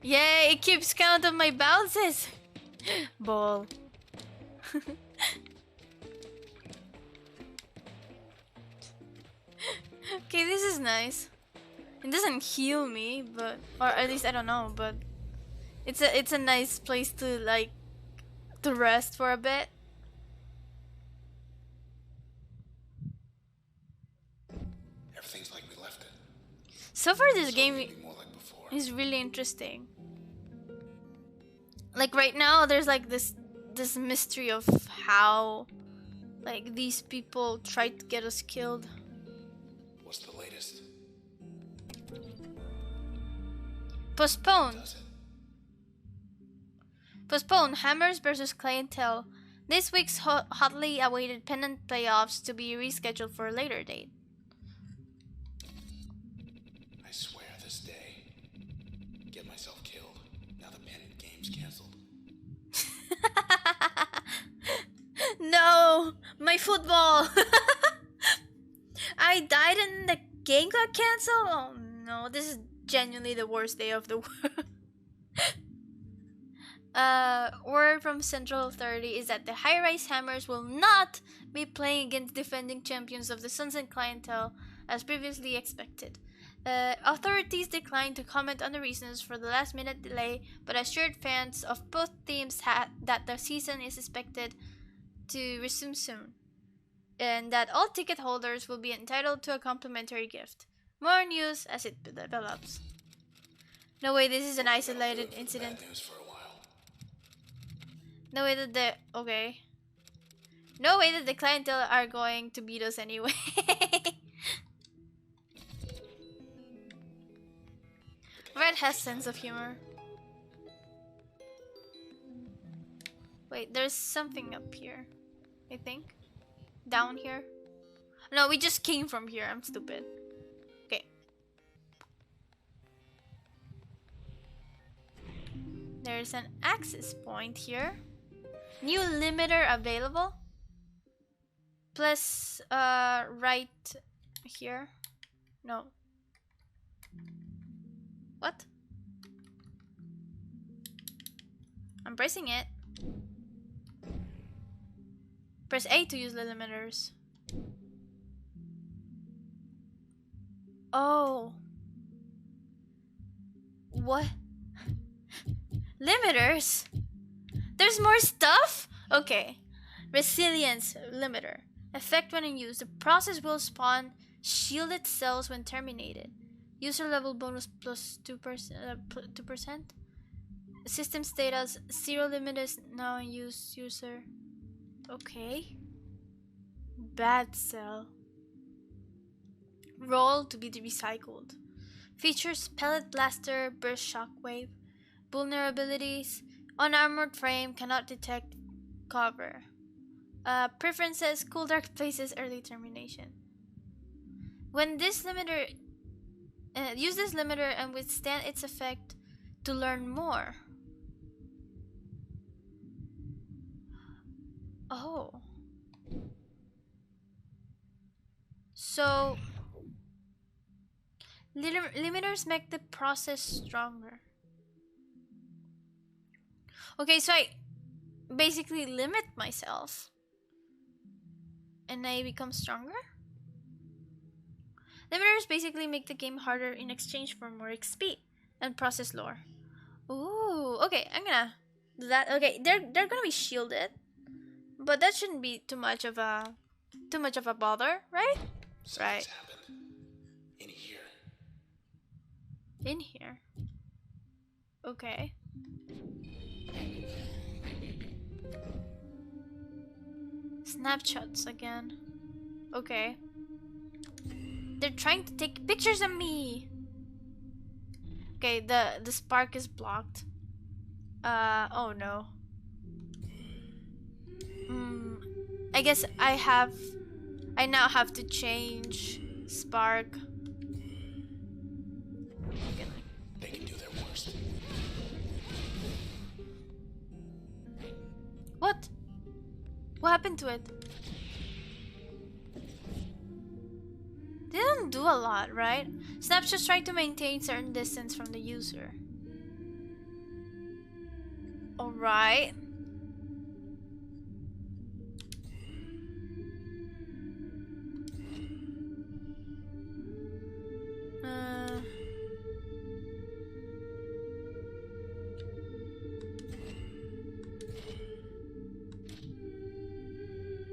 Yay! It keeps count of my bounces. Ball. Okay, this is nice. It doesn't heal me, but or at least I don't know, but it's a nice place to like to rest for a bit. Everything's like we left it. So far, this So game maybe more like before. is really interesting. Like right now, there's like this mystery of how like these people tried to get us killed. What's the latest? Postponed. Does it? Postponed. Hammers versus Clientele. This week's hotly awaited pennant playoffs to be rescheduled for a later date. I swear this day. Get myself killed. Now the pennant game's canceled. No, my football. I died and the game got canceled. Oh no, this is genuinely the worst day of the world. Word from Central Authority is that the high-rise Hammers will not be playing against defending champions of the Sunset Clientele as previously expected. Authorities declined to comment on the reasons for the last-minute delay, but assured fans of both teams that the season is expected to resume soon, and that all ticket holders will be entitled to a complimentary gift. More news as it develops. No way, this is an isolated incident. Bad news for a while. No way that the okay. No way that the clientele are going to beat us anyway. Red has sense of humor. Wait, there's something up here. I think. Down here. No, we just came from here. I'm stupid. Okay. There's an access point here. New limiter available. Plus, right here. No. What? I'm pressing it. Press A to use the limiters. Oh. What? Limiters? There's more stuff? Okay. Resilience limiter. Effect when in use. The process will spawn shielded cells when terminated. User level bonus plus 2%. 2%. System status 0 limit is now in use. User. Okay. Bad cell. Roll to be recycled. Features pellet blaster, burst shockwave. Vulnerabilities. Unarmored frame cannot detect cover. Preferences cool dark places early termination. When this limiter use this limiter and withstand its effect to learn more. Oh. So limiters make the process stronger. Okay, so I basically limit myself and I become stronger. Limiters basically make the game harder in exchange for more XP and process lore. Ooh, okay, I'm gonna do that. Okay, they're gonna be shielded, but that shouldn't be too much of a bother, right? Something's happened. In here. In here. Okay. Snapshots again. Okay. They're trying to take pictures of me. Okay, the spark is blocked. Oh no. I guess I now have to change spark. They can do their worst. What? What happened to it? They don't do a lot, right? Snapshots try to maintain certain distance from the user. Alright.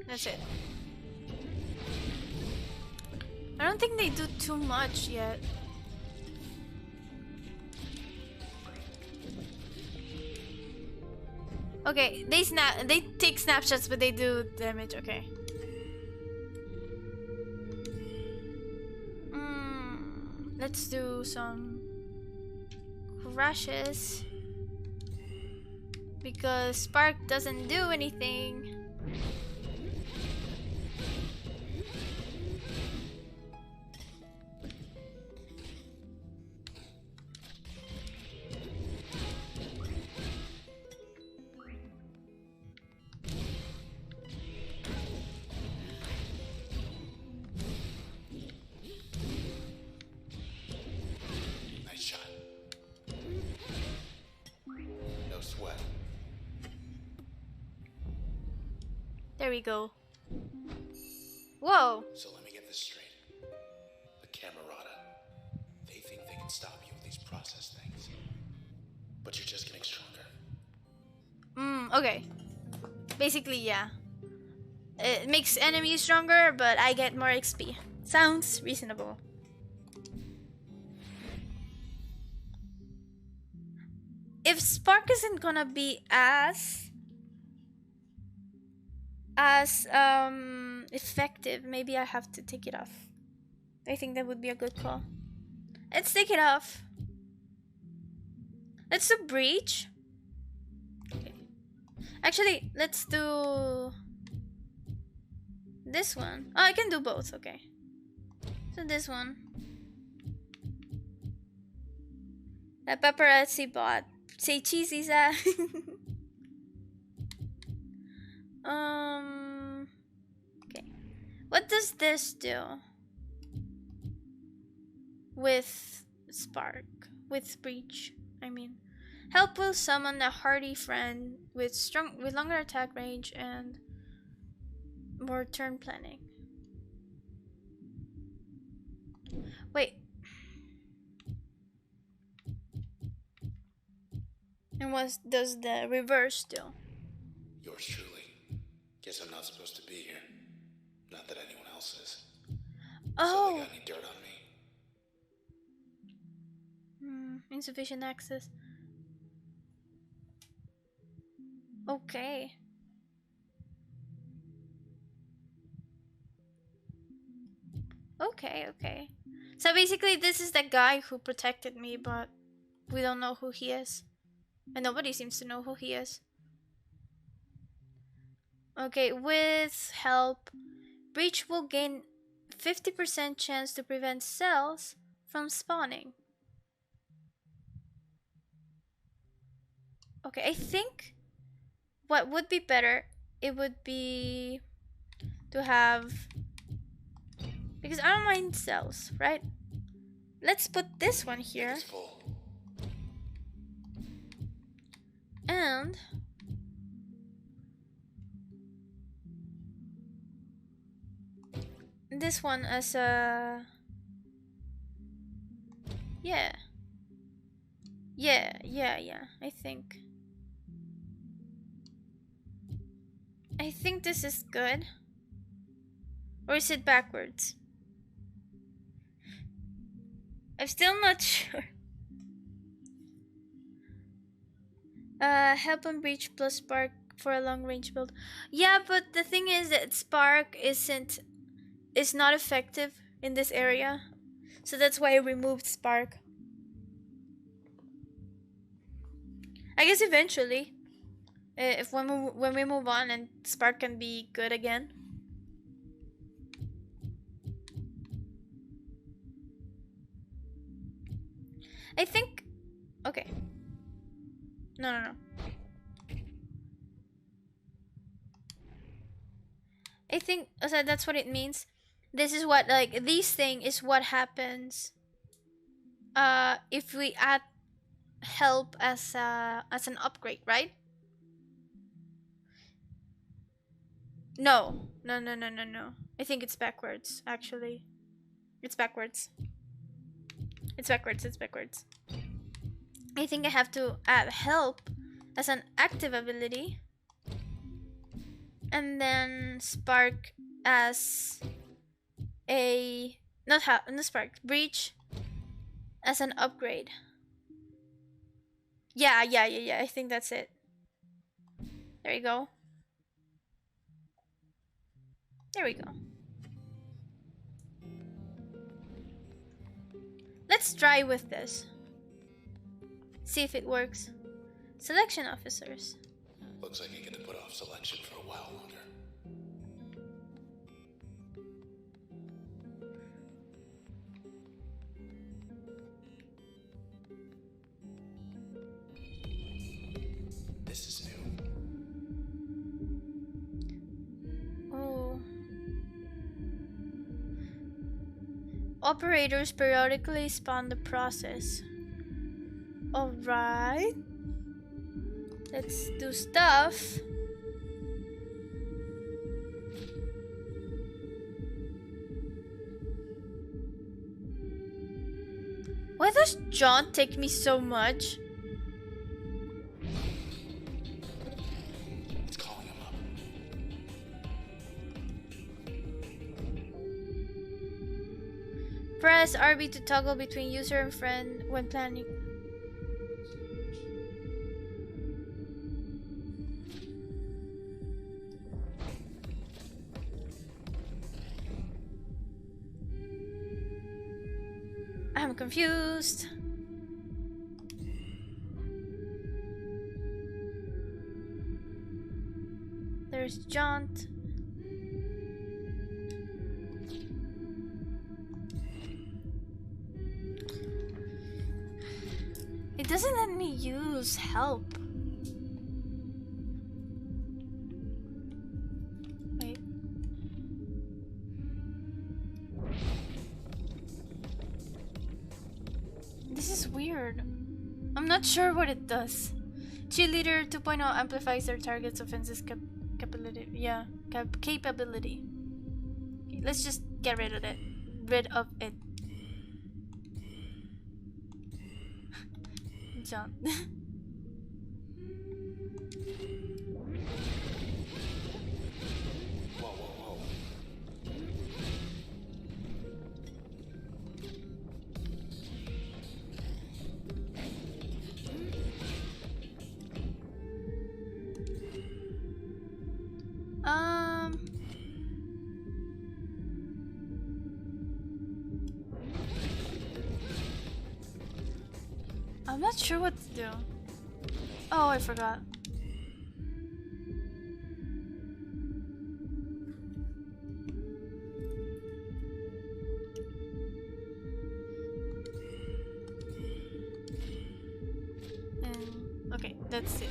That's it. I don't think they do too much yet. Okay, they take snapshots, but they do damage. Okay. Let's do some crashes because spark doesn't do anything. There we go. Whoa. So let me get this straight. The Camerata, they think they can stop you with these process things. But you're just getting stronger. Okay. Basically, yeah. It makes enemies stronger, but I get more XP. Sounds reasonable. If Spark isn't gonna be as as effective, maybe I have to take it off. I think that would be a good call. Let's take it off. Let's do breach. Okay. Actually, let's do this one. Oh, I can do both. Okay. So this one. That paparazzi bot. Say cheesy, Zah. Okay. What does this do? With Spark. With Breach, I mean. Help will summon a hardy friend with longer attack range and more turn planning. Wait. And what does the reverse do? Yours truly. Guess I'm not supposed to be here. Not that anyone else is. So Oh. they got any dirt on me? Insufficient access. Okay. Okay. So basically this is the guy who protected me, but we don't know who he is. And nobody seems to know who he is. Okay, with help, Breach will gain 50% chance to prevent cells from spawning. Okay, I think what would be better, it would be to have, because I don't mind cells, right? Let's put this one here. It's full. And this one as a yeah, I think this is good. Or is it backwards? I'm still not sure. Help and breach plus spark for a long range build. Yeah, but the thing is that spark is not effective in this area. So that's why I removed spark. I guess eventually, if when we move on and spark can be good again. I think. Okay. No. I think so that's what it means. This is what, like, this thing is what happens if we add help as an upgrade, right? No. I think it's backwards, actually. It's backwards. I think I have to add help as an active ability. And then spark as a not spark, breach as an upgrade. Yeah, I think that's it. There you go. There we go. Let's try with this. See if it works. Selection officers. Looks like you get to put off selection for a while longer. This is new. Oh. Operators periodically spawn the process. Alright. Let's do stuff. Why does John take me so much? It's calling him up. Press RB to toggle between user and friend when planning. I'm confused. There's Jaunt. It doesn't let me use help. Wait. This is weird. I'm not sure what it does. Cheerleader 2.0 amplifies their target's offensive capability. Yeah, capability. Okay, let's just get rid of it. John. Whoa, whoa, whoa. I'm not sure what to do. Oh, I forgot. Okay, that's it.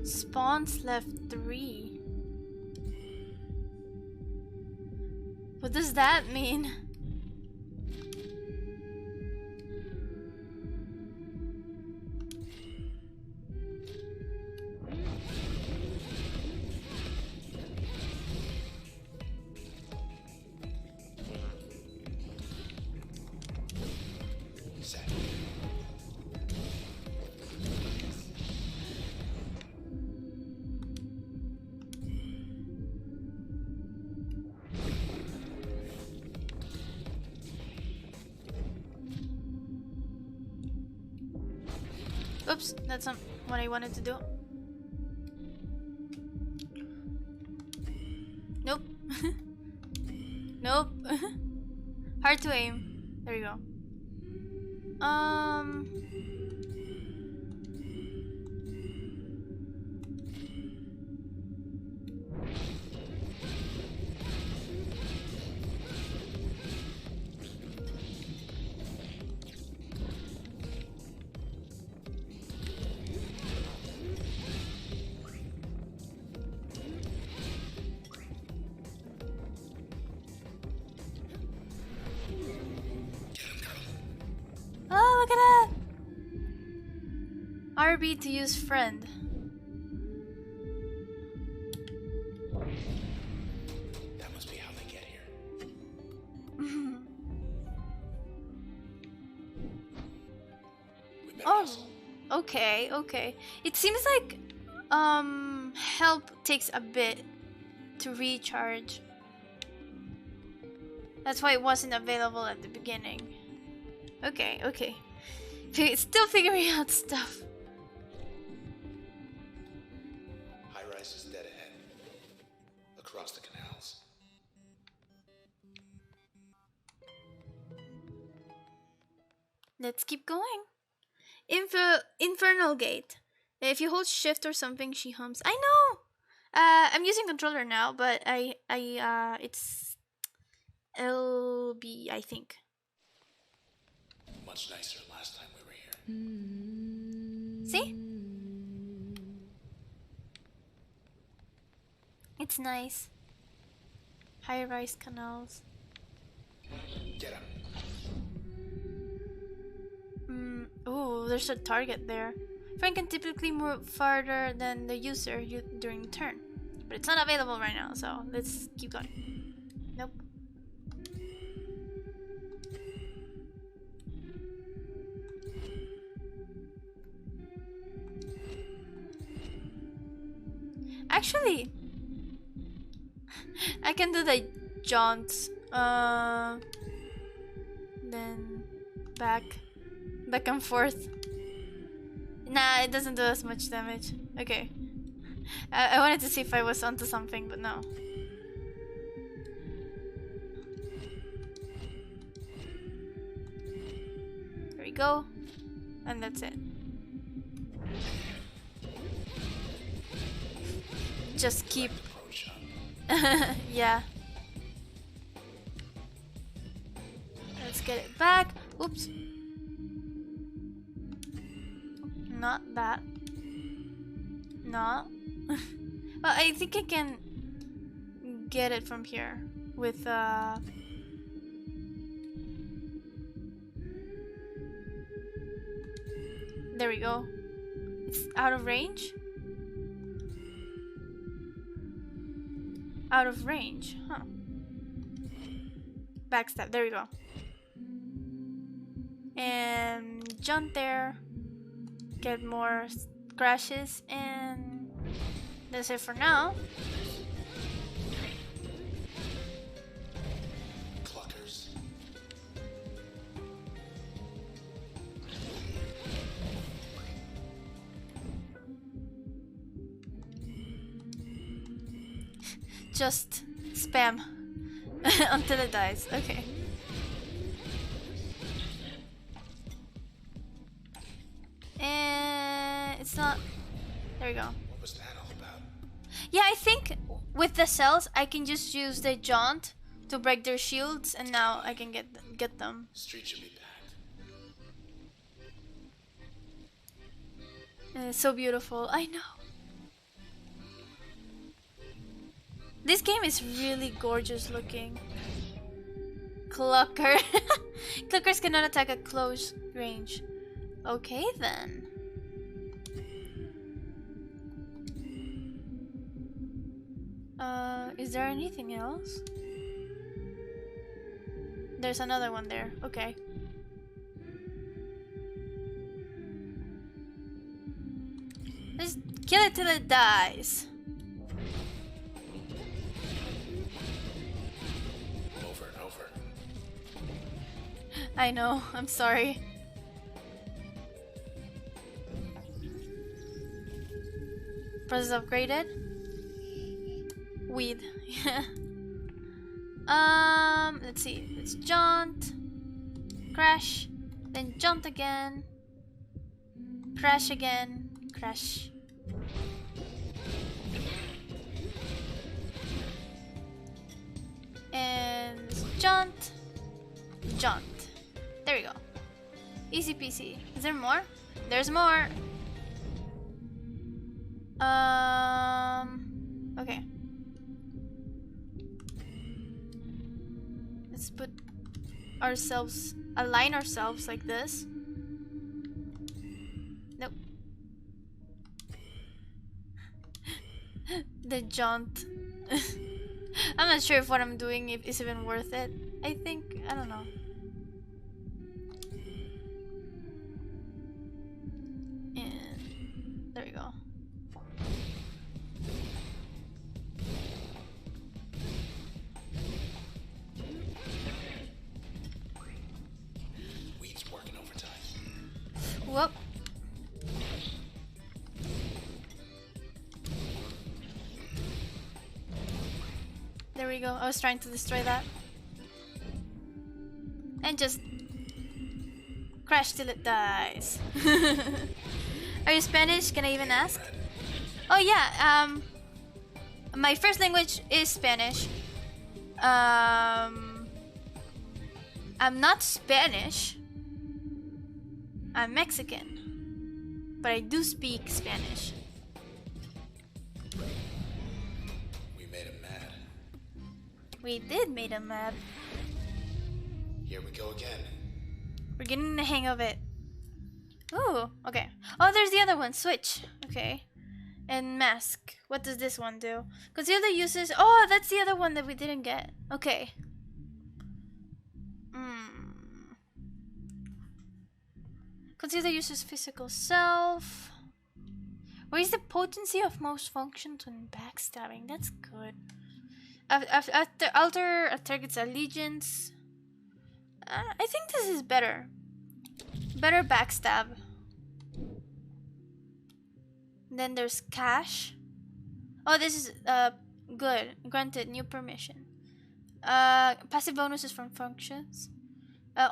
Spawns left 3. What does that mean? Set. Oops, that's not what I wanted to do. Nope. Nope. Hard to aim. There you go. Oh, look at that! RB to use friend. That must be how they get here. We better Oh, hustle. okay, okay. It seems like help takes a bit to recharge. That's why it wasn't available at the beginning. Okay, okay. Still figuring out stuff. High rise is dead ahead. Across the canals. Let's keep going. Infernal Gate. If you hold shift or something, she hums. I know. I'm using controller now, but it's LB, I think. Much nicer last time we were here. See? It's nice. High-rise canals. Get him. Oh, there's a target there. Friend can typically move farther than the user during the turn. But it's not available right now, so let's keep going. Nope. Actually, I can do the jaunt. Then back and forth. Nah, it doesn't do as much damage. Okay. I wanted to see if I was onto something, but no. There we go. And that's it. Just keep... yeah. Let's get it back. Oops. Not that. No. Well, I think I can get it from here with there we go. It's out of range? Out of range, huh? Backstab, there we go. And jump there. Get more crashes, and that's it for now. Cluckers. Just spam until it dies. Okay. And it's not. There we go. What was that all about? Yeah, I think with the cells I can just use the jaunt to break their shields, and now I can get them. Street should be packed. And it's so beautiful. I know. This game is really gorgeous looking. Clucker. Cluckers cannot attack at close range. Okay then. Is there anything else? There's another one there. Okay. Let's kill it till it dies. Over and over. I know, I'm sorry. Process upgraded. Weed. Let's see. Let's jaunt. Crash. Then jaunt again. Crash again. Crash. And jaunt. Jaunt. There we go. Easy peasy. Is there more? There's more. Okay. Let's put ourselves, align ourselves like this. Nope. The jaunt. I'm not sure if what I'm doing is even worth it. I think, I don't know. And there we go. Weed's working overtime. Whoop. There we go. I was trying to destroy that. And just crash till it dies. Are you Spanish? Can I even ask? Oh yeah, my first language is Spanish. I'm not Spanish. I'm Mexican. But I do speak Spanish. We made him mad. We did made him mad. Here we go again. We're getting the hang of it. Ooh, okay. Oh, there's the other one. Switch. Okay. And mask. What does this one do? Conceal the uses. Oh, that's the other one that we didn't get. Okay. Conceal the user's physical self. Raise the potency of most functions when backstabbing. That's good. After alter a target's allegiance. I think this is better. Better backstab. Then there's cash. Oh, this is good. Granted new permission. Passive bonuses from functions.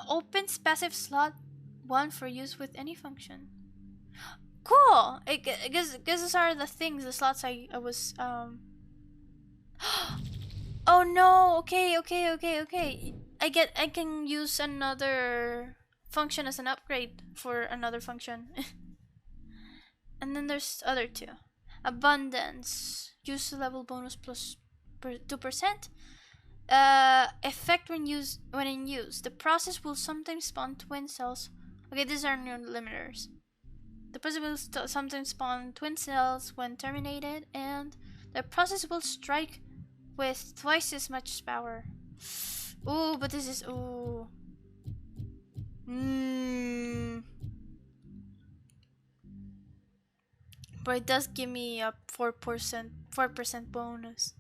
Opens passive slot 1 for use with any function. Cool. I guess those are the things, the slots I was Oh no. Okay. I can use another function as an upgrade for another function. And then there's other two. Abundance. Use level bonus plus 2%. Effect when in use. The process will sometimes spawn twin cells. Okay, these are new limiters. The process will sometimes spawn twin cells when terminated, and the process will strike with twice as much power. Ooh, but this is ooh. But it does give me a 4% bonus.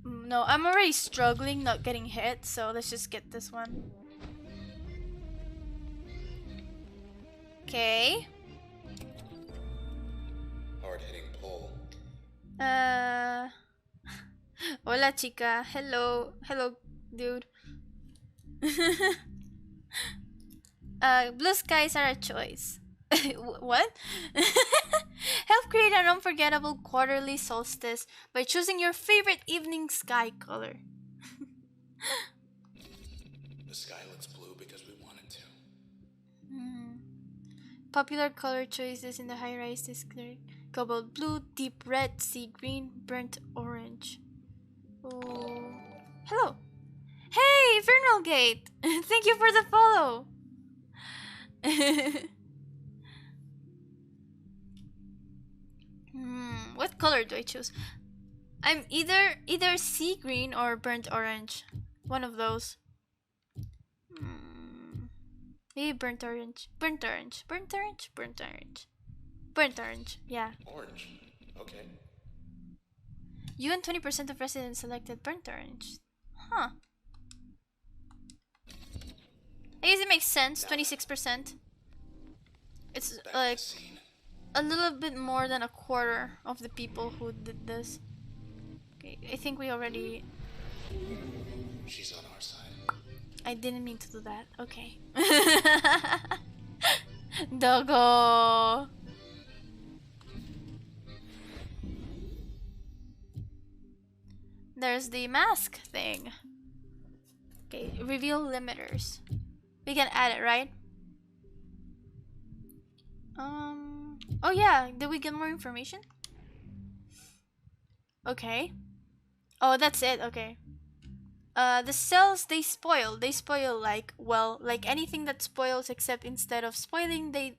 No, I'm already struggling not getting hit, so let's just get this one. Okay. Hard-hitting pull. Hola chica. Hello, dude. Blue skies are a choice. What? Help create an unforgettable quarterly solstice by choosing your favorite evening sky color. The sky looks blue because we want it to. Popular color choices in the high rise is clear. Cobalt blue, deep red, sea green, burnt orange. Oh. Hello. Hey, Infernal Gate! Thank you for the follow. What color do I choose? I'm either sea green or burnt orange. One of those. Maybe burnt orange. Burnt orange. Burnt orange. Burnt orange. Burnt orange. Yeah. Orange. Okay. You and 20% of residents selected burnt orange. Huh. I guess it makes sense. 26%. It's like a little bit more than a quarter of the people who did this. Okay, I think we already... She's on our side. I didn't mean to do that. Okay. Doggo. There's the mask thing. Okay, reveal limiters. We can add it, right? Oh yeah, did we get more information? Okay. Oh, that's it. Okay. The cells they spoil like, well, like anything that spoils, except instead of spoiling they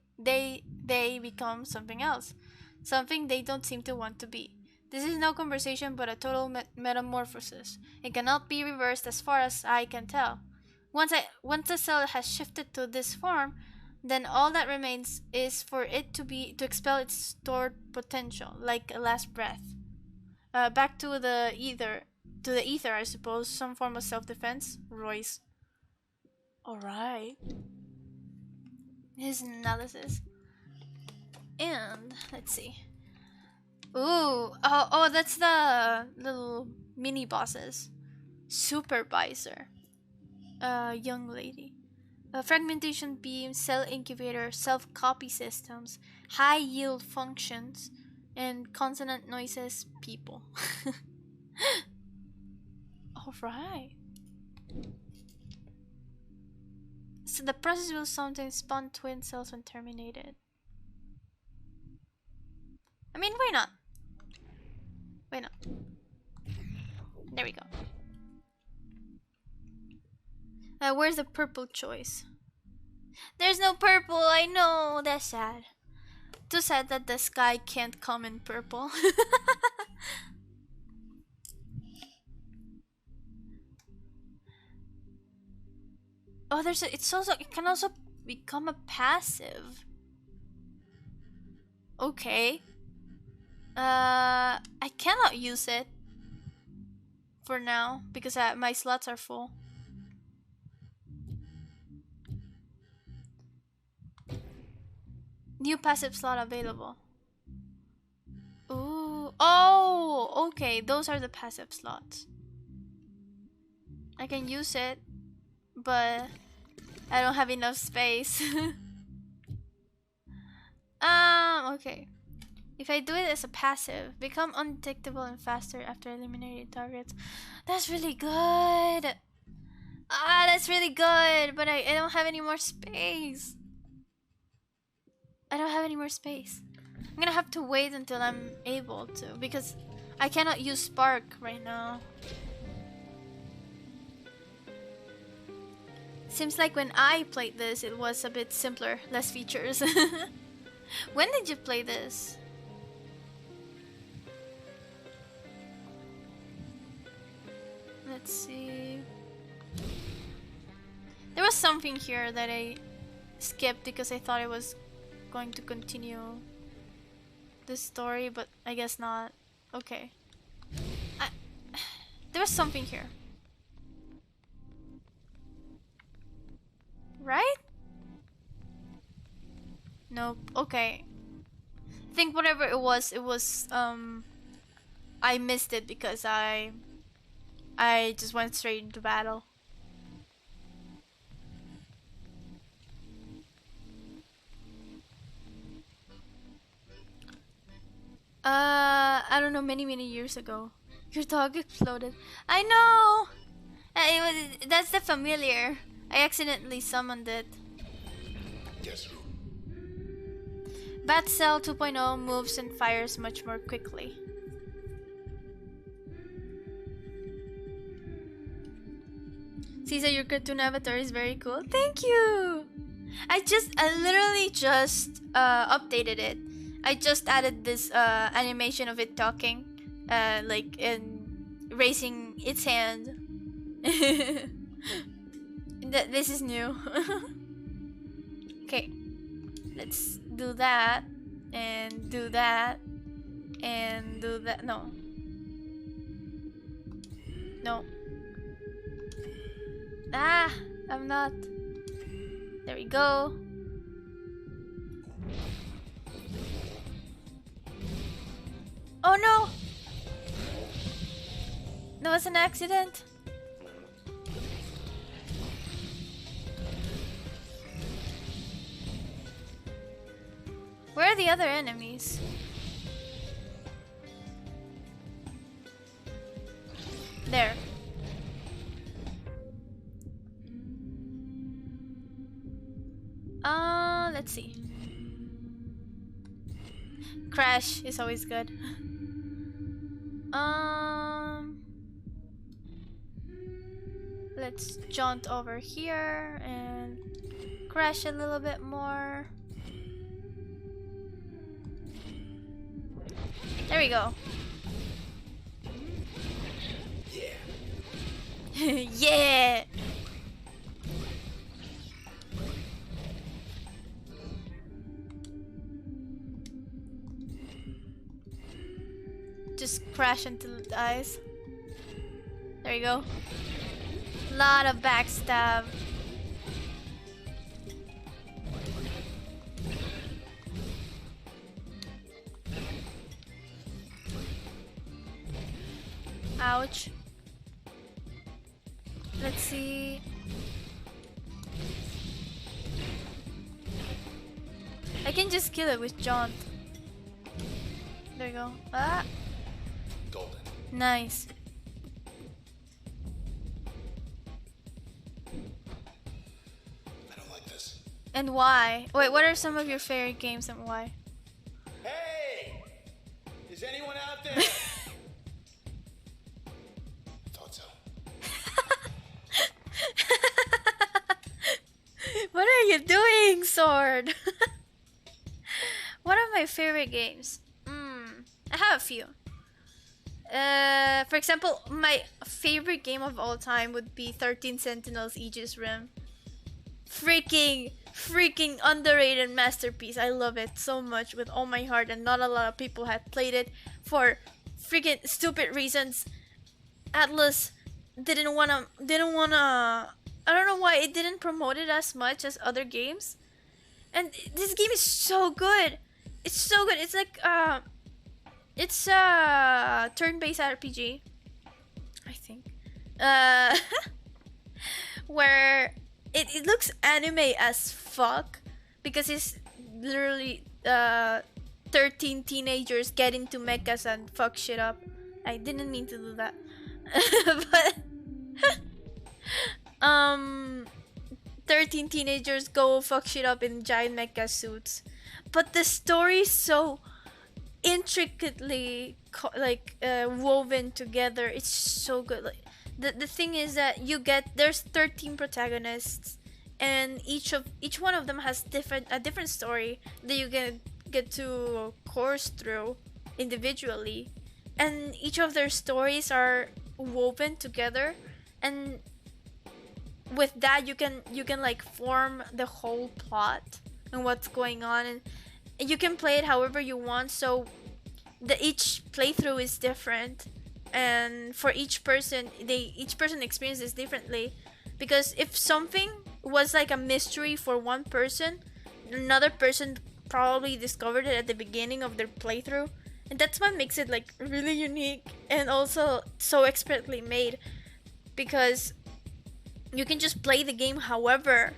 become something else, something they don't seem to want to be. This is no conversation but a total metamorphosis. It cannot be reversed as far as I can tell. Once a cell has shifted to this form, then all that remains is for it to expel its stored potential, like a last breath. Back to the ether, I suppose, some form of self-defense. Royce. Alright. His analysis. And let's see. Ooh, oh, that's the little mini bosses. Supervisor. Young lady. Fragmentation beam, cell incubator, self-copy systems, high yield functions, and consonant noises people. Alright. So the process will sometimes spawn twin cells when terminated. I mean, why not? Why not? There we go. Where's the purple choice? There's no purple, I know, that's sad. Too sad that the sky can't come in purple. Oh, it can also become a passive. Okay. I cannot use it for now because my slots are full. New passive slot available. Ooh. Oh, okay. Those are the passive slots. I can use it, but I don't have enough space. Okay. If I do it as a passive, become undetectable and faster after eliminating targets. That's really good. Ah, that's really good, but I don't have any more space. I don't have any more space. I'm gonna have to wait until I'm able to, because I cannot use Spark right now. Seems like when I played this, it was a bit simpler, less features. When did you play this? Let's see. There was something here that I skipped because I thought it was going to continue the story, but I guess not. Okay. There was something here. Right? Nope. Okay. I think whatever it was, I missed it because I just went straight into battle. I don't know, many years ago. Your dog exploded. I know! That's the familiar. I accidentally summoned it. Guess who? Bat Cell 2.0 moves and fires much more quickly. Caesar, your cartoon avatar is very cool. Thank you! I literally just updated it. I just added this animation of it talking, like in raising its hand. This is new. Okay, let's do that and do that and do that. No. Ah, I'm not. There we go. Oh no! That was an accident. Where are the other enemies? There. Let's see. Crash is always good. Let's jaunt over here and crash a little bit more. There we go. Yeah. Yeah. Just crash until it dies. There you go. Lot of backstab. Ouch. Let's see. I can just kill it with jaunt. There you go. Ah. Golden. Nice. I don't like this. And why? Wait, what are some of your favorite games and why? Hey! Is anyone out there? Thought so. What are you doing, Sword? One of my favorite games. I have a few. For example, my favorite game of all time would be 13 Sentinels Aegis Rim. Freaking freaking underrated masterpiece. I love it so much with all my heart, and not a lot of people had played it for freaking stupid reasons. Atlas didn't wanna I don't know why it didn't promote it as much as other games. And this game is so good. It's so good. It's a turn-based RPG, I think. Uh where it looks anime as fuck because it's literally 13 teenagers get into mechas and fuck shit up. I didn't mean to do that. But um 13 teenagers go fuck shit up in giant mecha suits. But the story is so intricately woven together. It's so good. Like the thing is that there's 13 protagonists, and each one of them has a different story that you get to course through individually, and each of their stories are woven together, and with that you can like form the whole plot and what's going on, and you can play it however you want. So each playthrough is different, and for each person experiences differently, because if something was like a mystery for one person, another person probably discovered it at the beginning of their playthrough, and that's what makes it like really unique and also so expertly made, because you can just play the game however,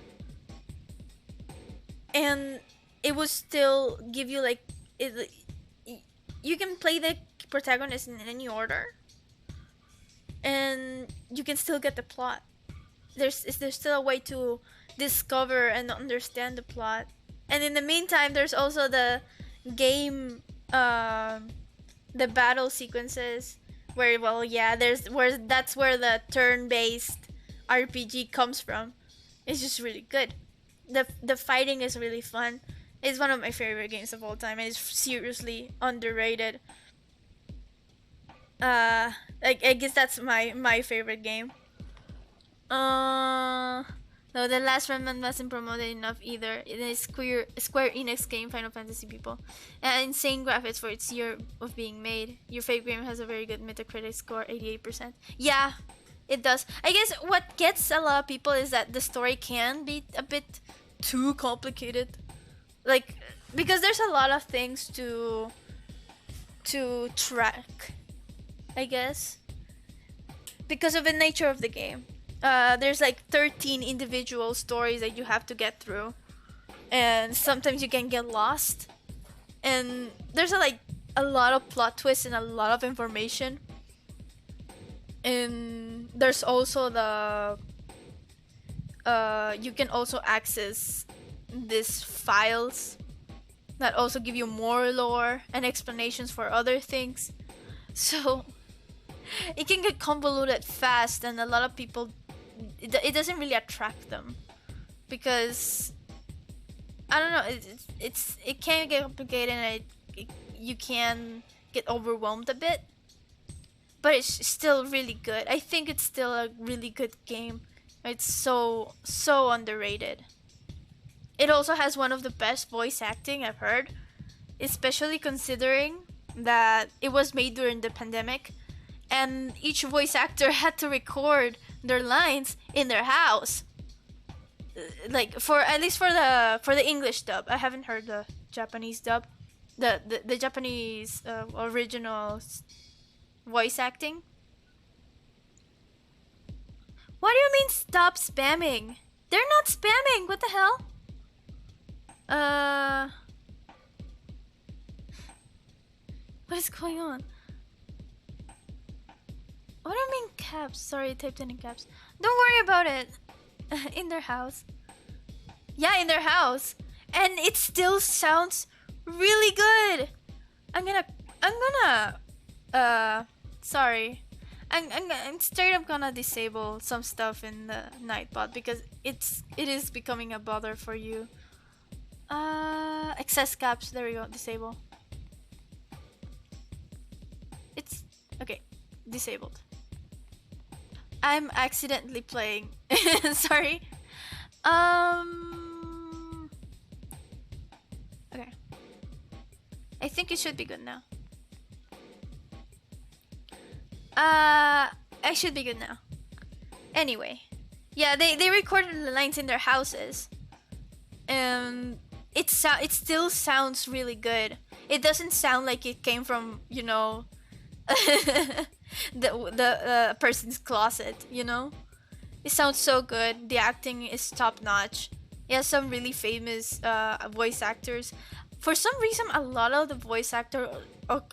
and it will still give you like it. You can play the protagonist in any order, and you can still get the plot. There's still a way to discover and understand the plot, and in the meantime, there's also the game, the battle sequences where that's where the turn-based RPG comes from. It's just really good. The fighting is really fun. It's one of my favorite games of all time, and it's seriously underrated. I guess that's my favorite game. No, the last remnant wasn't promoted enough either. It is Square Enix game, Final Fantasy people, and insane graphics for its year of being made. Your favorite game has a very good Metacritic score, 88%. Yeah, it does. I guess what gets a lot of people is that the story can be a bit too complicated, like because there's a lot of things to track, I guess, because of the nature of the game. There's like 13 individual stories that you have to get through, and sometimes you can get lost, and there's a lot of plot twists and a lot of information. And there's also you can also access these files that also give you more lore and explanations for other things. So it can get convoluted fast, and a lot of people, it doesn't really attract them, because I don't know, it can get complicated, and you can get overwhelmed a bit, but it's still really good. I think it's still a really good game. It's so underrated. It also has one of the best voice acting I've heard, especially considering that it was made during the pandemic, and each voice actor had to record their lines in their house. Like for at least for the English dub. I haven't heard the Japanese dub, the Japanese original voice acting. What do you mean stop spamming? They're not spamming. What the hell? What is going on? What do you mean caps? Sorry, I typed in caps. Don't worry about it. In their house. Yeah, in their house. And it still sounds really good. I'm gonna sorry. I'm straight up gonna disable some stuff in the Nightbot, because it is becoming a bother for you. Excess caps, there we go, disable. It's okay, disabled. I'm accidentally playing. Sorry. think it should be good now. I should be good now. Anyway, yeah, they recorded the lines in their houses. It still sounds really good. It doesn't sound like it came from, you know, the person's closet, you know. It sounds so good. The acting is top notch. It has some really famous voice actors. For some reason, a lot of the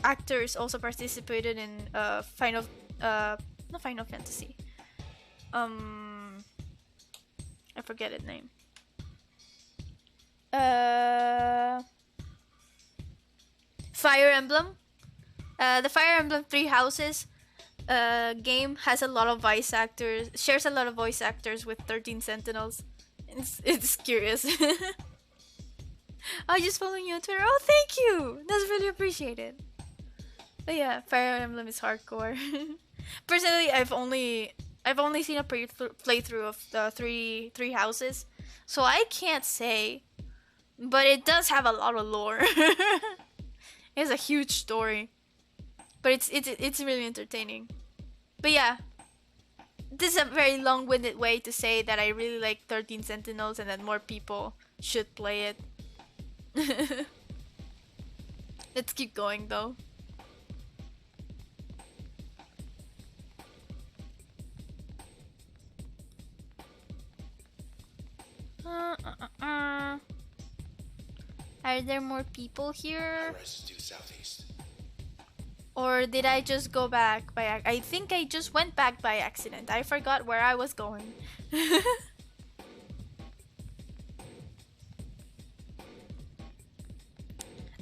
actors also participated in not Final Fantasy. I forget its name. Fire Emblem. The Fire Emblem Three Houses game has a lot of voice actors. Shares a lot of voice actors with 13 Sentinels. It's curious. I just following you on Twitter. Oh, thank you. That's really appreciated. But yeah, Fire Emblem is hardcore. Personally, I've only seen a playthrough of the three houses, so I can't say. But it does have a lot of lore. It has a huge story, but it's really entertaining. But yeah, this is a very long-winded way to say that I really like 13 Sentinels and that more people should play it. Let's keep going though. Are there more people here? Due southeast. Or did I just go back by I think I just went back by accident. I forgot where I was going.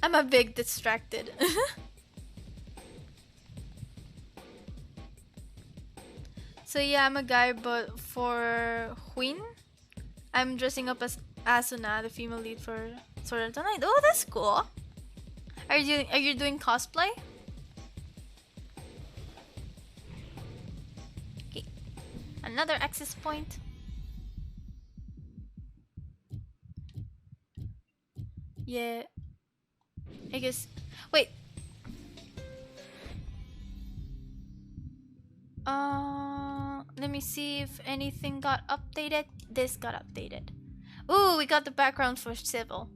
I'm a bit distracted. So yeah, I'm a guy, but for Huin, I'm dressing up as Asuna, the female lead for Sword Art Online. Oh, that's cool. Are you doing cosplay? Okay, another access point. Yeah, I guess. Wait. Let me see if anything got updated. This got updated. Ooh, we got the background for Civil.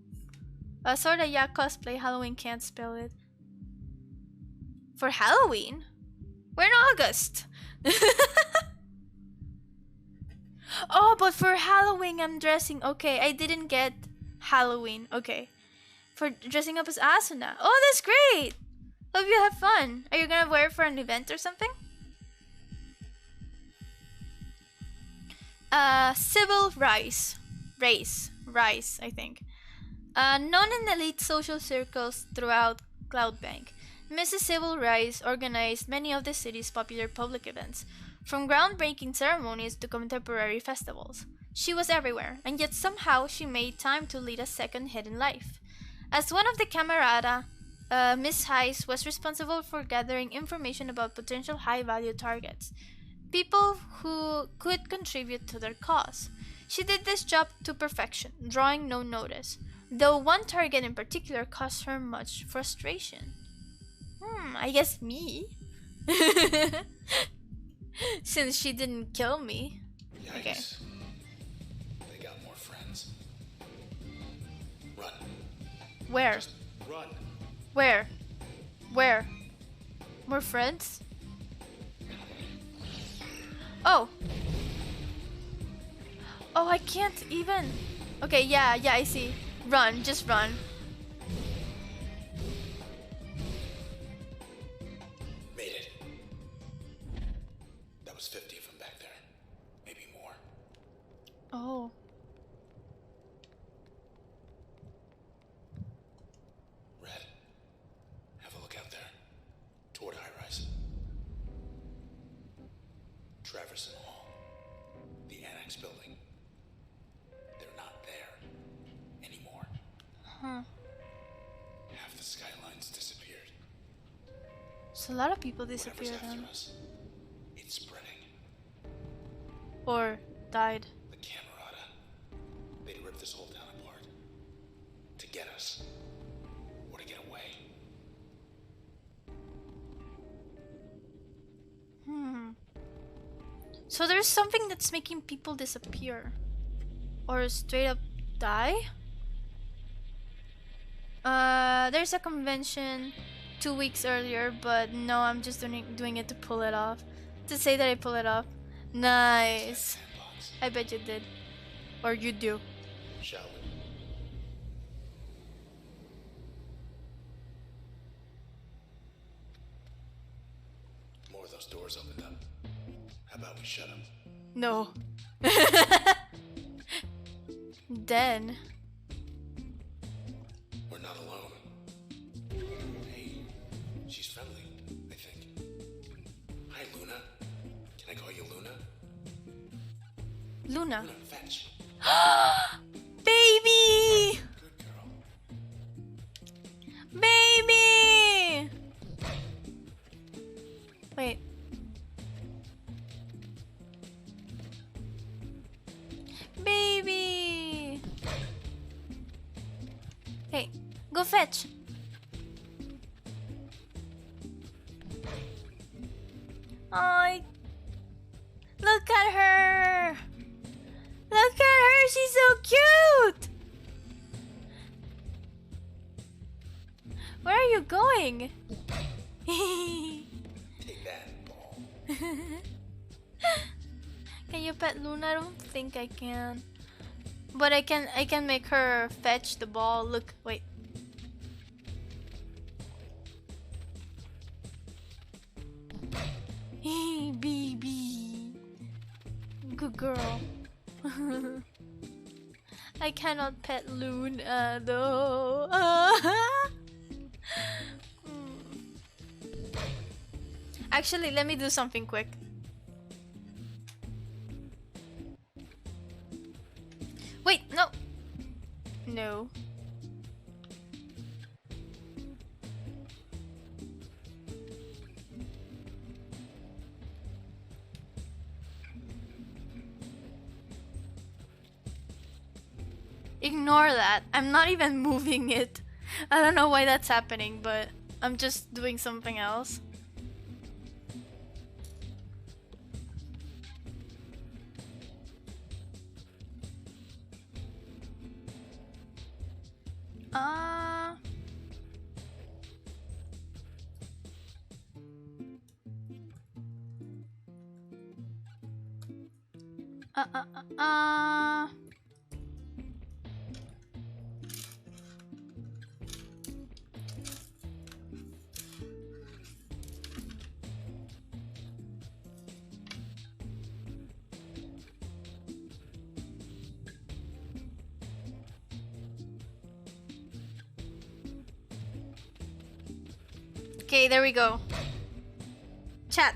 Sorta, yeah, cosplay. Halloween, can't spell it. For Halloween? We're in August! Oh, but for Halloween I'm dressing. Okay, I didn't get Halloween. Okay. For dressing up as Asuna. Oh, that's great! Hope you have fun. Are you gonna wear it for an event or something? Sybil Rice, I think. Known in elite social circles throughout Cloudbank, Mrs. Sybil Rice organized many of the city's popular public events, from groundbreaking ceremonies to contemporary festivals. She was everywhere, and yet somehow she made time to lead a second hidden life. As one of the camerata, Miss Heiss was responsible for gathering information about potential high-value targets, people who could contribute to their cause. She did this job to perfection, drawing no notice, though one target in particular caused her much frustration. I guess me. Since she didn't kill me. Yikes. Okay. They got more friends. Run. Where? Just run. Where? Where? More friends? Oh. Oh, I can't even. Okay, yeah, I see. Run, just run. Made it. That was 50 of them back there. Maybe more. Oh. Red, have a look out there. Toward High Rise. Traverse and Hall. The Annex building. They're not there anymore. Huh. Half the skylines disappeared. So a lot of people Whatever's disappeared after then. us, it's spreading. Or died. The Camerata. They'd rip this whole town apart. To get us. Or to get away. So there's something that's making people disappear. Or straight up die? There's a convention 2 weeks earlier, but no, I'm just doing it to pull it off. To say that I pull it off. Nice. Sandbox. I bet you did. Or you do. Shall we? More of those doors opened up. How about we shut them? No. Then. We're not alone. Hey, she's friendly, I think. Hi, Luna. Can I call you Luna? Luna. Luna, fetch. Baby! Good girl. Baby! Wait. Baby! Hey, go fetch. Oh, look at her! Look at her, she's so cute! Where are you going? Take that, ball. Can you pet Luna? I don't think I can. But I can make her fetch the ball. Look, wait. Baby. Good girl. I cannot pet Luna though. Actually, let me do something quick. Wait, no. No. Ignore that. I'm not even moving it. I don't know why that's happening, but I'm just doing something else. Uh uh uh uh, uh. Okay, there we go. Chat.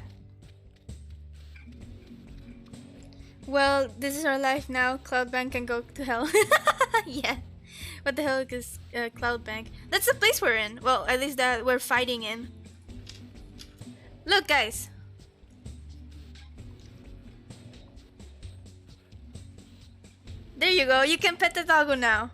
Well, this is our life now. Cloudbank can go to hell. Yeah. What the hell is Cloudbank? That's the place we're in. Well, at least that we're fighting in. Look, guys. There you go. You can pet the doggo now.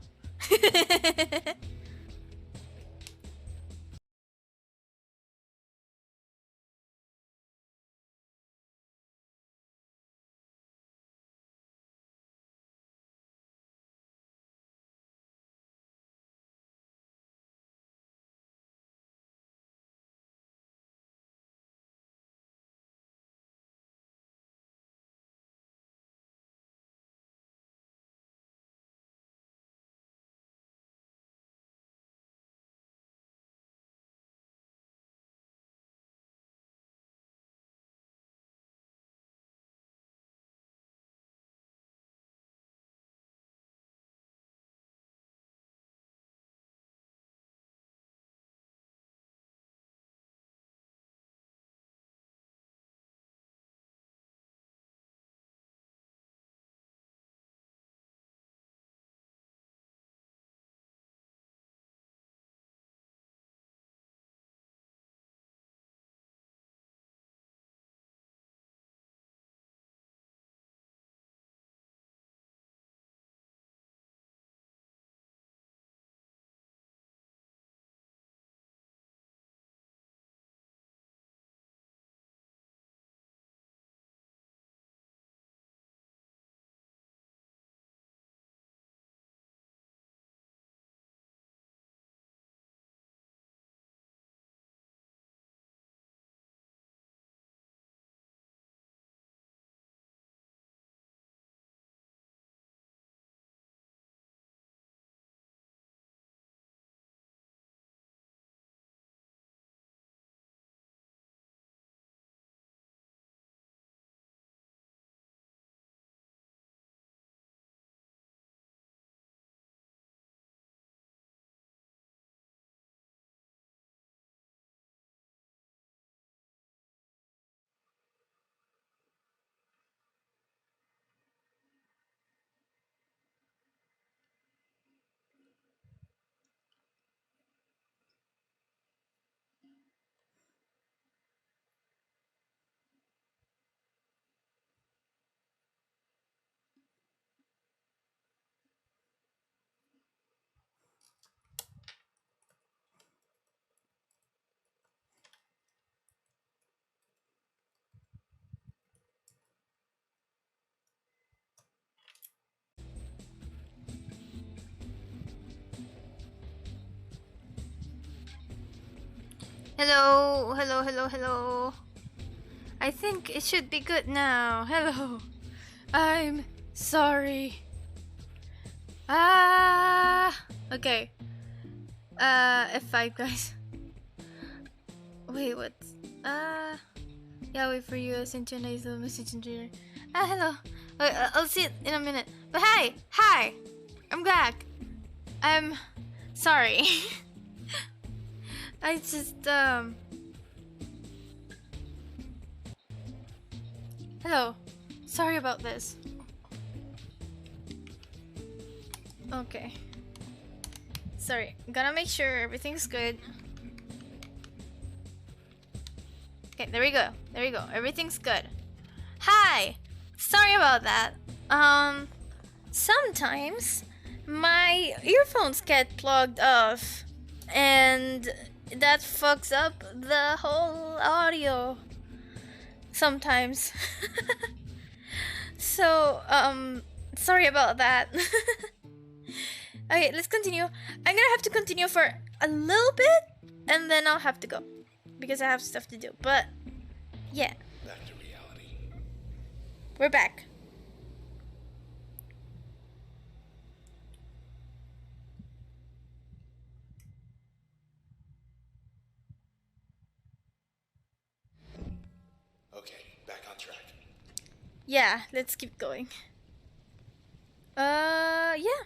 Hello, hello, hello, hello. I think it should be good now. Hello. I'm sorry. Okay. F5, guys. Wait, what? Yeah, wait for you. Synchronize the message engineer. Hello. Wait, I'll see it in a minute. But hi, I'm back. I'm sorry. I just Hello. Sorry about this. Okay. Sorry. Gonna make sure everything's good. Okay, there we go. There we go. Everything's good. Hi. Sorry about that. Sometimes my earphones get plugged off and that fucks up the whole audio sometimes. So, sorry about that. Okay, let's continue. I'm gonna have to continue for a little bit and then I'll have to go because I have stuff to do. But yeah, Back to reality. we're back. Okay, back on track. Yeah, let's keep going. Yeah.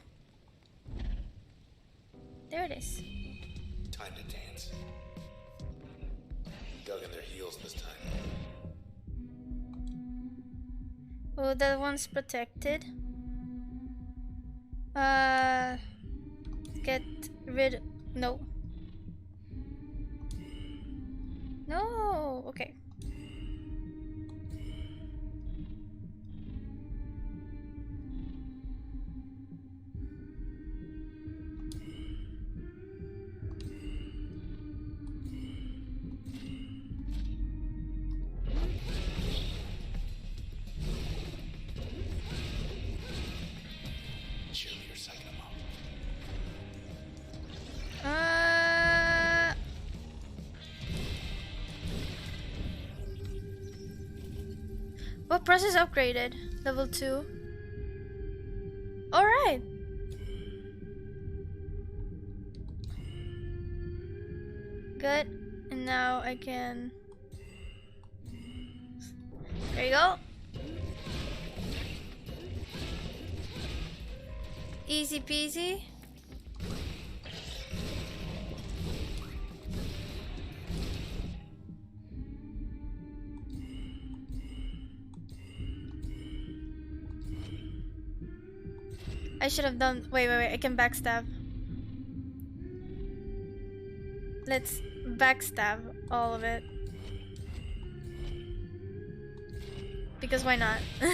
There it is. Time to dance. Dug in their heels this time. Oh, that one's protected. Get rid. No. No. Okay. Cheerleader psyching them up. What process upgraded? Level 2. Alright. Good. And now I can. There you go. Easy peasy. I should have done. Wait. I can backstab. Let's backstab all of it. Because why not? See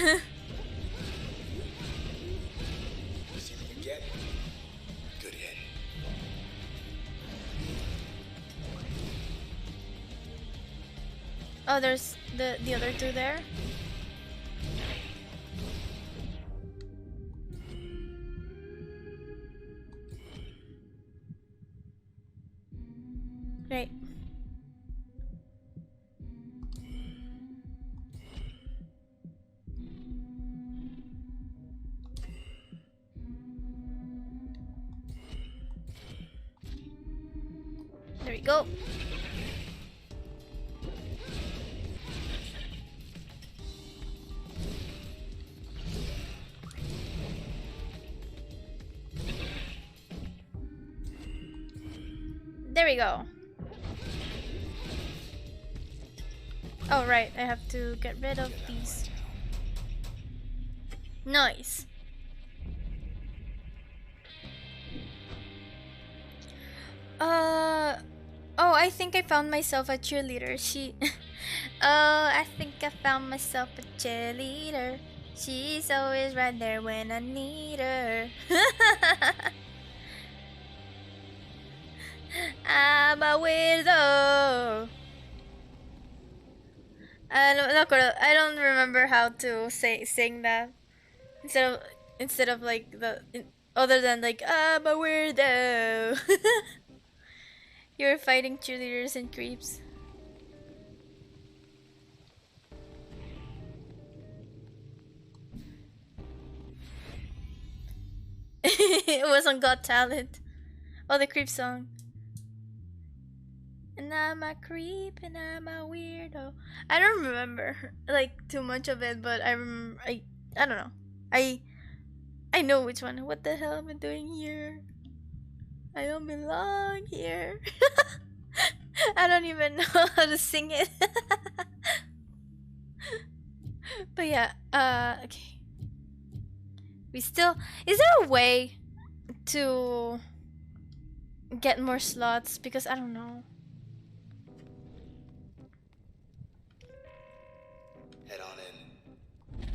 what you get? Good hit. Oh, there's the other two there. Great. There we go. There we go. Oh, right. I have to get rid of these. Nice. Oh, I think I found myself a cheerleader. I think I found myself a cheerleader. She's always right there when I need her. I'm a weirdo. I don't remember how to sing that instead of like other than like I'm a weirdo. You were fighting cheerleaders and creeps. It was on Got Talent. Oh, the creep song. And I'm a creep and I'm a weirdo. I don't remember like too much of it, but I remember. I don't know. I know which one. What the hell am I doing here? I don't belong here. I don't even know how to sing it. But yeah, okay. We still. Is there a way to get more slots? Because I don't know. Head on in.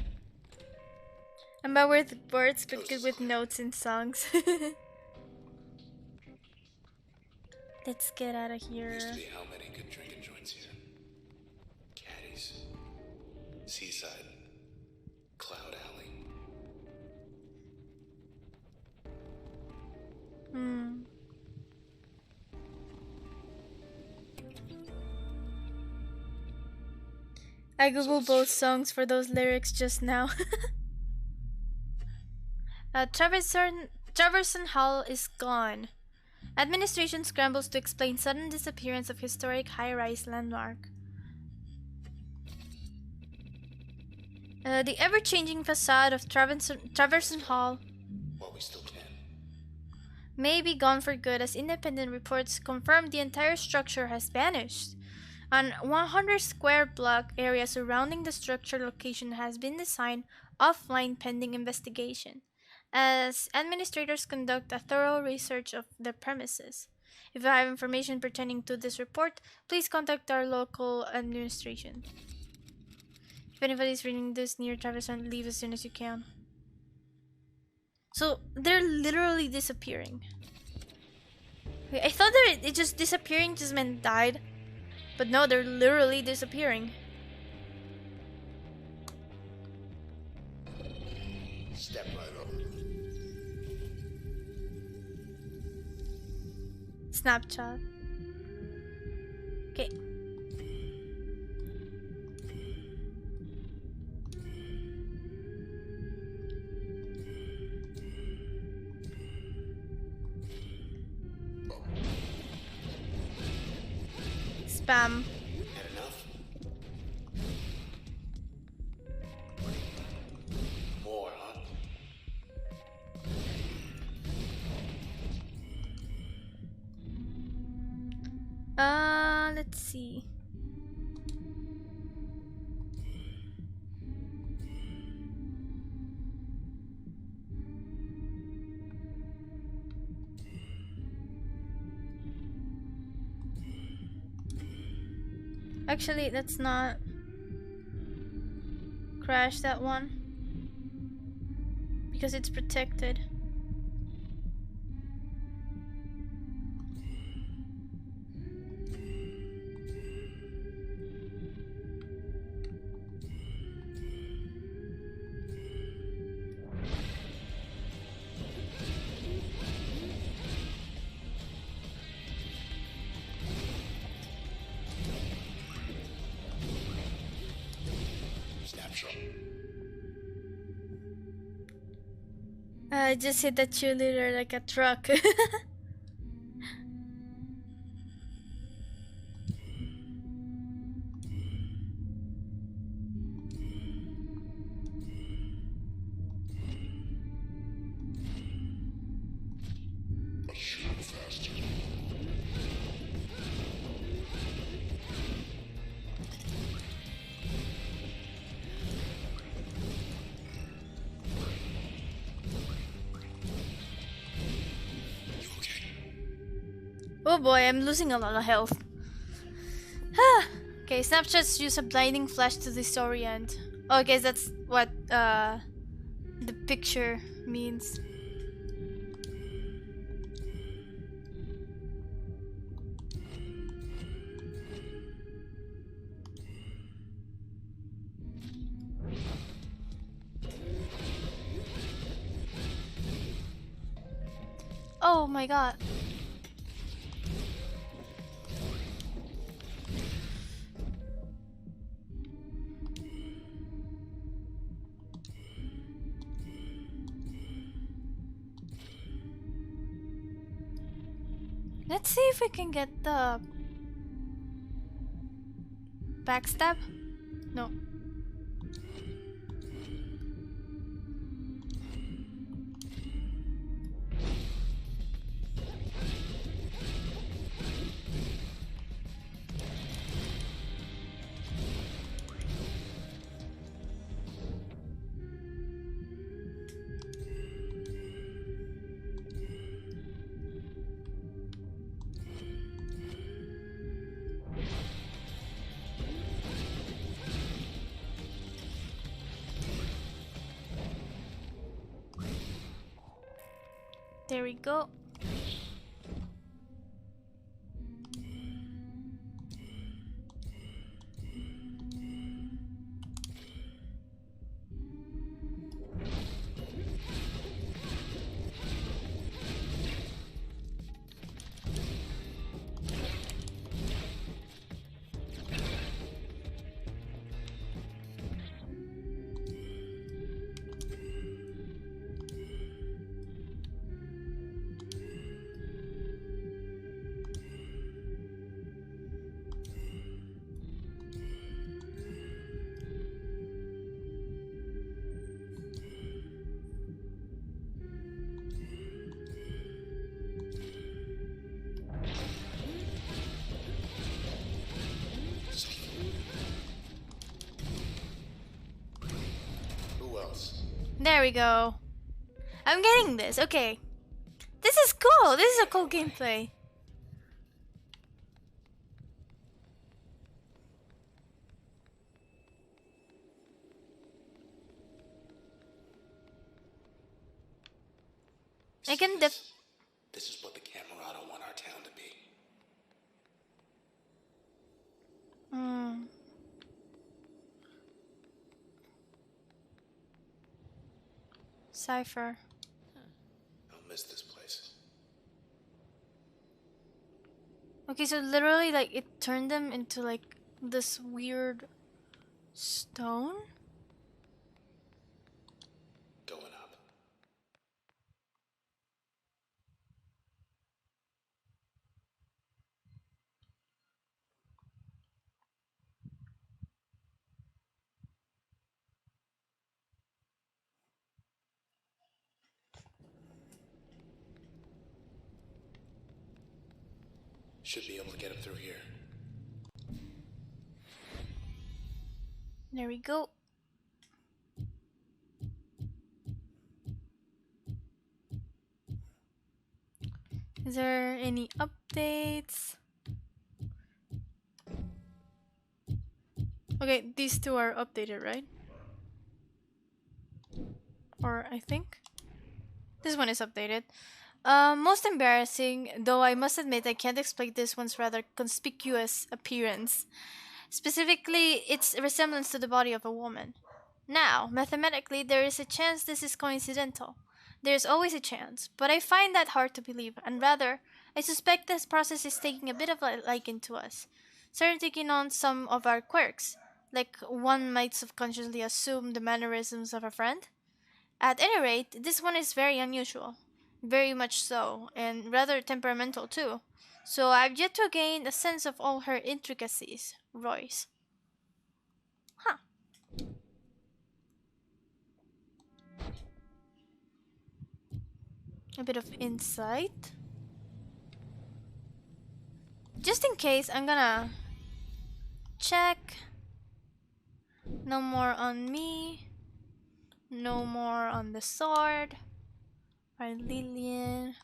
I'm bad with words, but good with notes and songs. Let's get out of here. Used to be how many good drinking joints here? Caddies. Seaside. Cloud Alley. I googled both songs for those lyrics just now. Traverson Hall is gone. Administration scrambles to explain sudden disappearance of historic high-rise landmark. The ever-changing facade of Traverson Hall While we still can. may be gone for good, as independent reports confirm the entire structure has vanished. An 100 square block area surrounding the structure location has been designed offline pending investigation, as administrators conduct a thorough research of the premises. If you have information pertaining to this report, please contact our local administration. If anybody's reading this near Traverson, leave as soon as you can. So they're literally disappearing. I thought that it just disappearing just meant died. But no, they're literally disappearing. Step right over. Snapchat. Okay. Spam. Had enough? More, huh? Let's see. Actually, let's not crash that one because it's protected. Snapshot. I just hit the cheerleader like a truck. Shoot faster. Oh boy, I'm losing a lot of health. Okay, snapshots use a blinding flash to disorient. Oh, I guess that's what the picture means. Oh my god. Let's see if we can get the backstab. No. There we go. Who else? There we go. I'm getting this. Okay. This is cool. This is a cool gameplay. I can This is what the Camerata want our town to be. Cipher. I'll miss this place. Okay, so literally, like, it turned them into, like, this weird stone? Going up. Should be able to get up through here. There we go. Is there any updates? Okay, these two are updated, right? Or I think this one is updated. Most embarrassing, though I must admit I can't explain this one's rather conspicuous appearance. Specifically, its resemblance to the body of a woman. Now, mathematically, there is a chance this is coincidental. There's always a chance, but I find that hard to believe, and rather, I suspect this process is taking a bit of a liking to us, starting taking on some of our quirks, like one might subconsciously assume the mannerisms of a friend. At any rate, this one is very unusual, very much so, and rather temperamental too. So I've yet to gain a sense of all her intricacies, Royce. Huh. A bit of insight. Just in case, I'm gonna check. No more on me. No more on the sword. Or Lillian.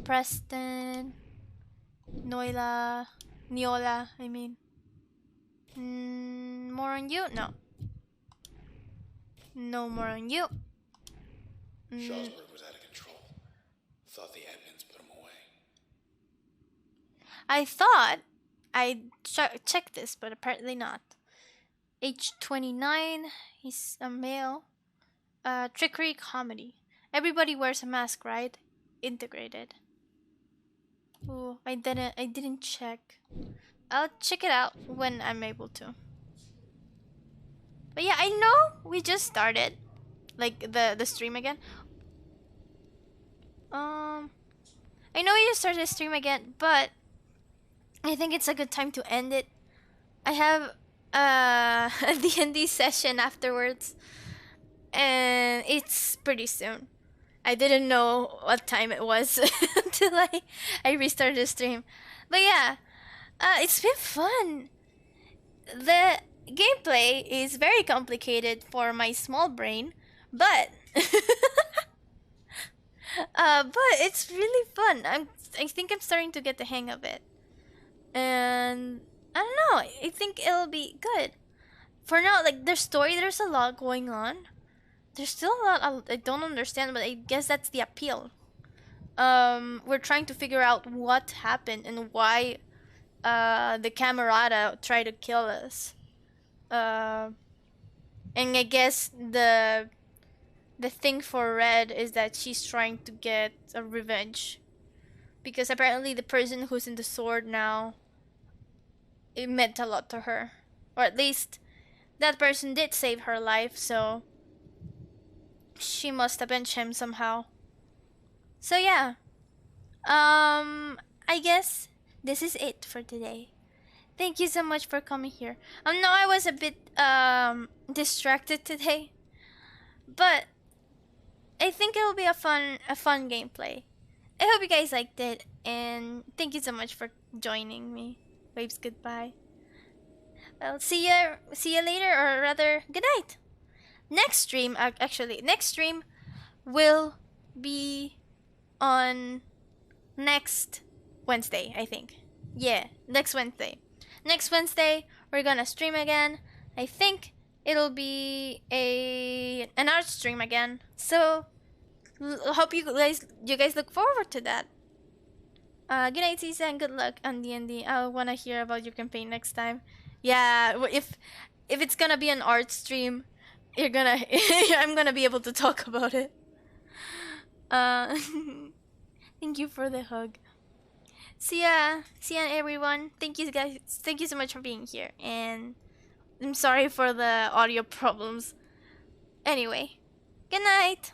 Preston. Neola, I mean. More on you? No. No more on you. Strasburg was out of control. Thought the admins put him away. I thought I checked this, but apparently not. Age 29, he's a male. Trickery comedy. Everybody wears a mask, right? Integrated. Oh, I didn't check. I'll check it out when I'm able to. But yeah, I know we just started, like the stream again. I I know you started the stream again, but I think it's a good time to end it. I have a D&D session afterwards, and it's pretty soon. I didn't know what time it was until I restarted the stream. But yeah, it's been fun. The gameplay is very complicated for my small brain, but but it's really fun. I think I'm starting to get the hang of it, and I don't know. I think it'll be good. For now, like their story, there's a lot going on. There's still a lot I don't understand, but I guess that's the appeal. We're trying to figure out what happened and why the Camerata tried to kill us. And I guess the thing for Red is that she's trying to get a revenge, because apparently the person who's in the sword now, it meant a lot to her, or at least that person did save her life, so she must avenge him somehow. So yeah, I guess this is it for today. Thank you so much for coming here. No, I was a bit distracted today, but I think it'll be a fun gameplay. I hope you guys liked it, and thank you so much for joining me. Waves goodbye. Well, see you later, or rather, good night. Next stream, actually, next stream will be on next Wednesday, I think. Yeah, next Wednesday. Next Wednesday, we're gonna stream again. I think it'll be an art stream again. So, hope you guys look forward to that. Good night, Cisa, and good luck on D&D. I wanna hear about your campaign next time. Yeah, if it's gonna be an art stream, you're gonna I'm gonna be able to talk about it. Thank you for the hug. See ya everyone. Thank you guys. Thank you so much for being here, and I'm sorry for the audio problems. Anyway, good night.